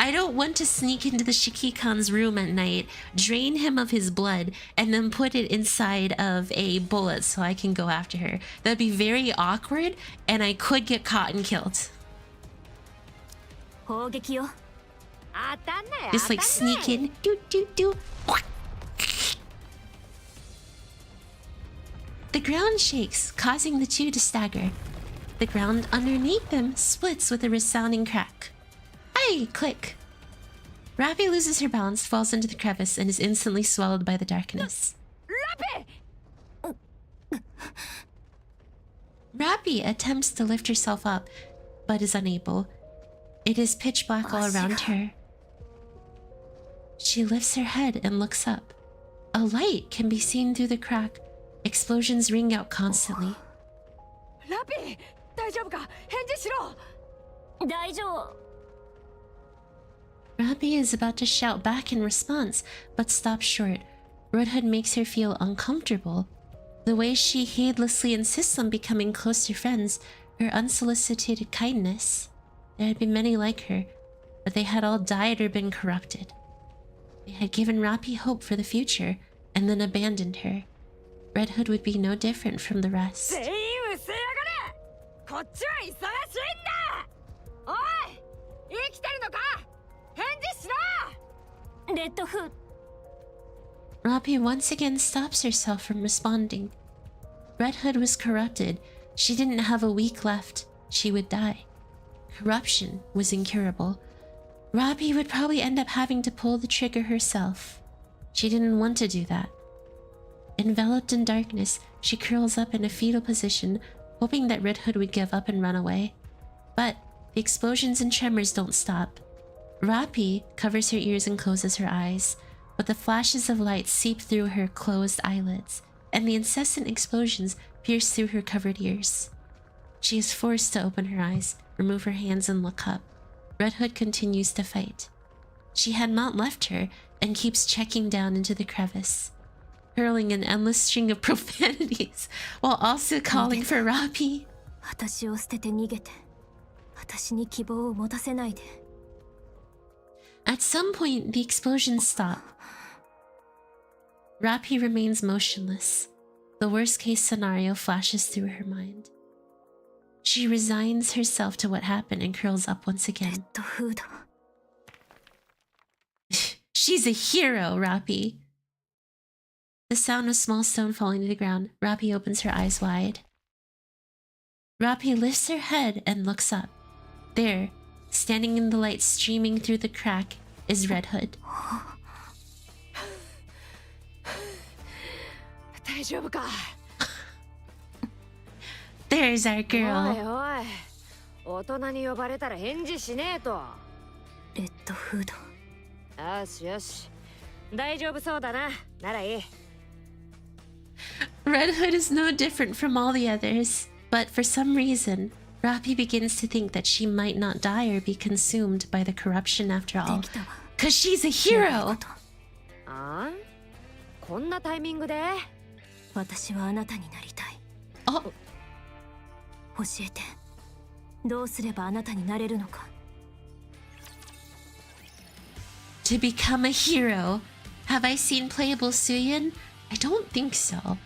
I don't want to sneak into the Shikikan's room at night, drain him of his blood, and then put it inside of a bullet so I can go after her. That'd be very awkward, and I could get caught and killed. Just like sneak in. The ground shakes, causing the two to stagger. The ground underneath them splits with a resounding crack. Aye! Click. Rapi loses her balance, falls into the crevice, and is instantly swallowed by the darkness.
Rapi!
Rapi attempts to lift herself up, but is unable. It is pitch black all around her. She lifts her head and looks up. A light can be seen through the crack. Explosions ring out constantly.
Rapi! 大丈夫か？返事しろ！
大丈夫。
Rapi is about to shout back in response, but stops short. Red Hood makes her feel uncomfortable. The way she heedlessly insists on becoming closer friends, her unsolicited kindness. There had been many like her, but they had all died or been corrupted. They had given Rapi hope for the future, and then abandoned her. Red Hood would be no different from the rest.
全員うせやがれ。こっちは忙しいんだ。おい、生きてるのか。返事しろ。
レッドフー
Rapi once again stops herself from responding. Red Hood was corrupted. She didn't have a week left. She would die. Corruption was incurable. Rapi would probably end up having to pull the trigger herself. She didn't want to do that. Enveloped in darkness, she curls up in a fetal position, hoping that Red Hood would give up and run away. But the explosions and tremors don't stop. Rapi covers her ears and closes her eyes, but the flashes of light seep through her closed eyelids, and the incessant explosions pierce through her covered ears. She is forced to open her eyes, remove her hands, and look up. Red Hood continues to fight. She had not left her and keeps checking down into the crevice, hurling an endless string of profanities while also calling for Rapi.
私を捨てて逃げて私に希望を持たせないで
At some point, the explosions stop. Rapi remains motionless. The worst-case scenario flashes through her mind. She resigns herself to what happened and curls up once
レ
again.
ッドフード
She's a hero, Rapi. The sound of small stone falling to the ground. Rapi opens her eyes wide. Rapi lifts her head and looks up. There, standing in the light streaming through the crack, is Red Hood.
大丈夫か。
There's our
おい
girl.
おい、大人に呼ばれたら返事しねえと。
レッドフード
よしよし、大丈夫そうだな。ならいい。
Red Hood is no different from all the others, but for some reason, Rapi begins to think that she might not die or be consumed by the corruption after
で
all.
きたわ
Cause she's a
やるこ
hero!
と
あん？こんなタイミングで？
私はあなたになりたい
Oh,
教えてどうすればあなたになれるのか
to become a hero. Have I seen playable Suyin? I don't think so.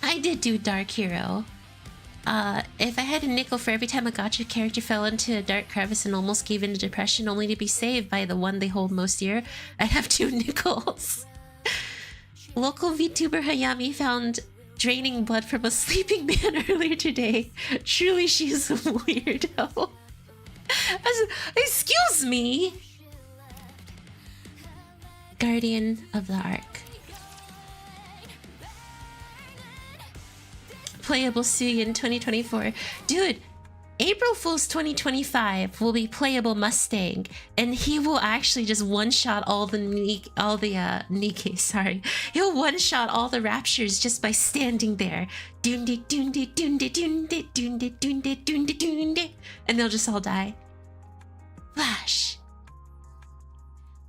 I did do Dark Hero. If I had a nickel for every time a gacha character fell into a dark crevice and almost gave in to depression only to be saved by the one they hold most dear, I'd have 2 nickels. Local Vtuber Hayami found draining blood from a sleeping man earlier today. Truly, she's a weirdo. Excuse me! Guardian of the Ark. Playable Suyin 2024. Dude, April Fool's 2025 will be playable Mustang, and he will actually just one-shot all the Nikke, sorry. He'll one-shot all the raptures just by standing there. Doonde, doonde, doonde, doonde, doonde, doonde, doonde, doonde, and they'll just all die. Flash.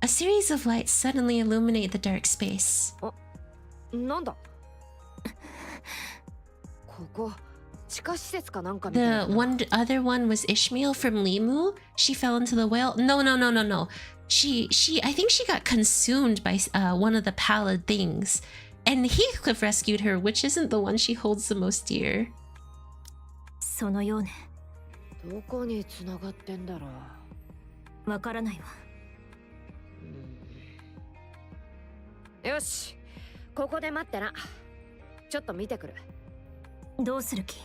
A series of lights suddenly illuminate the dark space.
なんだ。ここ地下施設かなんかみたい
The
な。
other one was Ishmael from Limu. She fell into the whale. No. I think she got consumed by one of the pallid things. And Heathcliff rescued her, which isn't the one she holds the most dear.
そのようね
どこに繋がってんだろう。
わからないわ
よし、ここで待ってな。ちょっと見てくる。
どうする気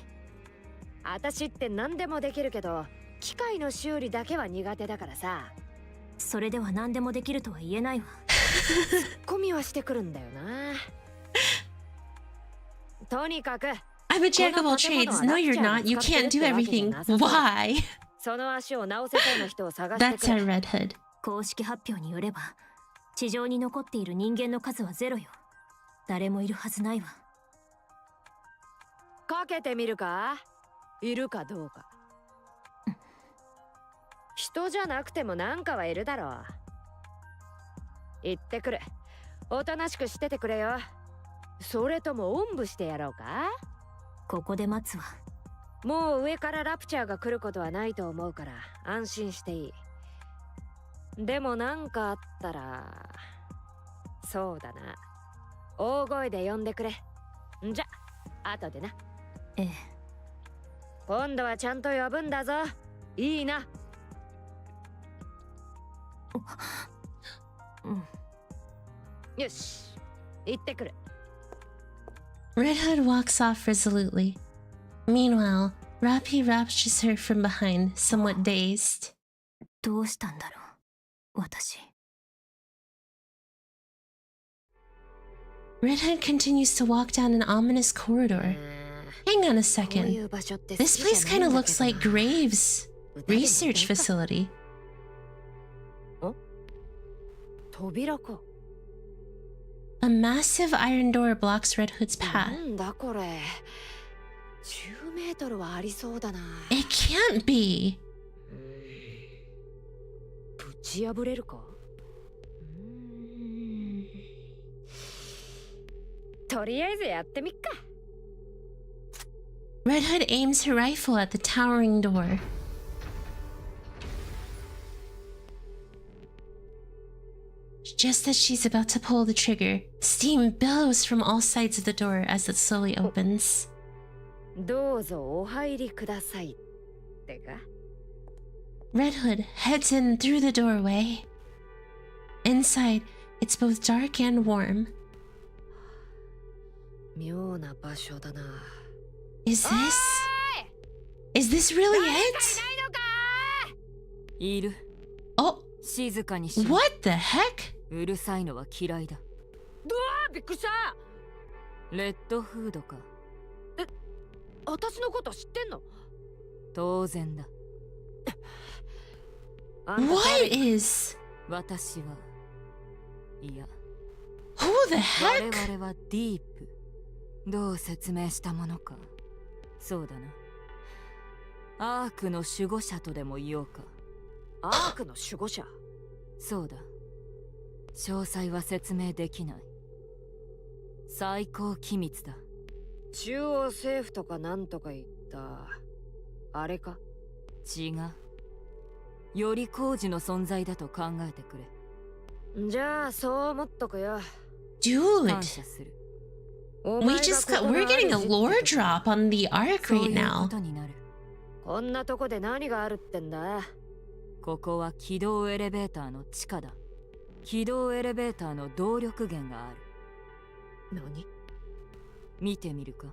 私って何でもできるけど、機械の修理だけは苦手だからさ。
それでは何でもできるとは言えないわ
込みはしてくるんだよな。とにかく。
I'm a jack of all trades. No, you're not. You can't do everything. Why?
その足を直せそうな人を探してく
That's
れ。
our Red Hood.
公式発表によれば地上に残っている人間の数はゼロよ誰もいるはずないわ
かけてみるか？いるかどうか。人じゃなくてもなんかはいるだろう。行ってくる。おとなしくしててくれよ。それともおんぶしてやろうか？
ここで待つわ
もう上からラプチャーが来ることはないと思うから安心していい。でもなんかあったら、そうだな。大声で呼んでくれ。じゃ、後でな。
ええ。
今度はちゃんと呼ぶんだぞ。いいな。
うん。
よし、行ってくる。
Red Hood walks off resolutely. Meanwhile, Rapi raptures her from behind, somewhat dazed.
どうしたんだろう、私。
Red Hood continues to walk down an ominous corridor. Hang on a second. This place kind of looks like Graves' research facility.
扉か。
A massive iron door blocks Red Hood's path.
なんだこれ。10メートルはありそうだな。
It can't be.
ぶち破れるか。とりあえずやってみっか。
Red Hood aims her rifle at the towering door. Just as she's about to pull the trigger, steam billows from all sides of the door as it slowly opens.
どうぞお入りくださいってか。
Red Hood heads in through the doorway. Inside, it's both dark and warm.
妙な場所だな。
Is this really it?
いる。
Oh,
静かにしろ。
what the heck?
うるさいのは嫌いだ。びっくりした。レッドフードか。私のこと知ってんの？当然だ。
What is?
私は、いや、
Who the heck?
我々はディープ。どう説明したものか。そうだな。アークの守護者とでも言おうか。アークの守護者？そうだ。詳細は説明できない。最高機密だ。中央政府とかなんとか言った。あれか？違う。より工事の存在だと考えてくれ。じゃあそう思っとくよ。
Dude,
感謝する。
we're getting a lore drop on the arc right now.
こんなとこで何があるってんだ？ここは軌道エレベーターの地下だ。軌道エレベーターの動力源がある。何？見てみるか？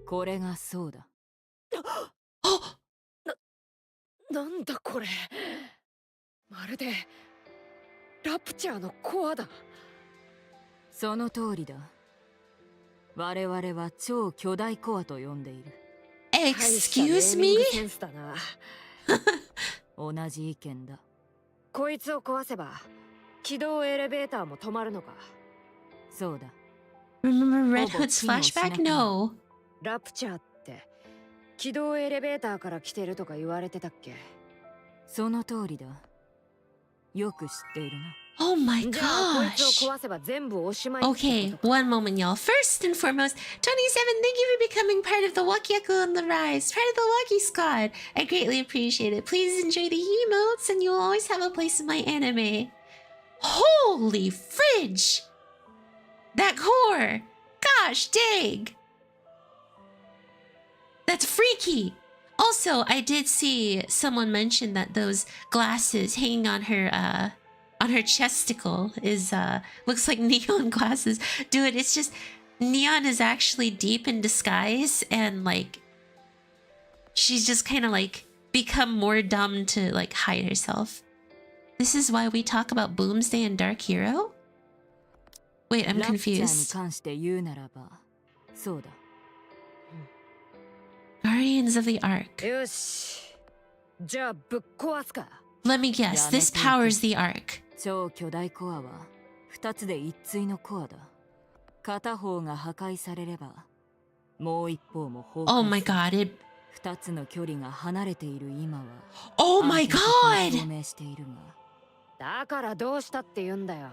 これがそうだ。なんだこれ。まるでラプチャーのコアだ。その通りだ。我々は超巨大コアと呼んでいる。
Excuse me?
同じ意見だ。こいつを壊せば軌道エレベーターも止まるのか。そうだ。
Remember Red Hood's flashback? No.
ラプチャーって軌道エレベーターから来てるとか言われてたっけ？その通りだ。よく知っているな。
Oh my gosh. Okay, one moment, y'all. First and foremost, 27, thank you for becoming part of the Wakyaku on the Rise, part of the Waki Squad. I greatly appreciate it. Please enjoy the emotes, and you'll always have a place in my anime. Holy fridge! That core! Gosh dang! That's freaky! Also, I did see someone mention that those glasses hanging on her chesticle is looks like neon glasses. Dude, it's just Neon is actually deep in disguise, and like she's just kind of like become more dumb to like hide herself. This is why we talk about Boomsday and Dark Hero? Wait, I'm confused. Guardians of the Ark. Let me guess, this powers the Ark.
超巨大コアは2つで一対のコアだ。片方が破壊されればもう一方も崩壊。
Oh my god, it...
2つの距離が離れている今は
Oh my god!
証明しているが、だからどうしたって言うんだよ。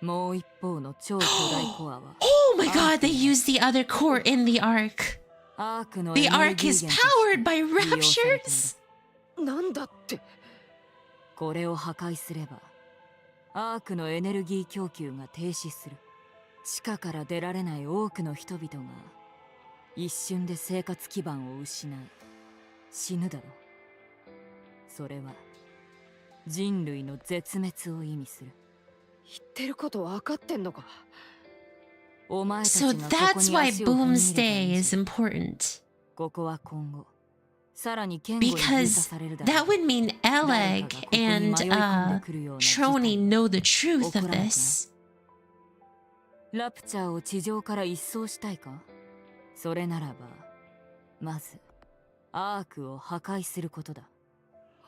もう一方の超巨大コアは
Oh my god, they used the other core in the Ark. The Ark is powered by raptures.
なんだって。これを破壊すればアークのエネルギー供給が停止する。
地下から出られない多くの人々が一瞬で生活基盤を失い死ぬだろう。それは人類の絶滅を意味する。
言ってること分かってんのか。
お前たち
So
がここ
that's
に
why
足を踏み入れた
Boomsday
以
is
上
important.
ここは今後さらに堅固に封鎖
Because
されるだろう。
that would mean Eleg and Trony know the truth of this.
ラプチャーを地上から一掃したいか。それならばまずアークを破壊することだ。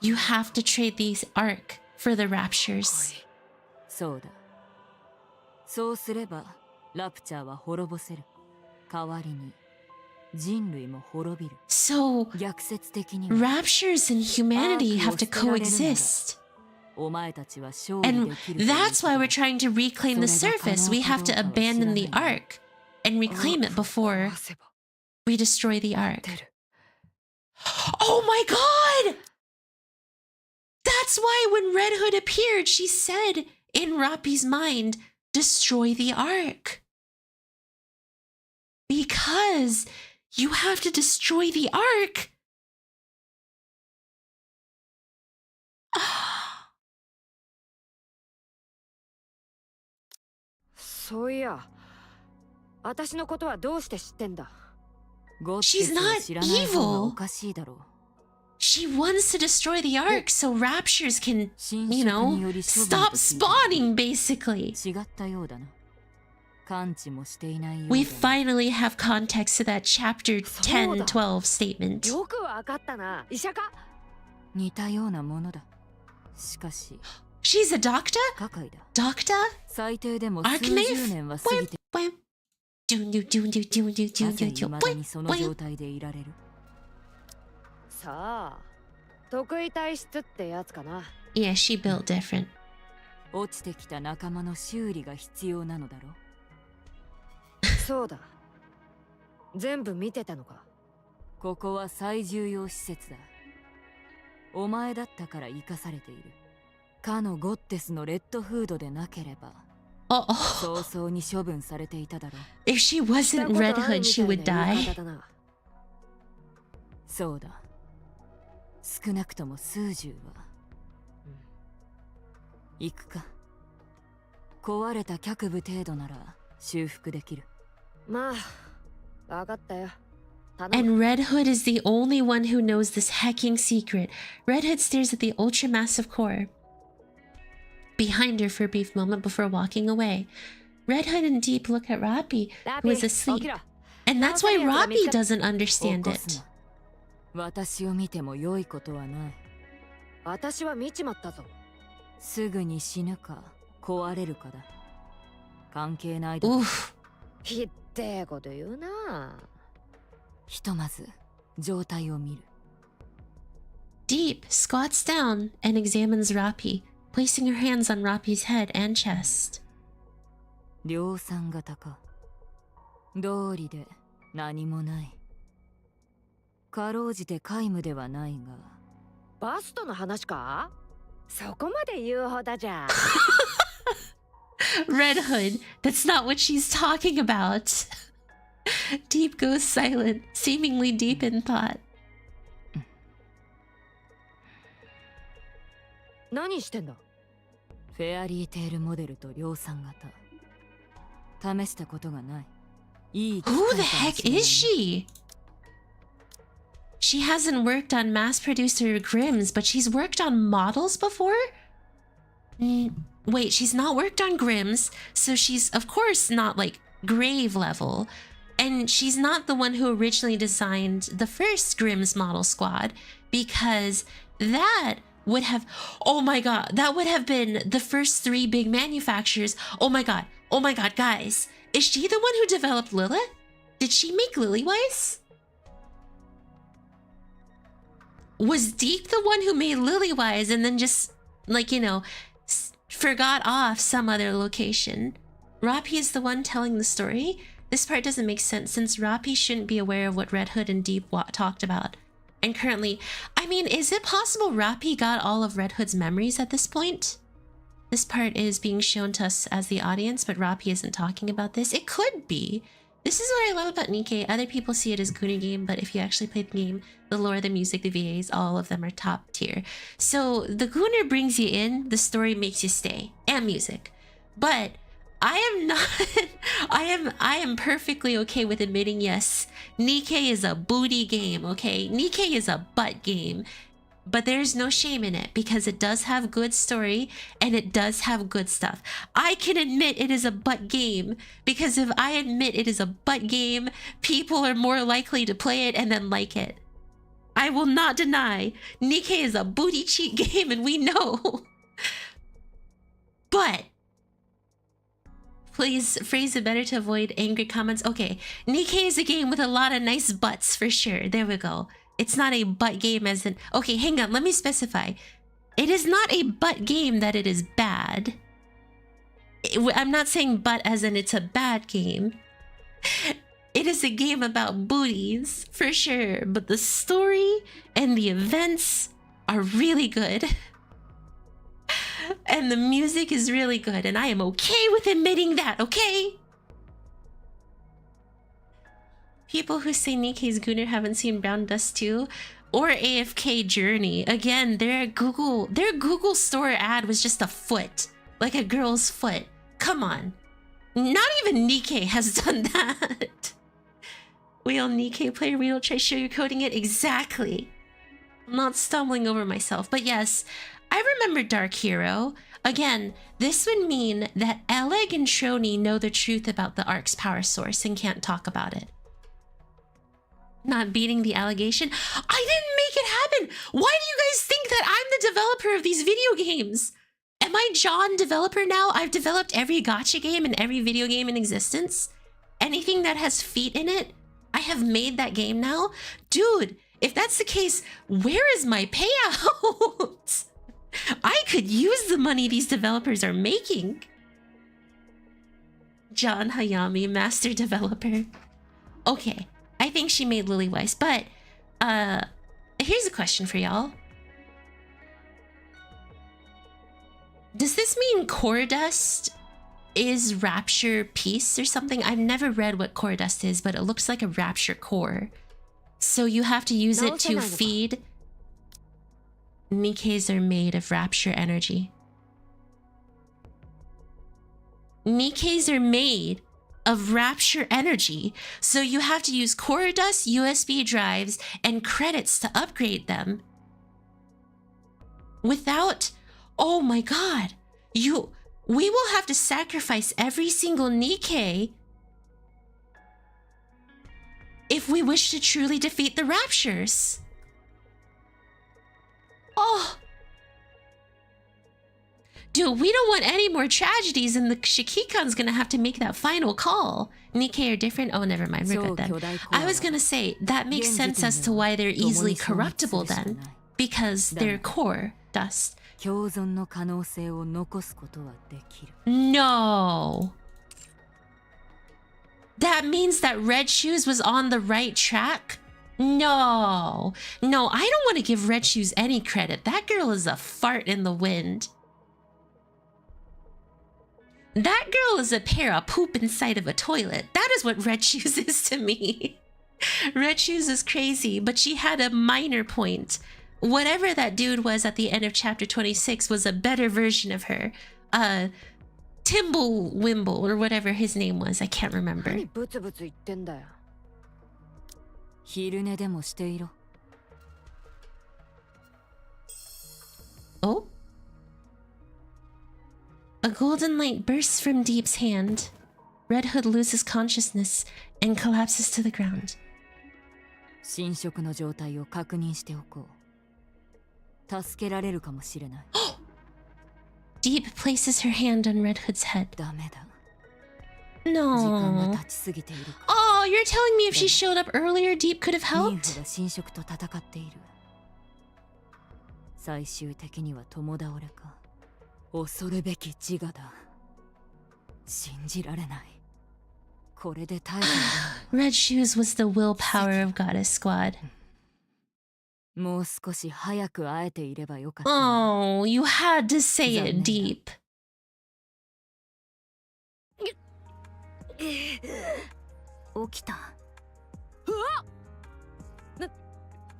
You have to trade these Ark for the Raptures.
そうだ。そうすればラプチャーは滅ぼせる。代わりに人類も滅びる。
So
逆説的には
Raptures and humanity have to coexist.
お前たちは勝利
And
できるということだ。
that's why we're trying to reclaim the surface. We have to abandon the Ark and reclaim it before we destroy the Ark. Oh my god! That's why when Red Hood appeared, she said in Rapi's mind, destroy the Ark. Because you have to destroy the Ark. Ah.
そういや、私のことはどうして知ってんだ。
ゴッテスを知らない方がおかしいだろう。
She wants to destroy the Ark so Raptures can, you know, stop spawning, basically.
違ったようだな。感知もしていないようだな。
We finally have context to that chapter 10-12 statement.
よくわかったな。医者か。
似たようなものだ。しかし
She's a doctor?
不可解だ。
Doctor?
最低でも数
Archmage?
十年は過ぎて
Wham, wham. Do, do, do, do, do, do, do,
なぜ
do, do.
未だに
Wham,
その状
wham.
態でいられる。
さあ、得意体質ってやつかな。
Yeah, she built different.
落ちてきた仲間の修理が必要なのだろう。
そうだ。全部見てたのか。
ここは最重要施設だ。お前だったから生かされている。かのゴッテスのレッドフードでなければ
Uh-oh.
早々に処分されていただろう。
If she wasn't Red Hood, she would die.
そうだ。少なくとも数十は。行くか。壊れた脚部程度なら修復できる。
まあ、わかったよ。
And Red Hood is the only one who knows this hacking secret. Red Hood stares at the ultra-massive core behind her for a brief moment before walking away. Red Hood and Deep look at Rapi, who is asleep. And that's why Rapi doesn't understand it.
私を見ても良いことはない。
私は見ちまったぞ。
すぐに死ぬか壊れるかだ。関係ないだろ。
Oof.
ひってえこと言うな。
ひとまず状態を見る。
Deep squats down and examines Rapi, placing her hands on Rapi's head and chest.
量産型か。道理で何もない。かろうじて皆無ではないが。
バストの話か？そこまで言うほどじゃ。
Red Hood, that's not what she's talking about. Deep goes silent, seemingly deep in thought.
何してんだ？
フェアリーテールモデルと量産型。試したことがない。いい機会
Who
か
the
も
heck
しれない
is she? She hasn't worked on mass-produced Grims, but she's worked on models before? Wait, she's not worked on Grims, so she's, of course, not, like, grave level. And she's not the one who originally designed the first Grimm's model squad, because that would have... Oh my god, that would have been the first 3 big manufacturers. Oh my god, guys. Is she the one who developed Lilith? Did she make Lillywise? Was Deep the one who made Lillywise and then just, like, you know, forgot off some other location? Rapi is the one telling the story? This part doesn't make sense since Rapi shouldn't be aware of what Red Hood and Deep talked about. And currently, I mean, is it possible Rapi got all of Red Hood's memories at this point? this part is being shown to us as the audience, but Rapi isn't talking about this. It could be. This is what I love about NIKKE. Other people see it as Gooner game, but if you actually play the game, the lore, the music, the VAs, all of them are top tier. So the Gooner brings you in, the story makes you stay, and music. But I am not I am perfectly okay with admitting, yes, NIKKE is a booty game, okay? NIKKE is a butt game. But there's no shame in it because it does have good story and it does have good stuff. I can admit it is a butt game because if I admit it is a butt game, people are more likely to play it and then like it. I will not deny NIKKE is a booty cheat game and we know. But please phrase it better to avoid angry comments. Okay, NIKKE is a game with a lot of nice butts for sure. There we go. It's not a butt game as in... Okay, hang on, let me specify. It is not a butt game that it is bad. I'm not saying butt as in it's a bad game. It is a game about booties, for sure. But the story and the events are really good. And the music is really good. And I am okay with admitting that, okay? People who say NIKKE's Gooner haven't seen Brown Dust 2 or AFK Journey. Again, their Google store ad was just a foot. Like a girl's foot. Come on. Not even NIKKE has done that. We all NIKKE player, we don't try sugarcoating it. Exactly. I'm not stumbling over myself. But yes, I remember Dark Hero. Again, this would mean that Eleg and Troni know the truth about the Ark's power source and can't talk about it. Not beating the allegation. I didn't make it happen. Why do you guys think that I'm the developer of these video games? Am I John developer now? I've developed every gacha game and every video game in existence. Anything that has feet in it, I have made that game now. Dude, if that's the case, where is my payout? I could use the money these developers are making. John Hayami, master developer. Okay. I think she made Lily Weiss, but here's a question for y'all. Does this mean core dust is rapture piece or something? I've never read what core dust is, but it looks like a rapture core. So you have to use it to feed. NIKKE's are made of rapture energy. NIKKE's are made of rapture energy, so you have to use core dust, USB drives, and credits to upgrade them. Without, oh my god, we will have to sacrifice every single NIKKE if we wish to truly defeat the raptures. Oh. Dude, we don't want any more tragedies and the Shikikan's gonna have to make that final call. NIKKE are different? Oh, never mind, we're good then. I was gonna say, that makes sense as to why they're easily corruptible then. Because they're core dust. No. That means that Red Shoes was on the right track? No. No, I don't want to give Red Shoes any credit. That girl is a fart in the wind. That girl is a pair of poop inside of a toilet. That is what Red Shoes is to me. Red Shoes is crazy, but she had a minor point. Whatever that dude was at the end of chapter 26 was a better version of her. Timblewimble, or whatever his name was. I can't remember. Oh? A golden light bursts from Deep's hand. Red Hood loses consciousness and collapses to the ground. Deep places her hand on Red Hood's head. No. Oh, you're telling me if she showed up earlier, Deep could have helped? Red Shoes was the willpower of Goddess Squad. Oh, you had to say it, Deep.
起きた。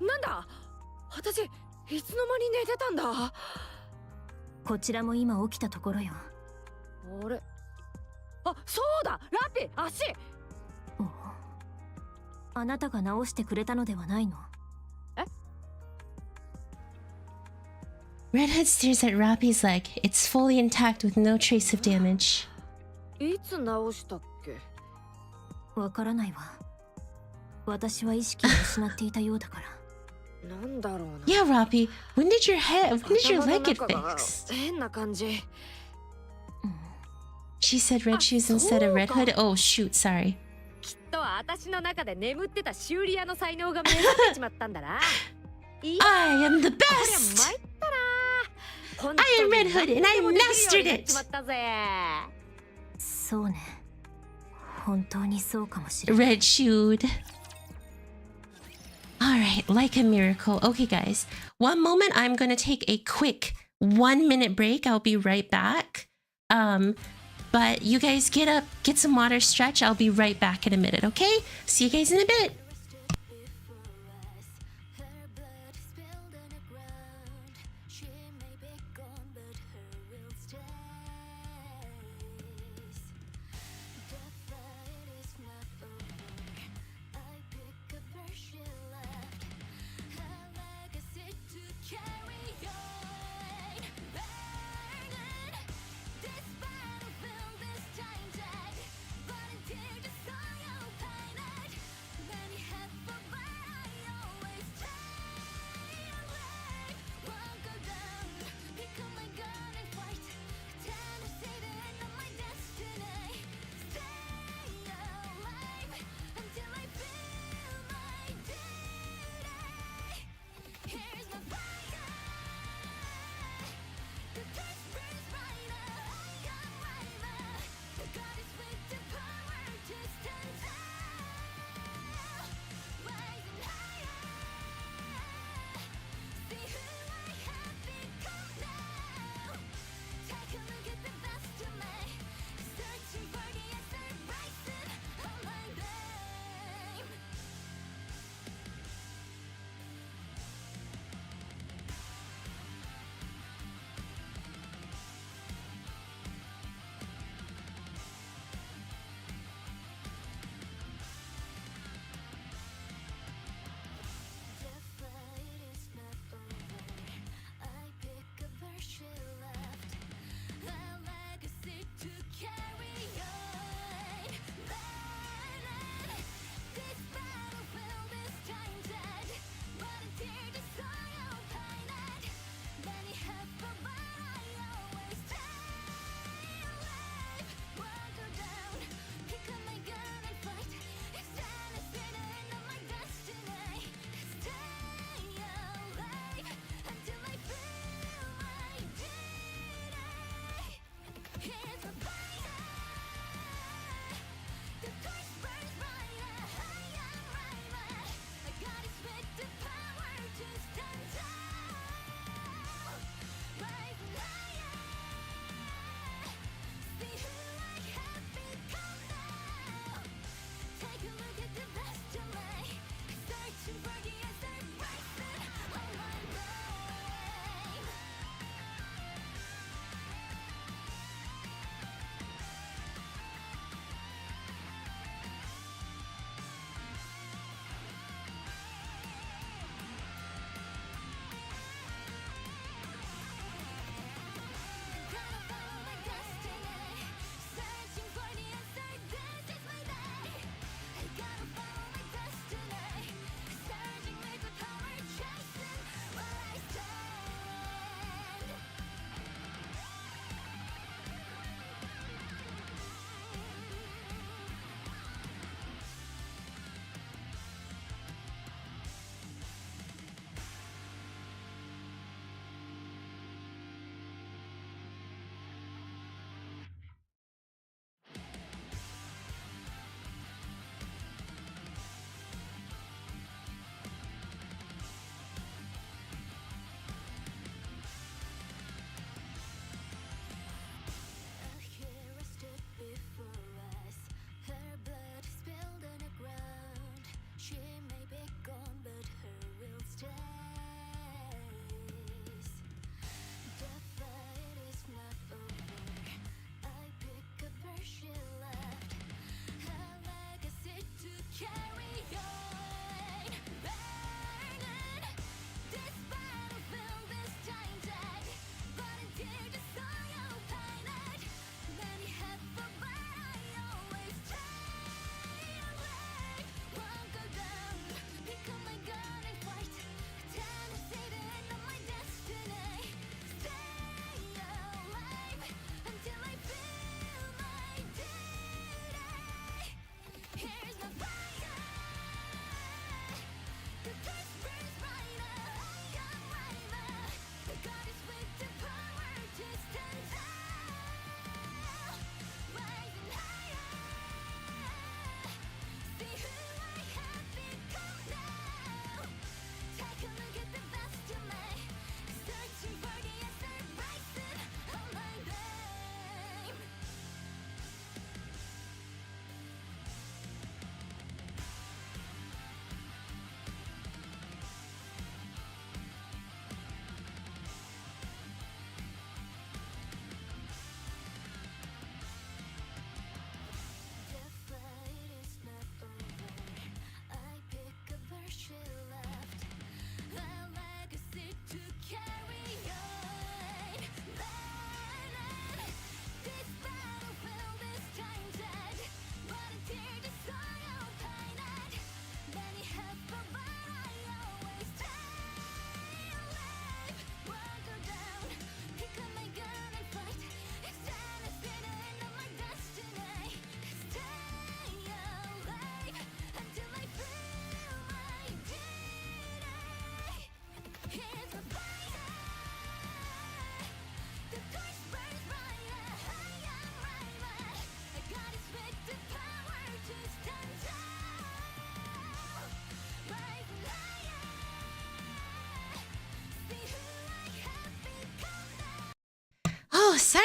なんだ、私いつの間に寝てたんだ。
こちらも今起きたところよ。
あれ、あ、そうだ、ラピ、足。
お、あなたが直してくれたのではないの？
え？
Red Hood stares at Rapi's leg. It's fully intact with no trace of damage.
いつ直したっけ？
わからないわ。私は意識を失っていたようだから。
なんだろうな。
Yeah, Rapi. When did your leg get fixed?
変な感じ。
She said red shoes instead of red hood. Oh shoot, sorry.
きっと私の中で眠ってた修理屋の才能が目覚めちまったんだな。
I am the
こりゃ
best.
参ったな。
I am Red Hood and I mastered it.
ちまったぜ。
そうね。本当にそうかもしれない。
Red shoed. Alright, like a miracle. Okay, guys. One moment, I'm gonna take a quick 1-minute break. I'll be right back. But you guys get up, get some water, stretch. I'll be right back in a minute, okay? See you guys in a bit.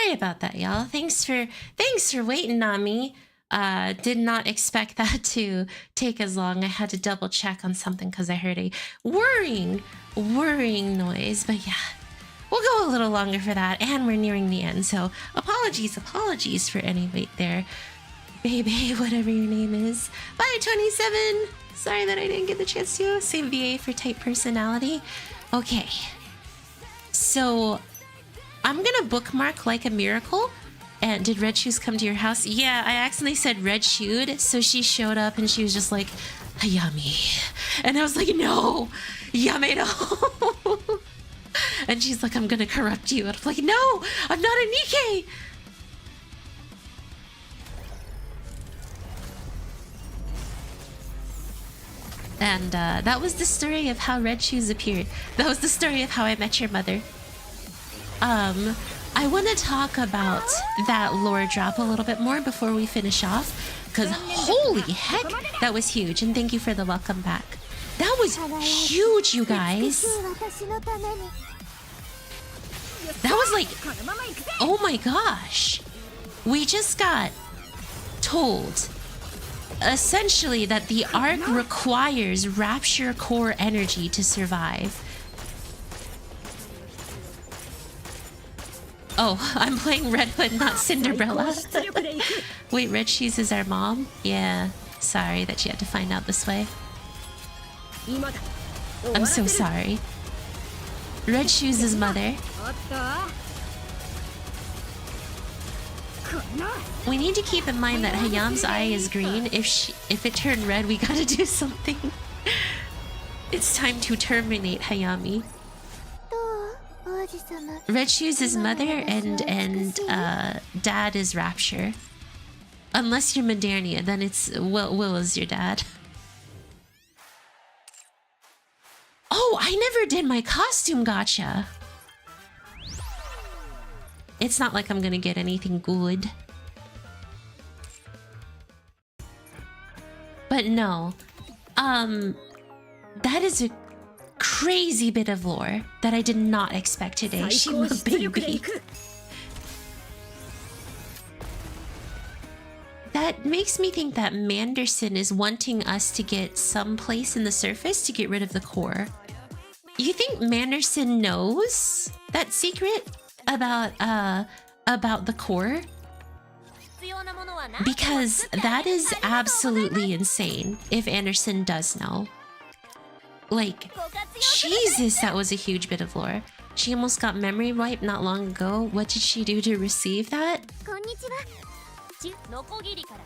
Sorry about that, y'all. Thanks for waiting on me. Did not expect that to take as long. I had to double check on something because I heard a whirring noise. But yeah, we'll go a little longer for that, and we're nearing the end. So apologies for any wait there. Baby, whatever your name is. Bye, 27. Sorry that I didn't get the chance to. Same VA for type personality. Okay. So I'm gonna bookmark Like a Miracle. And did Red Shoes come to your house? Yeah, I accidentally said Red Shoed. So she showed up and she was just like, Hayami. And I was like, no, Yamero. And she's like, I'm gonna corrupt you. And I'm like, no, I'm not a Nikke. And that was the story of how Red Shoes appeared. That was the story of how I met your mother. I want to talk about that lore drop a little bit more before we finish off. Because holy heck, that was huge. And thank you for the welcome back. That was huge, you guys. That was like, oh my gosh. We just got told essentially that the arc requires rapture core energy to survive. Oh, I'm playing Red Hood, not Cinderella. Wait, Red Shoes is our mom? Yeah, sorry that you had to find out this way. I'm so sorry. Red Shoes' mother. We need to keep in mind that Hayam's eye is green. If it turned red, we gotta do something. It's time to terminate Hayami. Red Shoes is mother and dad is Rapture. Unless you're Modernia, then it's Will is your dad. Oh, I never did my costume gacha. It's not like I'm gonna get anything good. But no. That is a crazy bit of lore that I did not expect today. Shima baby. That makes me think that Manderson is wanting us to get some place in the surface to get rid of the core. You think Manderson knows that secret about the core? Because that is absolutely insane if Anderson does know. Like, Jesus, that was a huge bit of lore. She almost got memory wiped not long ago. What did she do to receive that?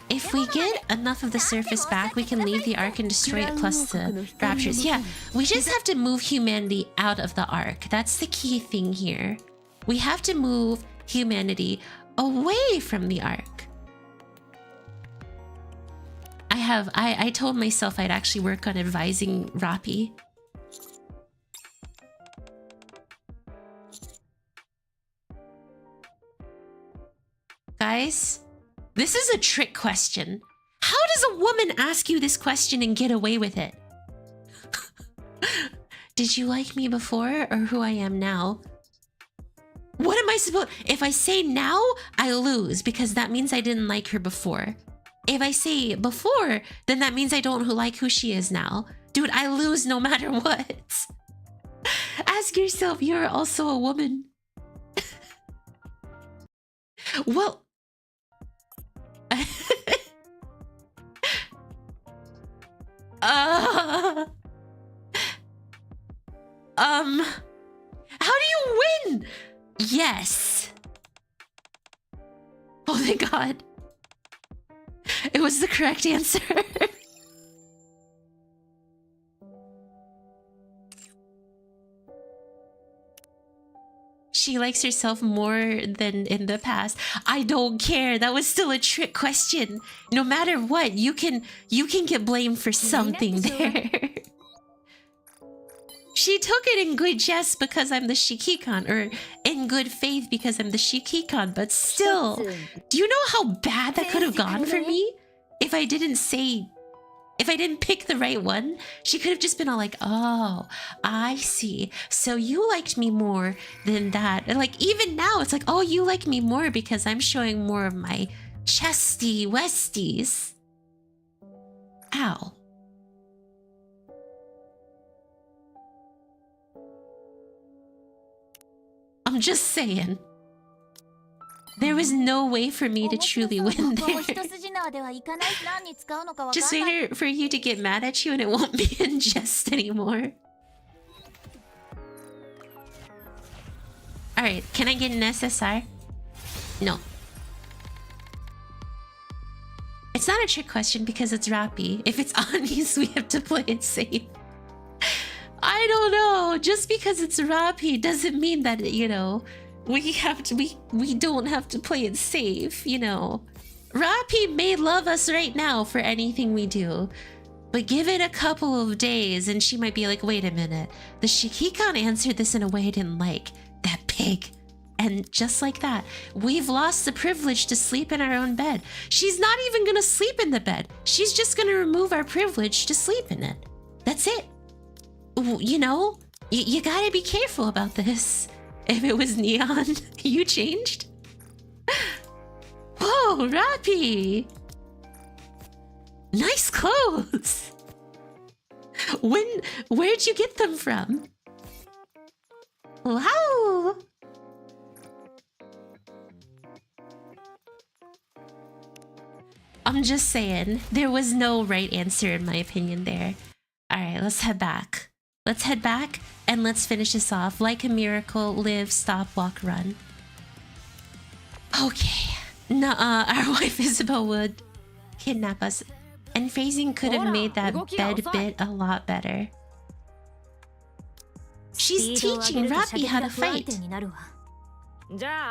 If we get enough of the surface back, we can leave the arc and destroy it plus the raptures. Yeah, we just have to move humanity out of the arc. That's the key thing here. We have to move humanity away from the arc. I told myself I'd actually work on advising Rapi. Guys, this is a trick question. How does a woman ask you this question and get away with it? Did you like me before or who I am now? What am I supposed... If I say now, I lose because that means I didn't like her before. If I say before, then that means I don't like who she is now. Dude, I lose no matter what. Ask yourself, you're also a woman. Well... How do you win? Yes. Oh, thank God. It was the correct answer. She likes herself more than in the past. I don't care. That was still a trick question. No matter what, you can get blamed for something there. She took it in good jest because I'm the Shikikan, or in good faith because I'm the Shikikan, but still, do you know how bad that could have gone for me if I didn't say If I didn't pick the right one, she could have just been all like, oh, I see. So you liked me more than that. And like, even now, it's like, oh, you like me more because I'm showing more of my chesty westies. Ow. I'm just saying. There was no way for me to truly win there. Just wait for you to get mad at you and it won't be in jest anymore. Alright, can I get an SSR? No. It's not a trick question because it's Rapi. If it's Ani's, we have to play it safe. I don't know. Just because it's Rapi doesn't mean that, you know, we don't have to play it safe, you know. Rapi may love us right now for anything we do, but give it a couple of days and she might be like, wait a minute, the Shikikan answered this in a way I didn't like. That pig. And just like that, we've lost the privilege to sleep in our own bed. She's not even gonna sleep in the bed. She's just gonna remove our privilege to sleep in it. That's it. You know, you gotta be careful about this. If it was Neon, you changed? Whoa, Rapi! Nice clothes! Where'd you get them from? Wow! I'm just saying, there was no right answer in my opinion there. Alright, let's head back. Let's head back and let's finish this off. Like a miracle, live, stop, walk, run. Okay. Nuh-uh, our wife Isabel would kidnap us. And phrasing could have made that bed bit a lot better. She's teaching Rapi how to fight.
Yeah.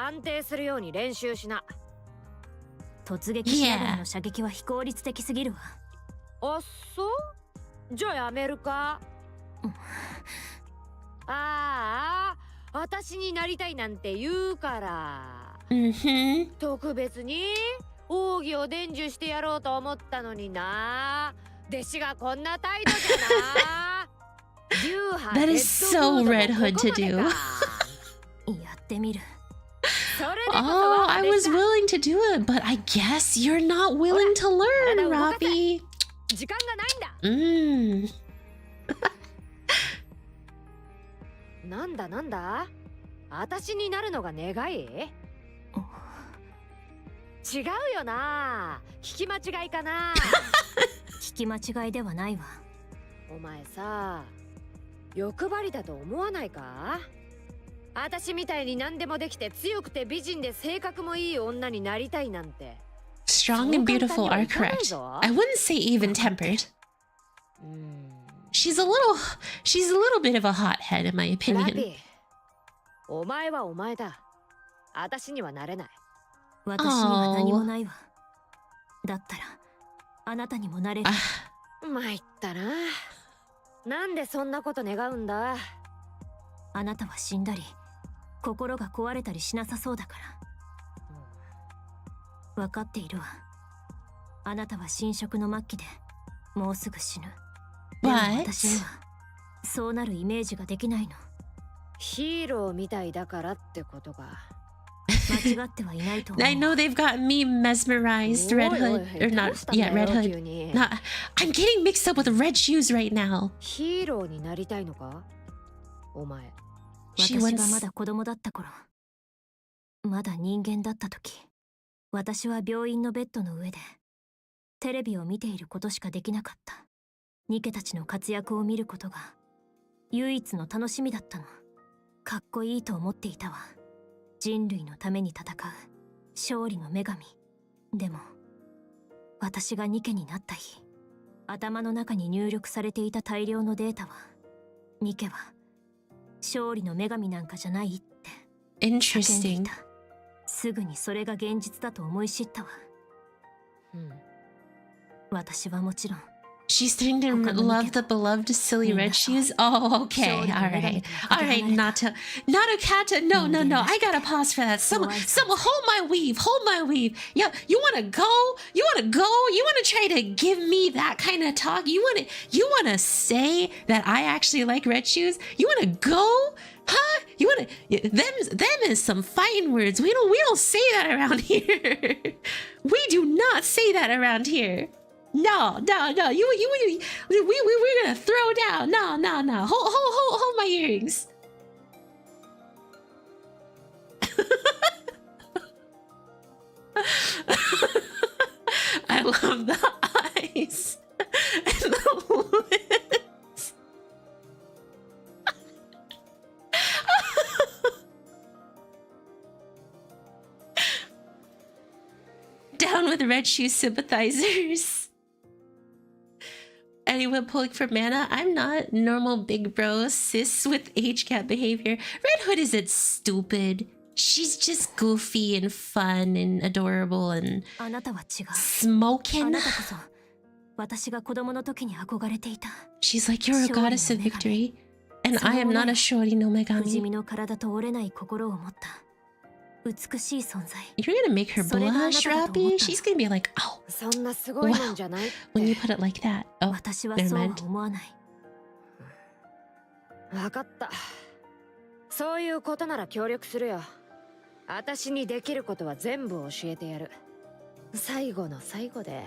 ああ、私になりたいなんて言うから。特別に奥義を伝授してやろうと思ったのにな。弟子がこんな態度じゃな。That
is so Red Hood to do.
やってみる。
Oh, I was willing to do it, but I guess you're not willing to learn, Rapi.
時間がないんだ。なんだ私になるのが願い？違うよな。聞き間違いかな。
聞き間違いではないわ。
お前さ、欲張りだと思わないか？私みたいに何でもできて強くて美人で性格もいい女になりたいなんて。
Strong and beautiful are correct. I wouldn't say even-tempered. She's a little bit of a hothead in my opinion.
お前はお前だ。私にはなれない。
私には何もないわ。だったらあなたにもなれる。
参ったな。なんでそんなこと願うんだ。
あなたは死んだり心が壊れたりしなさそうだから。分かっているわ。あなたは侵食の末期でもうすぐ死ぬ。でも私にはそうなるイメージができないの。
ヒーローみたいだからってことか。
間違ってはいないと思う。
I know they've got me mesmerized, Red Hood, or not, yeah, Red Hood. Not, I'm getting mixed up with red shoes right now.
ヒーローになりたいのか？お前。
私がまだ子供だった頃、まだ人間だった時、私は病院のベッドの上でテレビを見ていることしかできなかった。ニケたちの活躍を見ることが唯一の楽しみだったの。かっこいいと思っていたわ。人類のために戦う勝利の女神。でも私がニケになった日、頭の中に入力されていた大量のデータは、ニケは勝利の女神なんかじゃないって叫んでいた。すぐにそれが現実だと思い知ったわ。私はもちろん
She's starting to love the beloved silly red shoes. Oh, okay. All right. All right, Nato. Kata. No. I gotta pause for that. Someone, hold my weave. Hold my weave. Yeah, you wanna go? You wanna try to give me that kind of talk? You wanna say that I actually like red shoes? You wanna go? Huh? You wanna them is some fighting words. We don't say that around here. We do not say that around here. No. We're gonna throw down. No. Hold my earrings. I love the eyes and the lips. Down with red shoe sympathizers. Anyone pulling for mana? I'm not. Normal big bro sis with age gap behavior. Red Hood isn't stupid. She's just goofy and fun and adorable and smoking. She's like, you're a goddess of victory, and I am not a shorty no megami. You're gonna make her blush, Rapi? She's gonna be like, oh, wow, when you put it like that. Oh, never mind.
わかった。そういうことなら協力するよ。私にできることは全部教えてやる。最後の最後で。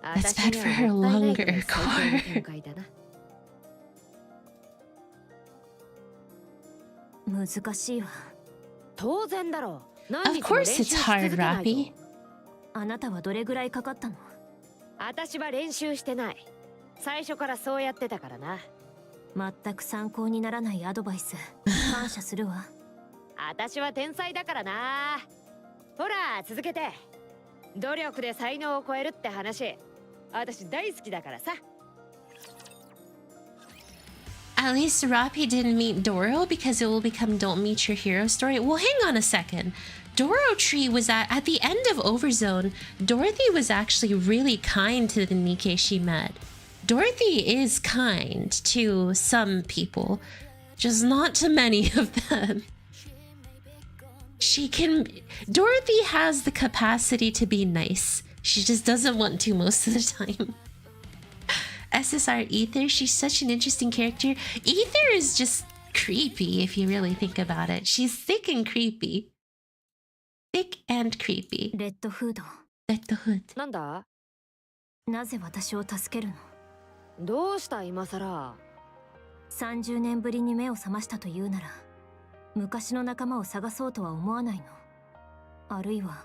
That's bad for her longer core.
難しいわ。
当然だろう。
Of course it's hard, Rapi.
あなたはどれぐらいかかったの？
私は練習してない。最初からそうやってたからな。
全く参考にならないアドバイス。感謝するわ。
私は天才だからな。ほら、続けて。努力で才能を超えるって話。私大好きだからさ。
At least Rapi didn't meet Doro because it will become Don't Meet Your Hero story. Well, hang on a second. Doro Tree was at the end of Overzone. Dorothy was actually really kind to the Nikke she met. Dorothy is kind to some people, just not to many of them. Dorothy has the capacity to be nice. She just doesn't want to most of the time. SSR Ether, she's such an interesting character. Ether is just creepy if you really think about it. She's thick and creepy. Thick and creepy.
Red Hood.
Red Hood.
なんだ？
なぜ私を助けるの？
どうした今さら
？30年ぶりに目を覚ましたというなら、昔の仲間を探そうとは思わないの？あるいは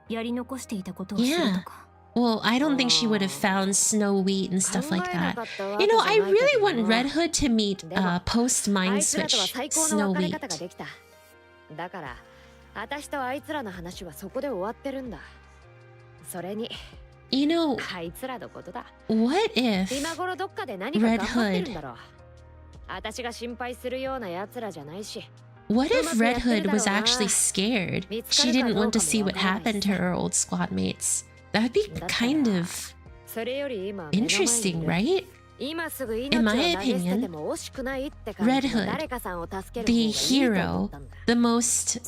やり残していたことを知るとか。
Well, I don't think she would have found Snow Wheat and stuff like that. You know, I really want Red Hood to meet post Mind Switch Snow Wheat.
だから、私とあいつらの話はそこで終わってるんだ。それに、
You know,
あいつらのことだ。
what if
今頃どっかで何か頑張ってるんだろう。私が心配するような奴らじゃないし。
What if Red Hood was actually scared? She didn't want to see what happened to her old squad mates. That'd be kind of interesting, right? In my opinion, Red Hood, the hero, the most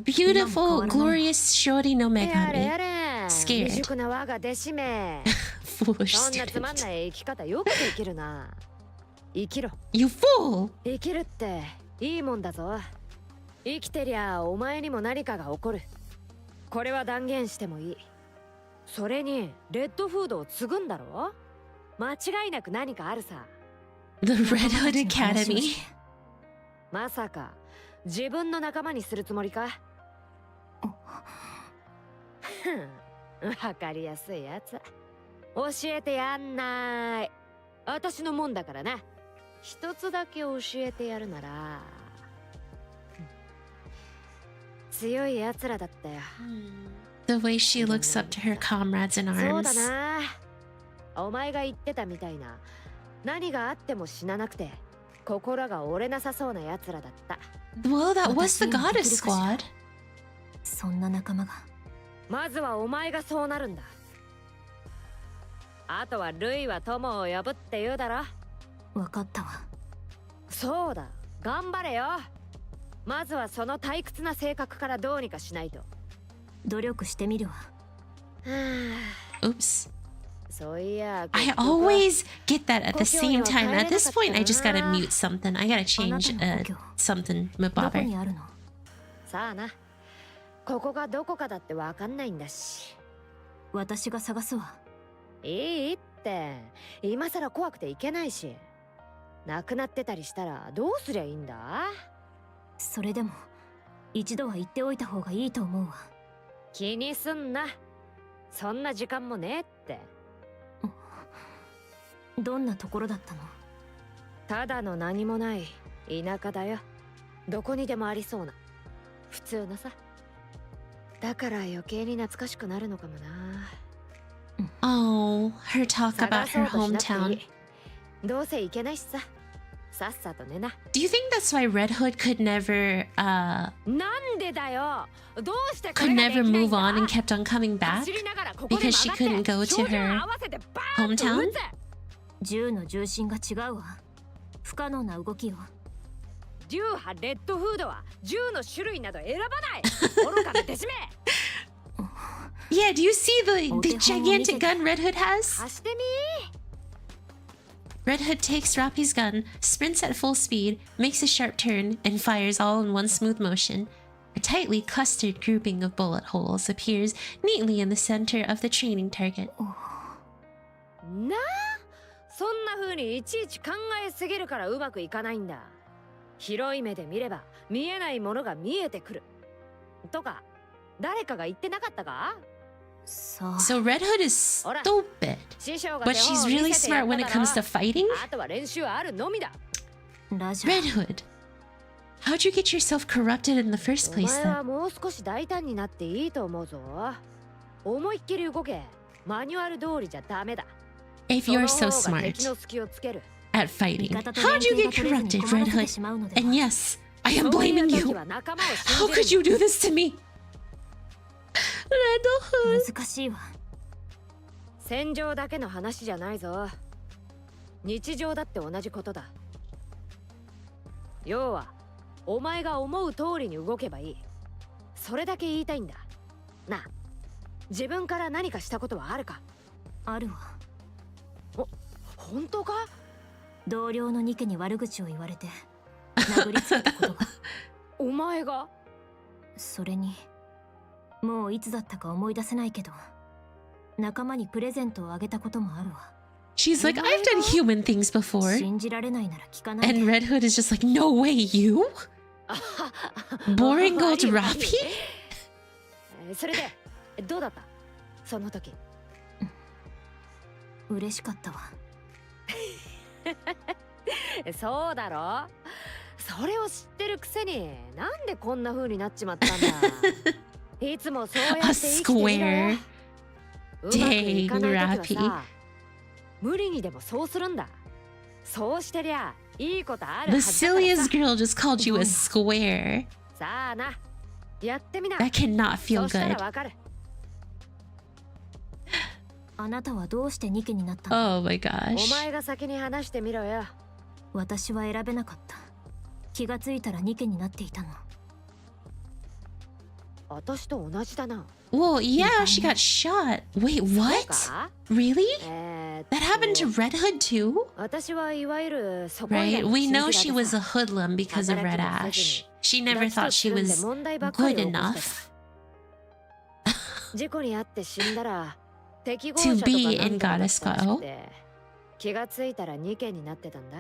beautiful, glorious shorty no megami, scared. Foolish student. You fool!
生きるっていいもんだぞ。生きてりゃお前にも何かが起こる。これは断言してもいい。それにレッドフードを継ぐんだろ？間違いなく何かあるさ。
The Red Hood Academy.
まさか自分の仲間にするつもりか？わかりやすいやつ。教えてやんない。私のもんだからな。一つだけ教えてやるなら。強いやつらだったよ。
The way she looks up to her comrades in
そうだ
arms.
な。お前が言ってたみたいな。何があっても死ななくて、心が折れなさそうなやつらだった。
Well, that was the Goddess Squad.
そんな仲間が。
まずはお前がそうなるんだ。あとはルイは友を呼ぶって言うだろ。
分かったわ。
そうだ、頑張れよ。まずはその退屈な性格からどうにかしないと。
努力してみるわ。
Oops.
そういや、
I always get that at the same time. At this point, I just gotta mute something. I gotta change something.
どこ
Mababa.
にあるの？
さあな。ここがどこかだってわかんないんだし。
私が探すわ。
いいって。今さら怖くていけないし。亡くなってたりしたらどうすりゃいいんだ？
それでも一度は言っておいた方がいいと思うわ。
気にすんな。そんな時間もねえって。
どんなところだったの？
ただの何もない田舎だよ。どこにでもありそうな普通のさ。だから余計に懐かしくなるのかもな。
Oh, her talk about her hometown.
どうせ行けないしさ。さっさと寝な。
Do you think that's why Red Hood could never,
なんでだよ。どうして
could never move on and kept on coming back? Because she couldn't go to her hometown?
銃の重心が違うわ。不可能な動きよ。
流派レッドフードは銃の種類など選ばない。愚かな手締め。
Yeah, do you see the gigantic gun Red Hood has?
貸してみ。
Red Hood takes Rapi's gun, sprints at full speed, makes a sharp turn, and fires all in one smooth motion. A tightly clustered grouping of bullet holes appears neatly in the center of the training target.
なあ、そんな風にいちいち考えすぎるからうまくいかないんだ。広い目で見れば見えないものが見えてくる。とか、誰かが言ってなかったか
？So Red Hood is stupid, but she's really smart when it comes to fighting? Red Hood, how'd you get yourself corrupted in the first place then?
もう少し大胆になっていいと思うぞ。思いっきり動け。マニュアル通りじゃダメだ。
If you're so smart at fighting, how'd you get corrupted, Red Hood? And yes, I am blaming you. How could you do this to me? Red Hood.
難しいわ。
戦場だけの話じゃないぞ。日常だって同じことだ。要は、お前が思う通りに動けばいい。それだけ言いたいんだ。なあ、自分から何かしたことはあるか？
あるわ。
本当か？
同僚のニケに悪口を言われて殴りつけたことが。
お前が？
それにもういつだったか思い出せないけど、仲間にプレゼントをあげたこともあるわ。
She's like, I've done human things before.
信じられないなら聞かないで。
And Red Hood is just like, no way, you? Boring old Rapi?
それでどうだった？その時。
嬉しかったわ。
そうだろ？それを知ってるくせになんでこんな風になっちまったんだ。いつもそうやって生きてみろよ。うまくいかない時はさ、無理にでもそうするんだ。そうしてりゃいいことあるはずだからさ。
The silliest girl just called you a square.
さあな、やってみな。
That cannot feel
そしたら
good.
わかる。
あなたはどうしてニケになったの？
Oh my
お
gosh.
前が先に話してみろよ。
私は選べなかった。気がついたらニケになっていたの。
私と同じだな。
Whoa, yeah, she got shot. Wait, what? Really? That happened to Red Hood too?
私はいわゆるそこ
Right? We know she was a hoodlum because of Red Ash. She never thought she was good enough
事故に遭って死んだら適合
to
者とか
be
なん
in
とかだったら
Goddess
し
Girl.
くて、気がついたら2件になってたんだ。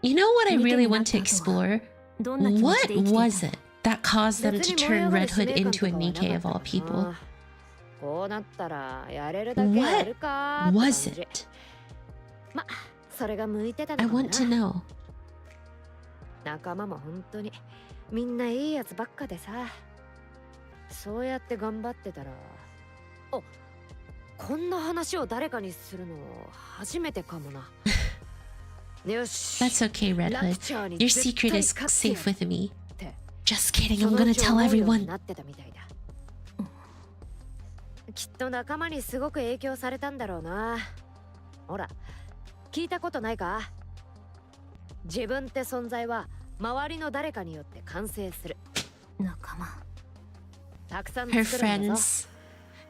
You know what I really want to explore?
どんな気持
What
ちで生きていたの？
was it that caused them to turn Red Hood into a Nikkei of all people?
こうなったらやれるだけやるかって感
Was
じ。
it?
ま、それが向いてたの
I
かも
want to
な。
know.
仲間も本当にみんないいやつばっかでさ、そうやって頑張ってたら、あ、こんな話を誰かにするの初めてかもな。よし。
That's okay, Red
ラプ
Hood.
チャーに
Your
絶対
secret is
勝ってや
safe
る
with me.
って
Just kidding,
そ
I'm
の
gonna
うち
tell
思うように
everyone.
なってたみたいだ。きっと仲間にすごく影響されたんだろうな。ほら、聞いたことないか？自分って存在は周りの誰かによって完成する。
仲間。
たくさん
Her
作るんだぞ。
friends.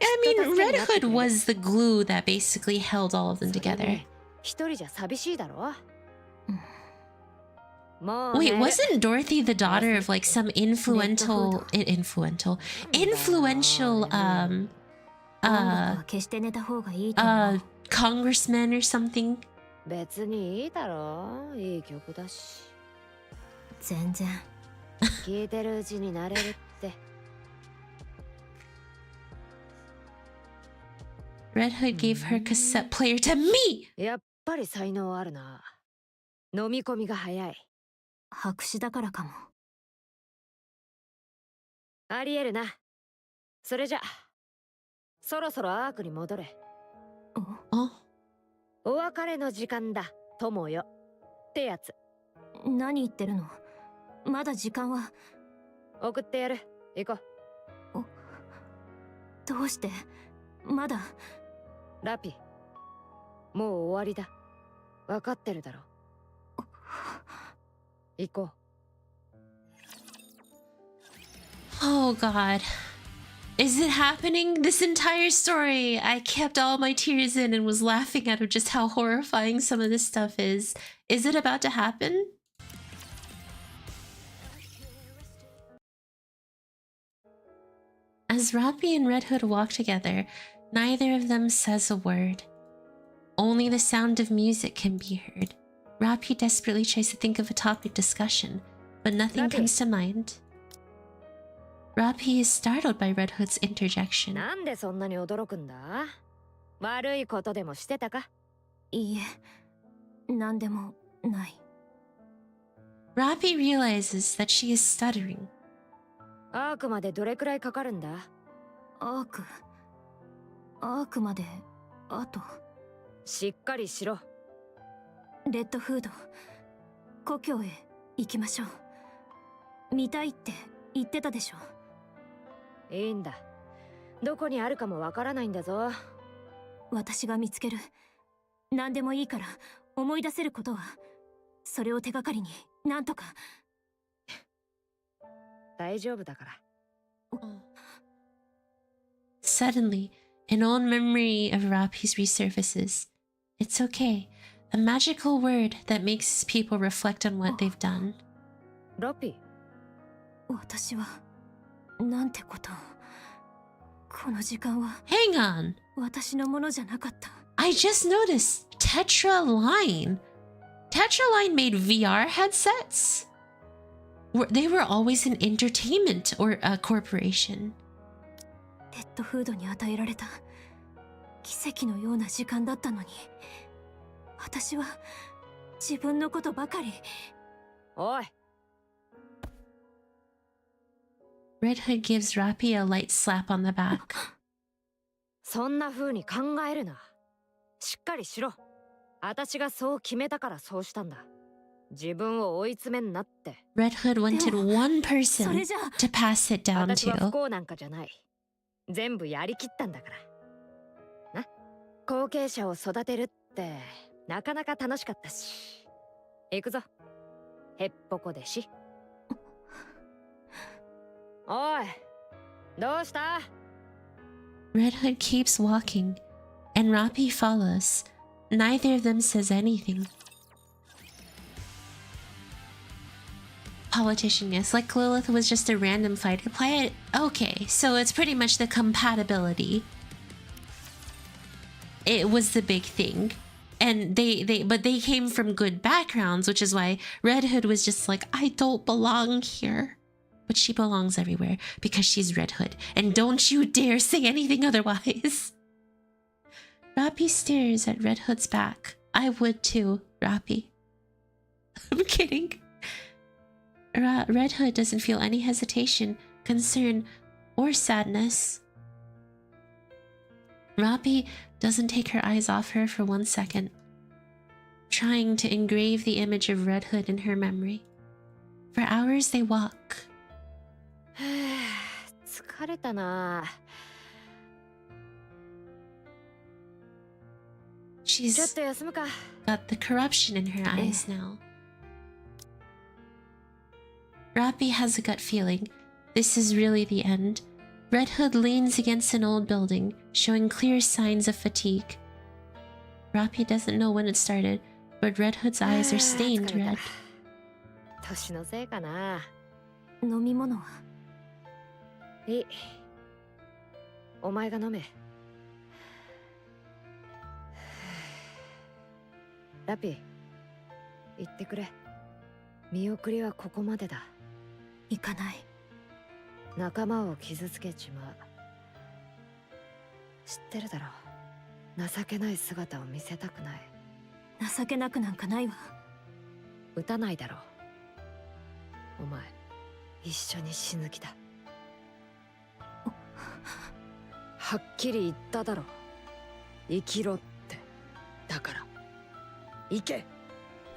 I mean, Red Hood was the glue that basically held all of them together.
一人じゃ寂しいだろ。
Wait, wasn't Dorothy the daughter of like some influential congressman or something?
別にいいだろ。いい曲だし。
全然。
聞いてるうちになれるって。
Red Hood gave her cassette player to me!
やっぱり才能あるな。飲み込みが早い。
白紙だからかも。
ありえるな。それじゃ、そろそろアークに戻れ。お別れの時間だ、友よ。ってやつ。
何言ってるの？まだ時間は。
送ってやる。行こう。
どうして？まだ。
ラピ、もう終わりだ。分かってるだろ。行こう。
Oh god. Is it happening? This entire story, I kept all my tears in and was laughing at just how horrifying some of this stuff is. Is it about to happen? As Rapi and Red Hood walk together, neither of them says a word. Only the sound of music can be heard. Rapi desperately tries to think of a topic discussion, but nothing comes to mind. Rapi is startled by Red Hood's interjection.
なんでそんなに驚くんだ？悪いことでもしてたか？
いいえ、なんでもない。
Rapi realizes that she is stuttering.
アークまでどれくらいかかるんだ？
アークまであと。
しっかりしろ。
レッドフード、故郷へ行きましょう。見たいって言ってたでしょ。
いいんだ。どこにあるかもわからないんだぞ。
私が見つける。何でもいいから思い出せることは、それを手がかりになんとか。
大丈夫だから。
Suddenly, an old memory of Rapi's resurfaces. It's okay. A magical word that makes people reflect on what they've done.
ラピ。
私はなんてことを。この時間は
Hang on!
私のものじゃなかった。
I just noticed Tetra Line. Tetra Line made VR headsets? They were always an entertainment or a corporation.
レッドフードに与えられた奇跡のような時間だったのに、私は自分のことばかり。
おい。
Red Hood gives Rapi a light slap on the back.
そんな風に考えるな。しっかりしろ。私がそう決めたからそうしたんだ。自分を追い詰めんなって。
Red Hood wanted one person to pass it down
私は不
to.
幸なんかじゃない。全部やりきったんだから。な、後継者を育てるってなかなか楽しかったし。行くぞ。へっぽこ弟子。おい、どうした？
Red Hood keeps walking, and Rapi follows. Neither of them says anything. Politician, yes, like Lilith was just a random fighter player. Okay, so it's pretty much the compatibility. It was the big thing. And but they came from good backgrounds, which is why Red Hood was just like, I don't belong here. But she belongs everywhere because she's Red Hood. And don't you dare say anything otherwise. Rapi stares at Red Hood's back. I would too, Rapi. I'm kidding. Red Hood doesn't feel any hesitation, concern, or sadness. Rapi doesn't take her eyes off her for 1 second, trying to engrave the image of Red Hood in her memory. For hours they walk.
疲れたな。
She's got the corruption in her eyes now. Rapi has a gut feeling. This is really the end. Red Hood leans against an old building, showing clear signs of fatigue. Rapi doesn't know when it started, but Red Hood's eyes are stained red.
年のせいかな。
飲み物は？
いい。お前が飲め。ラピ、言ってくれ。見送りはここまでだ。
行かない。
仲間を傷つけちまう。知ってるだろう。情けない姿を見せたくない。
情けなくなんかないわ。
撃たないだろう。お前、一緒に死ぬ気だ。はっきり言っただろ。生きろって。だから、行け。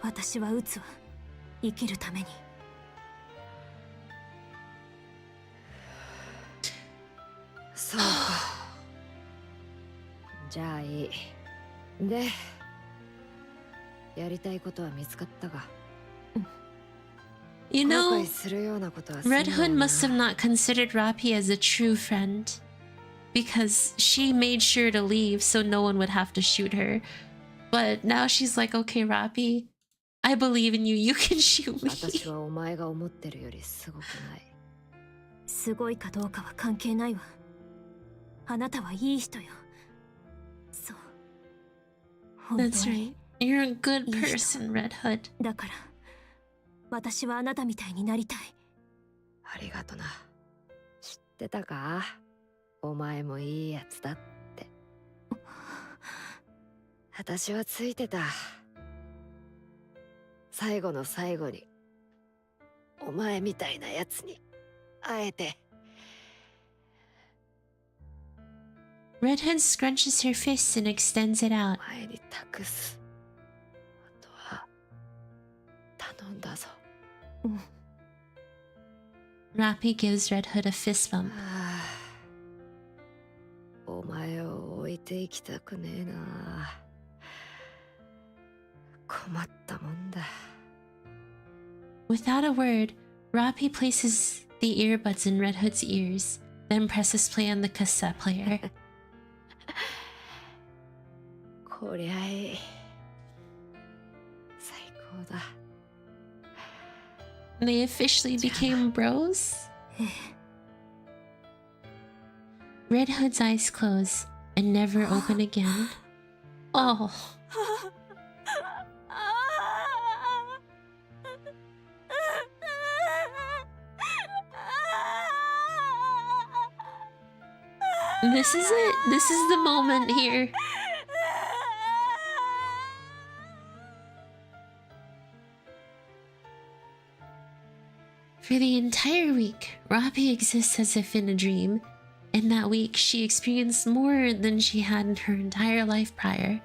私は撃つわ。生きるために。
そうか。じゃあいい。で、やりたいことは見つかったが。
You know, Red Hood must have not considered Rapi as a true friend, because she made sure to leave so no one would have to shoot her. But now she's like, okay, Rapi, I believe in you. You can shoot me.
私はお前が思ってるよりすごくない。
すごいかどうかは関係ないわ。あなたはいい人よ。そう。
That's right. You're a good person, Red Hood.
だから、私はあなたみたいになりたい。
ありがとな。知ってたか？お前もいいやつだって。私はついてた。最後の最後に、お前みたいなやつに会えて。
Red Hood scrunches her fist and extends it out.
お前に託す。あとは頼んだぞ。
Rapi gives Red Hood a fist bump.
お前を置いていきたくねえな。困ったもんだ。
Without a word, Rapi places the earbuds in Red Hood's ears, then presses play on the cassette player.
こりゃいい。最高だ。
They officially became bros? Red Hood's eyes close and never open again. Oh. This is it. This is the moment here. For the entire week, Rapi exists as if in a dream. In that week, she experienced more than she had in her entire life prior.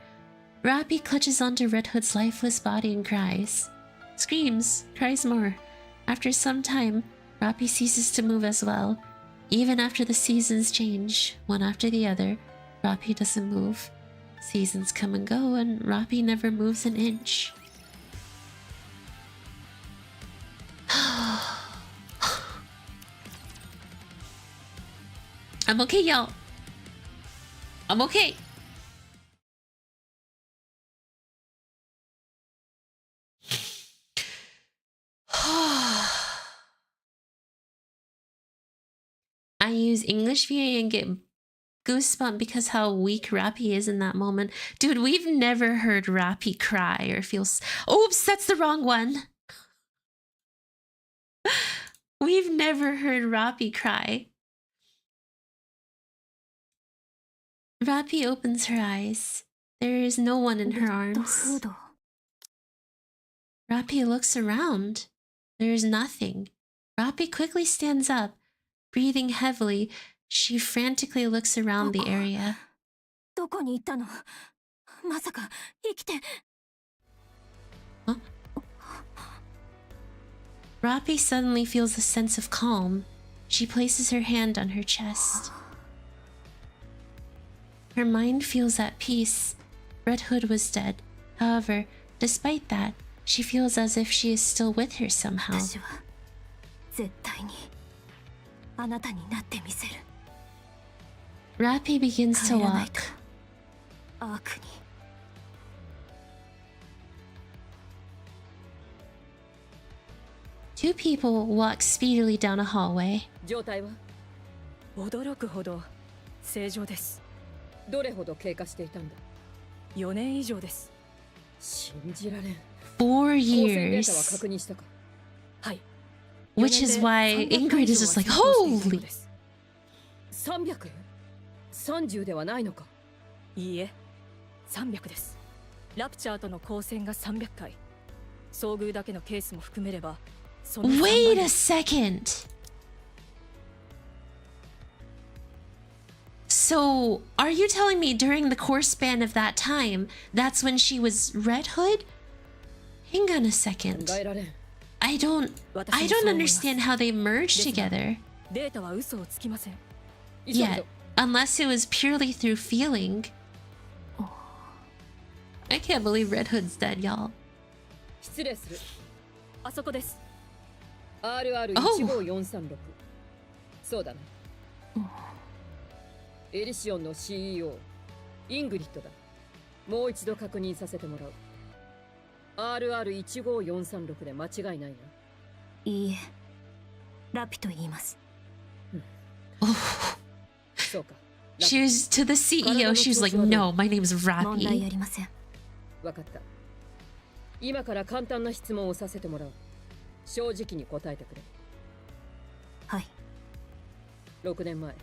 Rapi clutches onto Red Hood's lifeless body and cries. Screams, cries more. After some time, Rapi ceases to move as well. Even after the seasons change, one after the other, Rapi doesn't move. Seasons come and go, and Rapi never moves an inch. I'm okay, y'all. I'm okay. I use English VA and get goosebumps because how weak Rapi is in that moment. Dude, we've never heard Rapi cry or feel... Oops, that's the wrong one. We've never heard Rapi cry. Rapi opens her eyes. There is no one in her arms. Rapi looks around. There is nothing. Rapi quickly stands up. Breathing heavily, she frantically looks around the area. Huh? Rapi suddenly feels a sense of calm. She places her hand on her chest. Her mind feels at peace. Red Hood was dead. However, despite that, she feels as if she is still with her somehow.
私は絶対にあなたになってみせる。
Rapi begins to
帰らない
walk.
とアークに。
Two people walk speedily down a hallway.
状態は
驚くほど正常です。
どれほど経過していたんだ。
4年以上です。
信じられん。
4
光線データは
years.
確認したか。
はい。
Which is why Ingrid is just like, holy!
300?30ではないのか。
いいえ、300です。ラプチャーとの交戦が300回。遭遇だけのケースも含めれば、その3倍
Wait
で
a
す。
second. So, are you telling me during the course span of that time, that's when she was Red Hood? Hang on a second.
考えられん。
I don't understand how they merged together.
データは嘘をつきません。
急ぐ
Yet,
ぞ。
unless it was purely through feeling. I can't believe Red Hood's dead, y'all.
失礼する。
あそこです。
RR15436。そうだな。エリシオンの CEO、イングリッドだ。もう一度確認させてもらう。RR15436 で間違いないな。
いいえ、ラピと言います。
そうか。
She was to the CEO, she was like, no, my name's
問題あ
Rapi.
りません。
わかった。今から簡単な質問をさせてもらう。正直に答えてくれ。
はい。
6年前、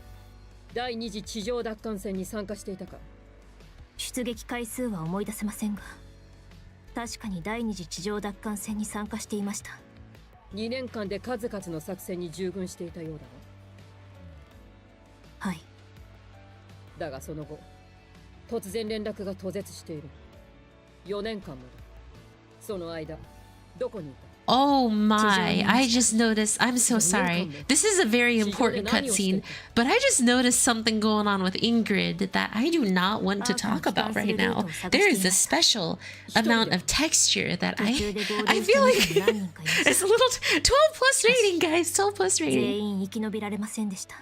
第二次地上奪還戦に参加していたか。
出撃回数は思い出せませんが、確かに第二次地上奪還戦に参加していました。
2年間で数々の作戦に従軍していたようだな。
はい。
だがその後、突然連絡が途絶している。4年間もだ。その間、どこにいた？
Oh my, I just noticed. I'm so sorry. This is a very important cutscene, but I just noticed something going on with Ingrid that I do not want to talk about right now. There is a special amount of texture that I feel like it's a little 12 plus rating, guys. 12 plus
全
rating.
員生き延びられませんでした。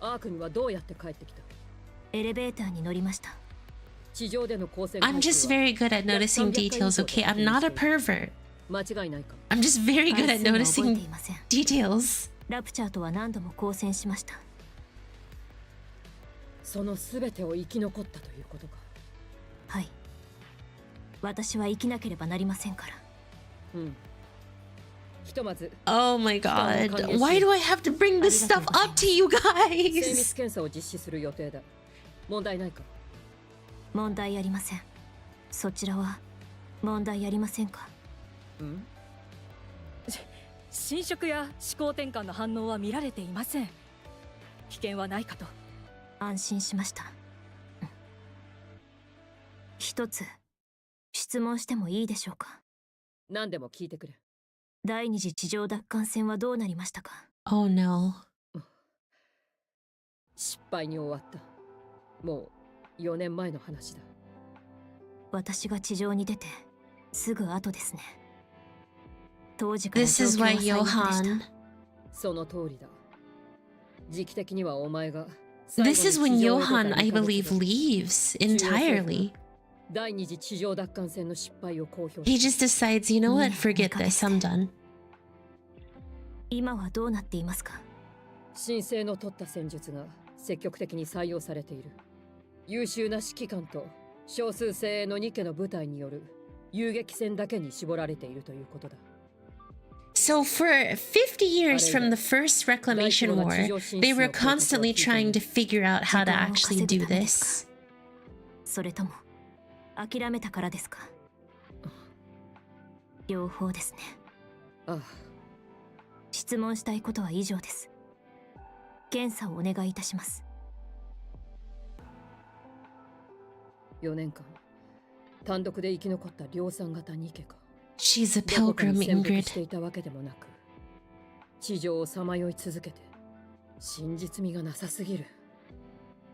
アークにはどうやって帰ってきた？
エレベーターに乗りました。
地上での光線
I'm just very good at noticing details, okay? I'm not a pervert.
間違いないか。
I'm just very good
回
at
数は覚えて
noticing
いません。
details.
ラプチャーとは何度も交戦しました。
その全てを生き残ったということか。
はい。私は生きなければなりませんから。
うん。ひとまず
Oh my god. Why do I have to bring this stuff up to you
精密
guys?
検査を実施する予定だ。問題ないか。
問題ありません。そちらは問題ありませんか？
うん。
侵食や思考転換の反応は見られていません。危険はないかと。
安心しました。一つ質問してもいいでしょうか？
何でも聞いてくれ。
第二次地上奪還戦はどうなりましたか？
Oh no.
失敗に終わった。もう4年前の話だ。
私が地上に出てすぐ後ですね。当時から
This
状
is
況は
why
最悪でし
Johan.
た。
その通りだ。時期的にはお前が
This is when
最後に地上へ
Johan,
出た
I
2ヶ
believe,
月後
leaves entirely.
第二次地上奪還戦の失敗を公表
He
し
just decides, you know what? Forget this. I'm done.
今はどうなっていますか？
神聖の取った戦術が積極的に採用されている。優秀な指揮官と少数精鋭のニケの部隊による遊撃戦だけに絞られているということだ。
So for 50 years from the first Reclamation War, they were constantly trying to figure out how to actually do this.
それとも諦めたからですか？両方ですね。
ああ。
質問したいことは以上です。検査をお願いいたします。
4年間単独で生き残った量産型ニケか。
She's a
どこか
pilgrim,
に潜伏し
Ingrid.
ていたわけでもなく、地上をさまよい続けて真実味がなさすぎる。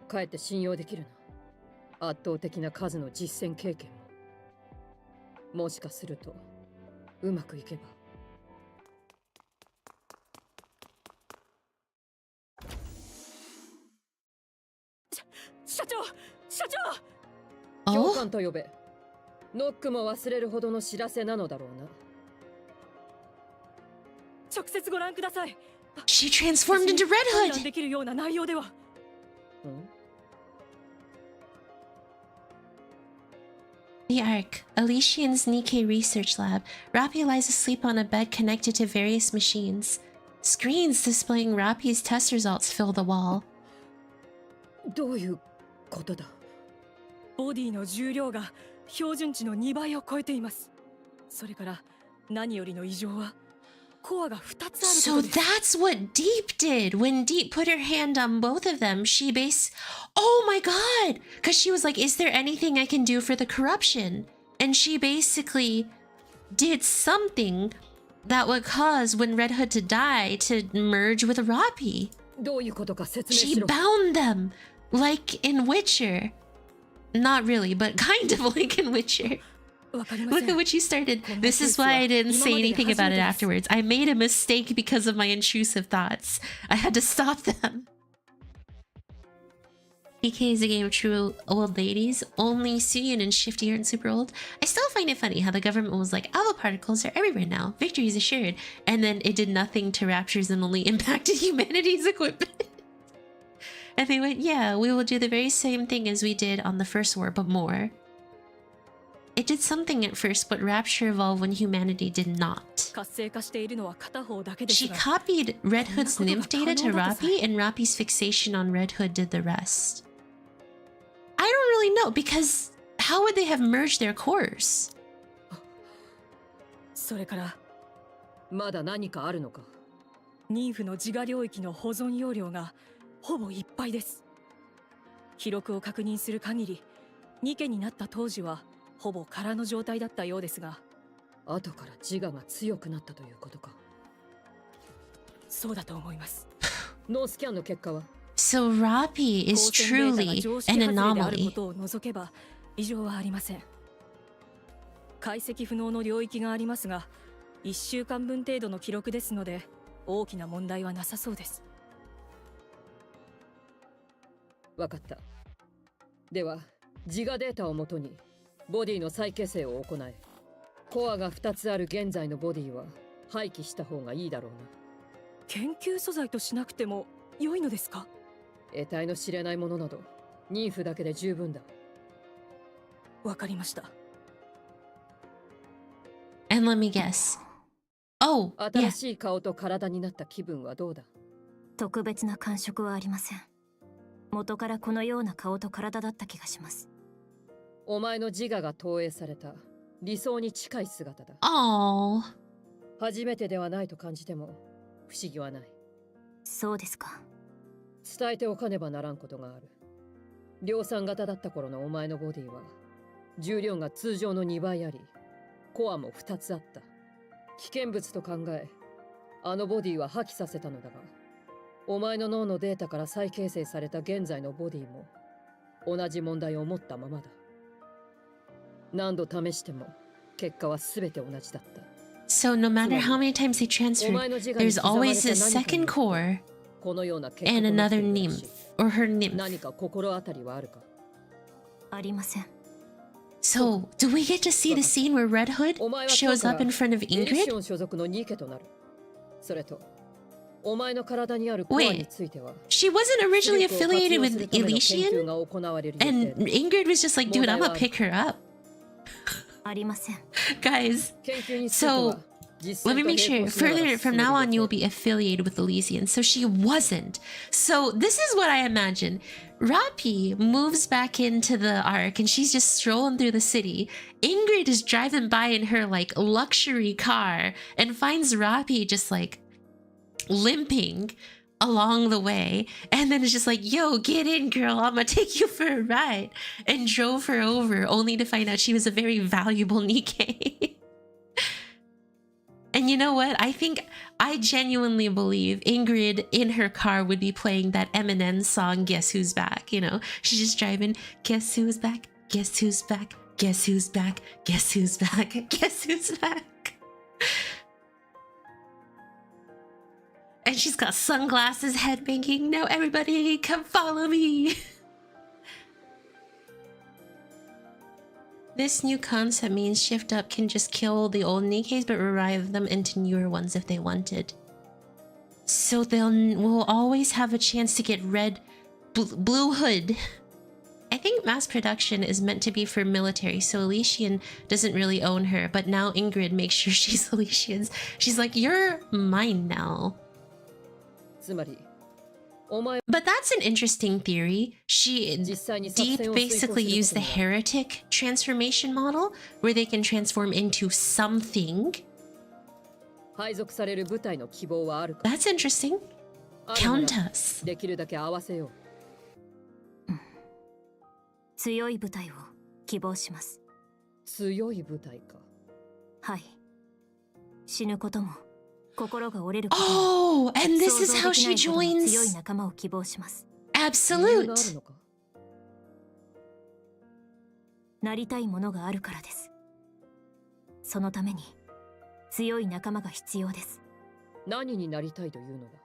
かえって信用できるな。圧倒的な数の実践経験も。もしかするとうまくいけば。社長、教官と呼べ。ノックも忘れるほどの知らせなのだろうな。
直接ご覧ください。
She transformed into Red Hood!
できるような内容では。
The Ark, Elysian's NIKKE research lab. Rapi lies asleep on a bed connected to various machines. Screens displaying Rapi's test results fill the wall.
どういうことだ？
ボディの重量が標準値の2倍を超えています。それから何よりの異常はコアが2つあることです。
So that's what Deep did. When Deep put her hand on both of them, she oh my god! Because she was like, is there anything I can do for the corruption? And she basically did something that would cause when Red Hood to die to merge with Rapi.
どういうことか説明
She
しろ。
bound them like in Witcher. Not really, but kind of like in Witcher. Look at what you started. This is why I didn't say anything about it afterwards. I made a mistake because of my intrusive thoughts. I had to stop them. PK is a game of true old ladies. Only Suyun and Shifty aren't super old. I still find it funny how the government was like, alpha particles are everywhere now. Victory is assured. And then it did nothing to raptures and only impacted humanity's equipment. And they went, yeah, we will do the very same thing as we did on the first war, but more. It did something at first, but Rapture evolved when humanity did not. She copied Red Hood's nymph data to Rapi, and Rapi's fixation on Red Hood did the rest. I don't really know, because how would they have merged their cores?
それから
まだ何かあるのか？
ニンフの自我領域の保存容量がほぼいっぱいです。記録を確認する限り、ニケになった当時はほぼ空の状態だったようですが、
後から自我が強くなったということか。
そうだと思います。
ノースキャンの結果は？
So Rapi is truly an anomaly.
ことを除けば異常はありません。解析不能の領域がありますが、1週間分程度の記録ですので、大きな問題はなさそうです。
わかった。では、自我データをもとにボディの再形成を行え。コアが2つある現在のボディは廃棄した方がいいだろうな。
研究素材としなくても良いのですか？
得体の知れないものなど、ニンフだけで十分だ。
わかりました。
And let me guess. Oh,
新しい顔と体になった気分はどうだ？
特別な感触はありません。元からこのような顔と体だった気がします。
お前の自我が投影された理想に近い姿だ。
Oh.
初めてではないと感じても不思議はない。
そうですか。
伝えておかねばならんことがある。量産型だった頃のお前のボディは重量が通常の2倍あり、コアも2つあった。危険物と考え、あのボディは破棄させたのだが、お前の脳のデータから再形成された現在のボディも同じ問題を持ったままだ。何度試しても結果は全て同じだった。
So no matter how many times they transferred, there's always a second core and another nymph or her nymph.
何か心当たりはあるか？
ありません。
So, do we get to see the scene where Red Hood shows up in front of Ingrid?
所属のニケとなる。それと、お前の体にあるコアについては、
She wasn't originally affiliated with Elysian, and Ingrid was just like, dude, I'm gonna pick her up.
ありません。
Guys, so let me make sure. Further from now on, you will be affiliated with Elysian. So she wasn't. So this is what I imagine. Rapi moves back into the Ark and she's just strolling through the city. Ingrid is driving by in her like luxury car and finds Rapi just like limping along the way, and then it's just like, yo, get in, girl, I'm gonna take you for a ride, and drove her over only to find out she was a very valuable Nikke. And you know what? I genuinely believe Ingrid in her car would be playing that Eminem song, Guess Who's Back? You know, she's just driving, guess who's back? Guess who's back? Guess who's back? Guess who's back? Guess who's back? And she's got sunglasses, headbanging. Now everybody come follow me. This new concept means Shift Up can just kill the old Nikkes but revive them into newer ones if they wanted. So we'll always have a chance to get Blue Hood. I think mass production is meant to be for military, so Elysian doesn't really own her, but now Ingrid makes sure she's Elysian's. She's like, you're mine now. But that's an interesting theory. Deep basically used the heretic transformation model, where they can transform into something. That's interesting. Count us.
強い部隊を希望します。
強い部隊か。
はい。死ぬことも心が折れることも。
Oh, and this is how she
強い
joins
仲間を希望します。
Absolute.
なりたいものがあるからです。そのために強い仲間が必要です。
何になりたいというのだ。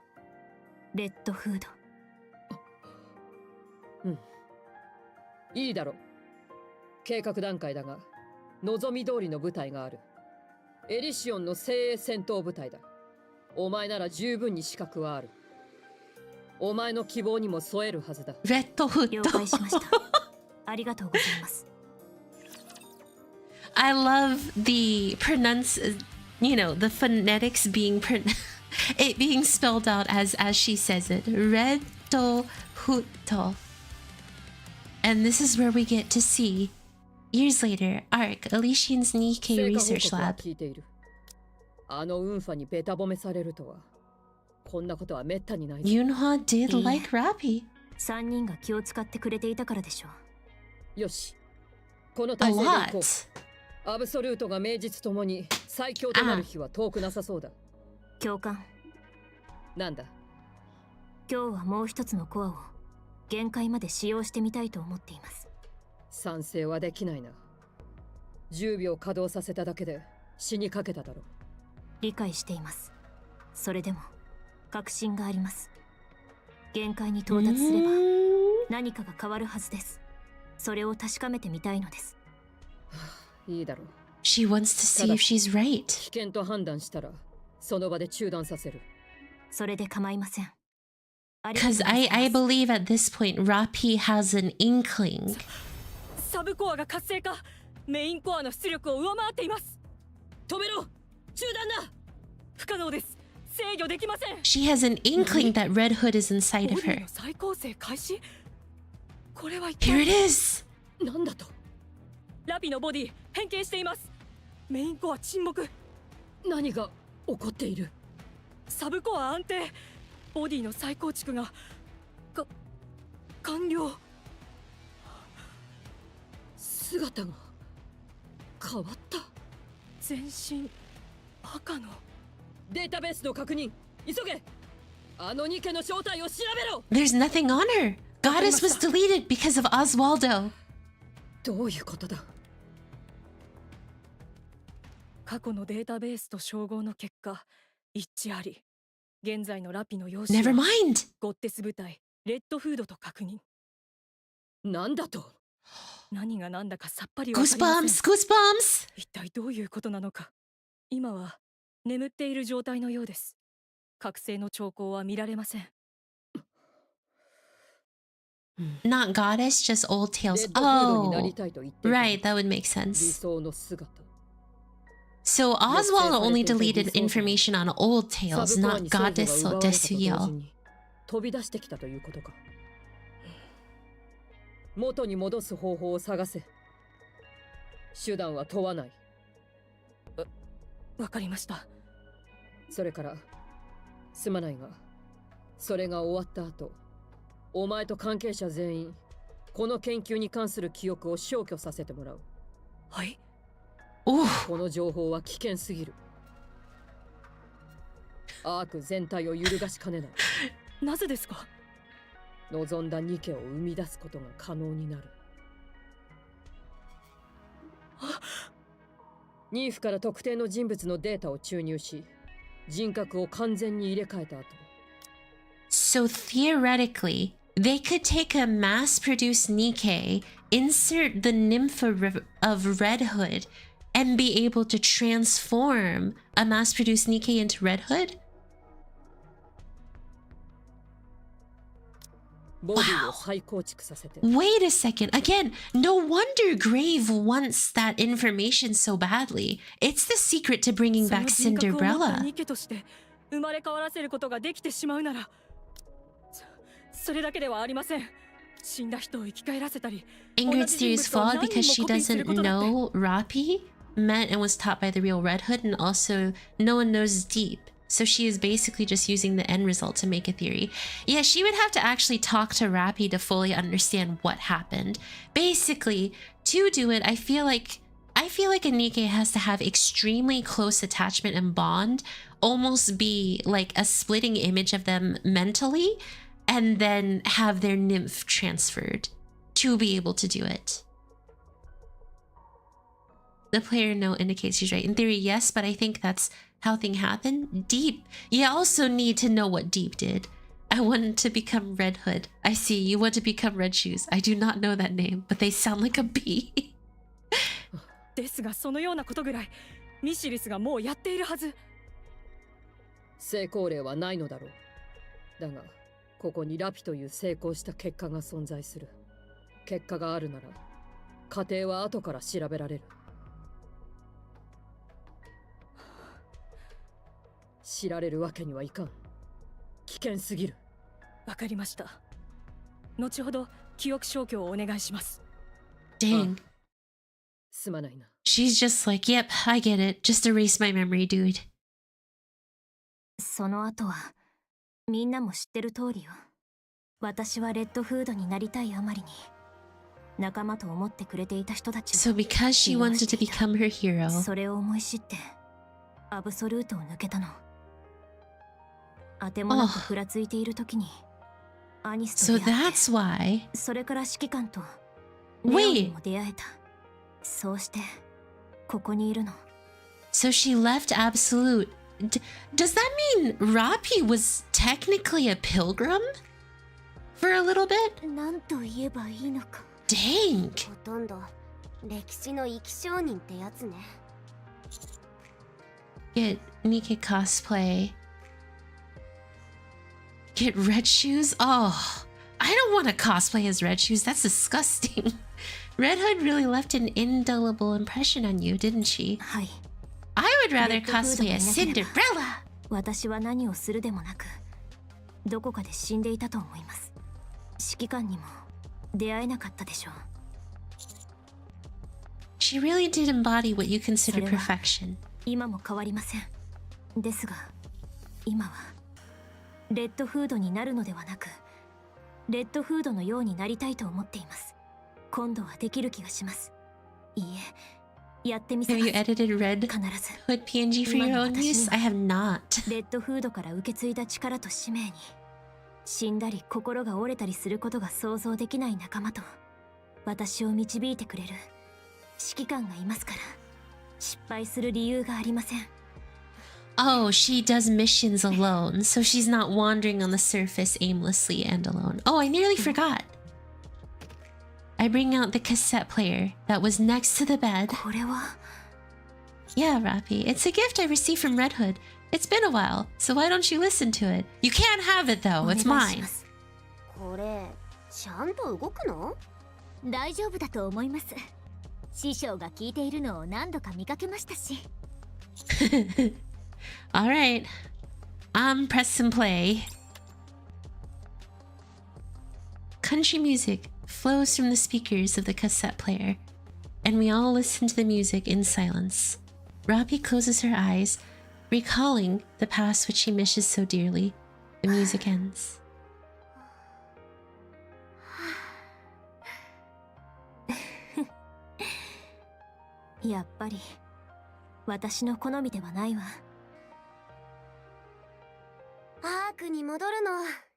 レッドフード。
うん。いいだろう。計画段階だが、望み通りの部隊がある。エリシオンの精鋭戦闘部隊だ。お前なら十分に資格はある。お前の希望にも添えるはずだ。
レッドフッ
了
ド。
解しました。ありがとうございます。
I love the the phonetics being it being spelled out as she says it. Reddo Hutto. And this is where we get to see, years later, Arc, Elysian's Nikkei Research Lab.
あのウンファにベタ褒めされるとは、こんなことはめったにない。
Yunhwa did like Rapi.
3人が気を使ってくれていたからでしょう。
よし、この体制で行こう。アブソルートが名実ともに最強となる日は遠くなさそうだ。
教官。
なんだ。
今日はもう一つのコアを限界まで使用してみたいと思っています。
賛成はできないな。10秒稼働させただけで死にかけただろう。
理解しています。それでも確信があります。限界に到達すれば何かが変わるはずです。それを確かめてみたいのです。
いいだろう。
She wants to see if she's right.
危険と判断したらその場で中断させる。
それで構いません。
Because I believe at this point Rapi has an inkling.
サブコアが活性化。メインコアの出力を上回っています。
止めろ。中断だ。
不可能です。制御できません。
She has an inkling that Red Hood is inside of her.
再構成開始。これは一
Here
体
it is.
なんだと。
ラピのボディ変形しています。メインコア沈黙。
何が起こっている。
サブコア安定。ボディの再構築が完了。
姿が変わった。
全身赤の。
データベースの確認急げ。あのニケの正体を調べろ。
There's nothing on her. Goddess was deleted because of Oswaldo.
どういうことだ。
過去のデータベースと照合の結果一致あり。現在のラピの容姿
Never mind.
ゴッテス部隊レッドフードと確認。
なんだと。
何が何だかさっぱりわかりません。
Goosebumps.
一体どういうことなのか。今は眠っている状態のようです。覚醒の兆候は見られません。
Not goddess, just old tales. Oh, right, that would make sense. So Oswald only deleted information on old tales, not goddess or Desuyo.
飛び出してきたということか。元に戻す方法を探せ。手段は問わない。
わかりました。
それからすまないが、それが終わった後、お前と関係者全員この研究に関する記憶を消去させてもらう。
はい。
この情報は危険すぎる。アーク全体を揺るがしかねない。
なぜですか？
望んだニケを生み出すことが可能になる。ニーフから特定の人物のデータを注入し、人格を完全に入れ替えた後。
So theoretically, they could take a mass-produced Nikke, insert the nymph of Red Hood, and be able to transform a mass-produced Nikke into Red Hood? Wow. Wait a second. Again, no wonder Grave wants that information so badly. It's the secret to bringing back Cinderella.
それだけではありません。死んだ人を生き返らせたり。
Ingrid's theory is flawed because she doesn't know Rapi met and was taught by the real Red Hood, and also no one knows Deep. So she is basically just using the end result to make a theory. Yeah, she would have to actually talk to Rapi to fully understand what happened. Basically, to do it, I feel like a Nikke has to have extremely close attachment and bond, almost be like a splitting image of them mentally, and then have their nymph transferred to be able to do it. The player note indicates she's right. In theory, yes, but I think that's how things happen. Deep. You also need to know what Deep did. I want to become Red Hood. I see. You want to become Red Shoes. I do not know that name, but they sound like a bee.
ですがそのようなことぐらいミシリスがもうやっているはず。
成功例はないのだろう。だが、ここにラピという成功した結果が存在する。結果があるなら、過程は後から調べられる。知られるわけにはいかん。危険すぎる。
わかりました。後ほど記憶消去をお願いします。
Dang.
すまないな。
She's just like, yep, I get it. Just erase my memory, dude.
その後はみんなも知ってる通りよ。私はレッドフードになりたいあまりに仲間と思ってくれていた人たち
So because she wanted to become her hero.
それを思い知ってアブソルートを抜けたの。あてもなくふらついている時にアニスと出会って、
So that's why.
それから指揮官とネオにも出会えた。そうしてここにいるの。
So she left Absolute. Does that mean Rapi was technically a pilgrim? For a little bit?
なんと言えばいいのか。
Dang.
ほとんど歴史の生き証人ってやつね。
Get Nikke cosplay. Get Red Shoes? Oh, I don't want to cosplay as Red Shoes. That's disgusting. Red Hood really left an indelible impression on you, didn't she?
はい。
I would rather cosplay as Cinderella.
私は何をするでもなく、どこかで死んでいたと思います。指揮官にも出会えなかったでしょう。
She really did embody what you consider perfection.
今も変わりません。ですが、今はレッドフードになるのではなく、レッドフードのようになりたいと思っています。今度はできる気がします。いいえ、やってみせます。
Have you edited Red Hood PNG for your own use? I have not.
レッドフードから受け継いだ力と使命に、死んだり心が折れたりすることが想像できない仲間と私を導いてくれる指揮官がいますから、失敗する理由がありません。
Oh, she does missions alone, so she's not wandering on the surface aimlessly and alone. Oh, I nearly forgot. I bring out the cassette player that was next to the bed.
これは
Yeah, Rapi. It's a gift I received from Red Hood. It's been a while, so why don't you listen to it? You can't have it though, it's mine.
これちゃんと動くの？
大丈夫だと思います。師匠が聞いているのを何度か見かけましたし。
Alright. Press and play. Country music flows from the speakers of the cassette player, and we all listen to the music in silence. Rapi closes her eyes, recalling the past which she misses so dearly. The music ends.
やっぱり私の好みではないわ。
アークに戻るの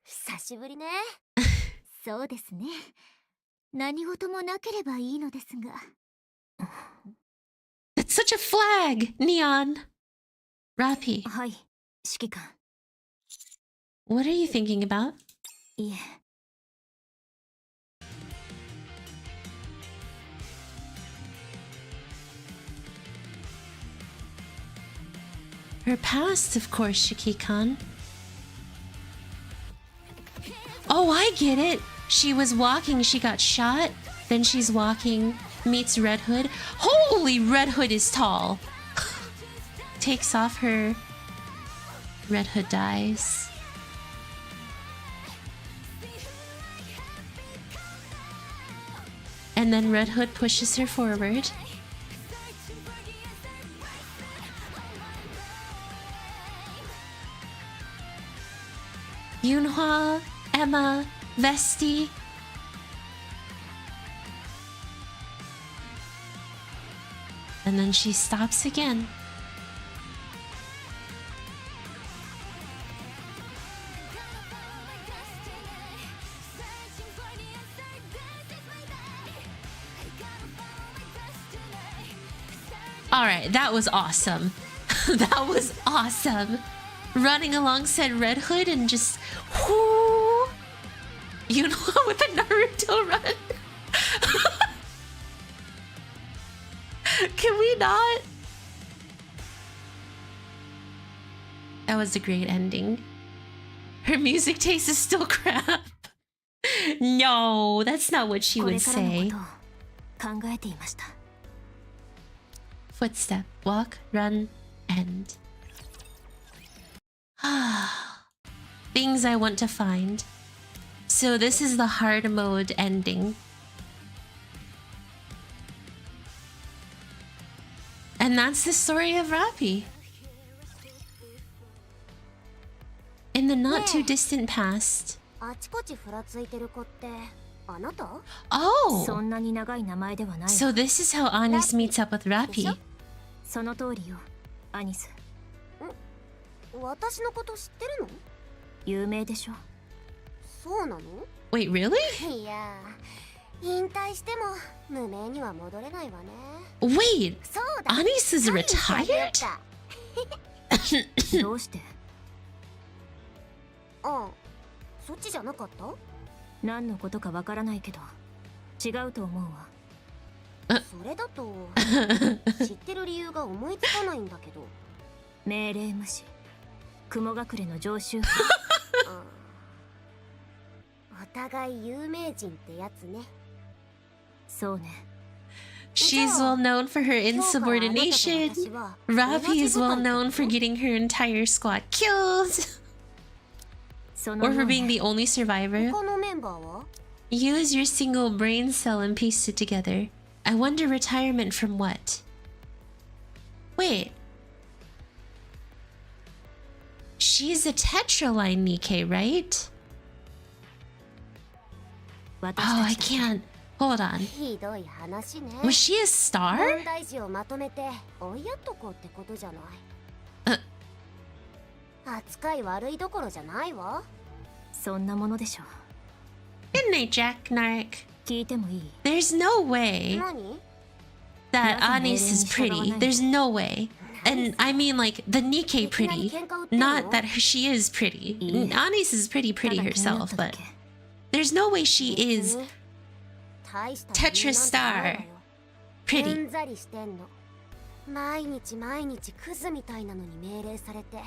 久しぶりね。そうですね。何事もなければいいのですが。
That's such a flag, Neon. Rapi.
はい、指揮官。
What are you thinking about?
いえ。
Her past, of course, Shiki-kan. Oh, I get it. She was walking, she got shot, then she's walking, meets Red Hood. Holy, Red Hood is tall. Takes off her... Red Hood dies. And then Red Hood pushes her forward. Yunhua, Emma, Vesti. And then she stops again. Alright, that was awesome. That was awesome. Running alongside Red Hood and just whoo, you know, with a Naruto run. Can we not? That was a great ending. Her music taste is still crap. No, that's not what she would say. Footstep, walk, run, end. Things I want to find. So this is the hard mode ending. And that's the story of Rapi. In the not too distant past. Oh! So this is how Anis meets up with Rapi.
その通りよ、アニス。
私のこと知ってるの？
有名でしょ。
そうなの？
Wait, really?
いや、引退しても無名には戻れないわね。
Wait,
そうだ。
Anis is retired?
どうして？
あ、そっちじゃなかった？
何のことかわからないけど、違うと思うわ。
それだと知ってる理由が思いつかないんだけど。
命令無視。雲隠れの常習犯。
お互い有名人ってやつね。
そうね。
She's well known for her insubordination. Rapi is well known for getting her entire squad killed. Or for being the only survivor.
他のメンバーは？
Use your single brain cell and piece it together. I wonder retirement from what? Wait. She's a Tetraline Nikke, right? Oh, I can't. Hold on.
ひどい話ね。
Was she a star?
問題児をまとめて追いやっとこうってことじゃない。扱い悪いどころじゃないわ。
そんなものでしょ。
Good night, Jack Nark.
聞いてもいい？
There's no way
何？
that Anis is pretty. There's no way. And I mean like the Nikke pretty. Not that she is pretty. Anis is pretty herself, but there's no way she is Tetra Star pretty.
毎日毎日クズみたいなのに命令されて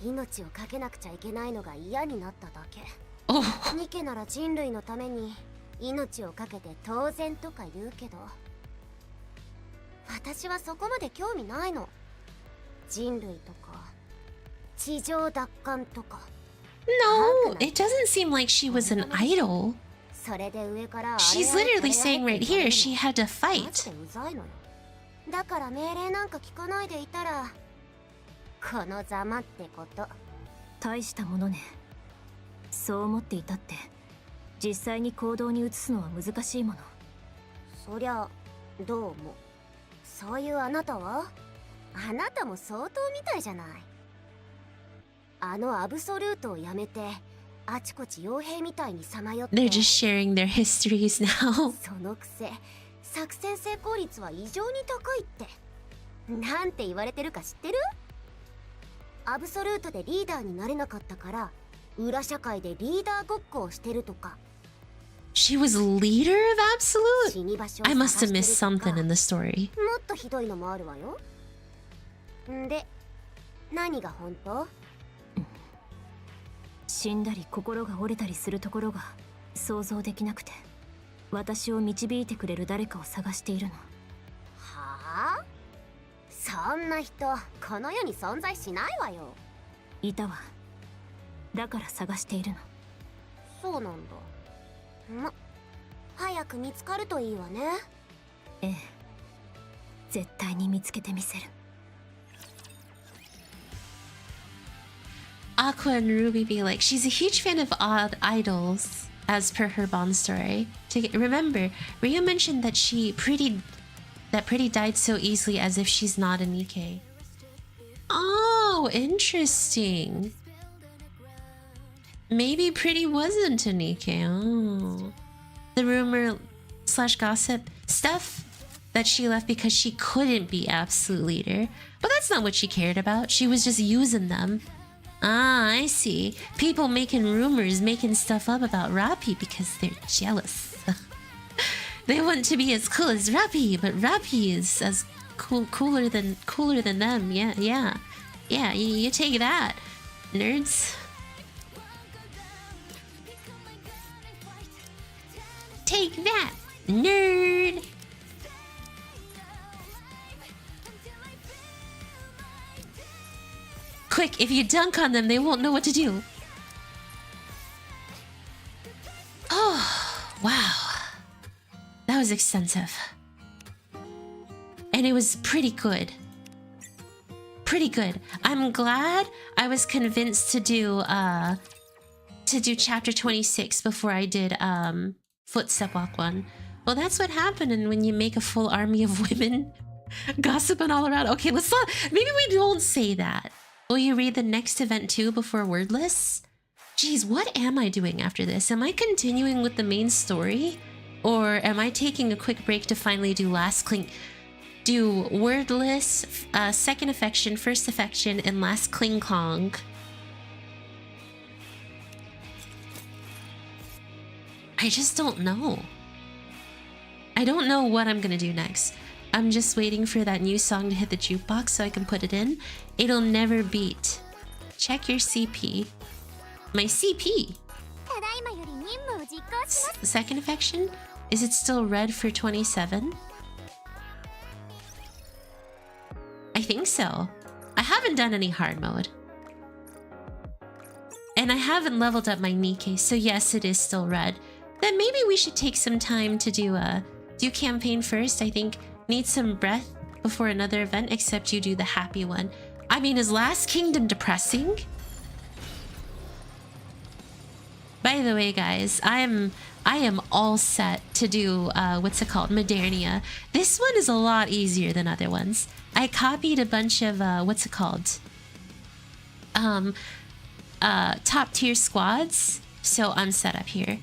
命をかけなくちゃいけないのが嫌になっただけ。ニケなら人類のために命をかけて当然とか言うけど、私はそこまで興味ないの。人類とか地上奪還とか。
No, it doesn't seem like she was an idol.
それで上から
She's literally saying right here she had to fight.
だから命令なんか聞かないでいたらこのざまってこと。
大したものね。そう思っていたって実際に行動に移すのは難しいもの。
そりゃどうも。そういうあなたは？あなたも相当みたいじゃない。
They're just sharing their histories now.
そのくせ作戦成功率は異常に高いってなんて言われてるか知ってる？アブソルートでリーダーになれなかったから裏社会でリーダーごっこをしてるとか。
She was leader of Absolute? I must have missed something in the story.
もっとひどいのもあるわよ。んで、何が本当？
死んだり心が折れたりするところが想像できなくて、私を導いてくれる誰かを探しているの。
はあ？そんな人この世に存在しないわよ。
いたわ。だから探しているの。
そうなんだ。ま、早く見つかるといいわね。
ええ、絶対に見つけてみせる。
Aqua and Ruby be like, she's a huge fan of odd idols, as per her Bond story. Remember, Rio mentioned that Pretty died so easily as if she's not a Nikke. Oh, interesting. Maybe Pretty wasn't a Nikke. Oh. The rumor / gossip stuff that she left because she couldn't be absolute leader. But that's not what she cared about. She was just using them. Ah, I see. People making rumors, making stuff up about Rapi because they're jealous. They want to be as cool as Rapi, but Rapi is as cooler than them. Yeah. You take that, nerds. Take that, nerd. Quick, if you dunk on them, they won't know what to do. Oh, wow. That was extensive. And it was pretty good. Pretty good. I'm glad I was convinced to do chapter 26 before I did Footstep Walk 1. Well, that's what happened when you make a full army of women gossiping all around. Okay, let's not, maybe we don't say that. Will you read the next event too before wordless? Geez, what am I doing after this? Am I continuing with the main story? Or am I taking a quick break to finally do do wordless, second affection, first affection, and last cling clong? I just don't know. I don't know what I'm gonna do next. I'm just waiting for that new song to hit the jukebox so I can put it in. It'll never beat. Check your CP. My CP? Second affection? Is it still red for 27? I think so. I haven't done any hard mode. And I haven't leveled up my Nikke, so yes, it is still red. Then maybe we should take some time to do campaign first. I think need some breath before another event, except you do the happy one. I mean, is Last Kingdom depressing? By the way, guys, I am all set to do what's it called, Modernia. This one is a lot easier than other ones. I copied a bunch of what's it called, top tier squads, so I'm set up here.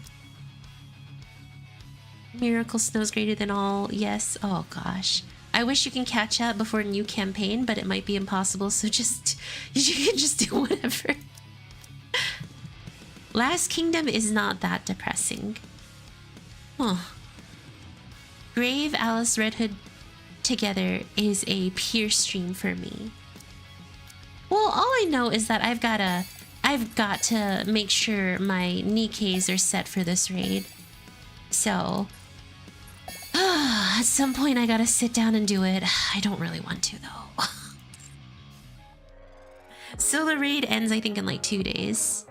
Miracle Snow's greater than all. Yes. Oh gosh. I wish you can catch up before a new campaign, but it might be impossible, so you can just do whatever. Last Kingdom is not that depressing. Huh. Grave, Alice, Red Hood together is a pure stream for me. Well, all I know is that I've got to make sure my Nikkes are set for this raid. So at some point I gotta sit down and do it. I don't really want to though. So the raid ends I think in like 2 days.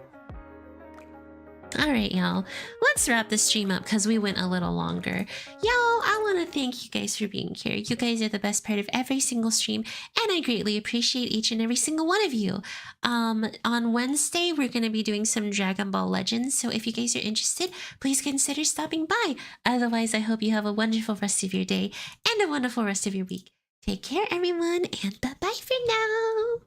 Alright, y'all. Let's wrap this stream up because we went a little longer. Y'all, I want to thank you guys for being here. You guys are the best part of every single stream, and I greatly appreciate each and every single one of you. On Wednesday, we're going to be doing some Dragon Ball Legends, so if you guys are interested, please consider stopping by. Otherwise, I hope you have a wonderful rest of your day and a wonderful rest of your week. Take care, everyone, and bye-bye for now!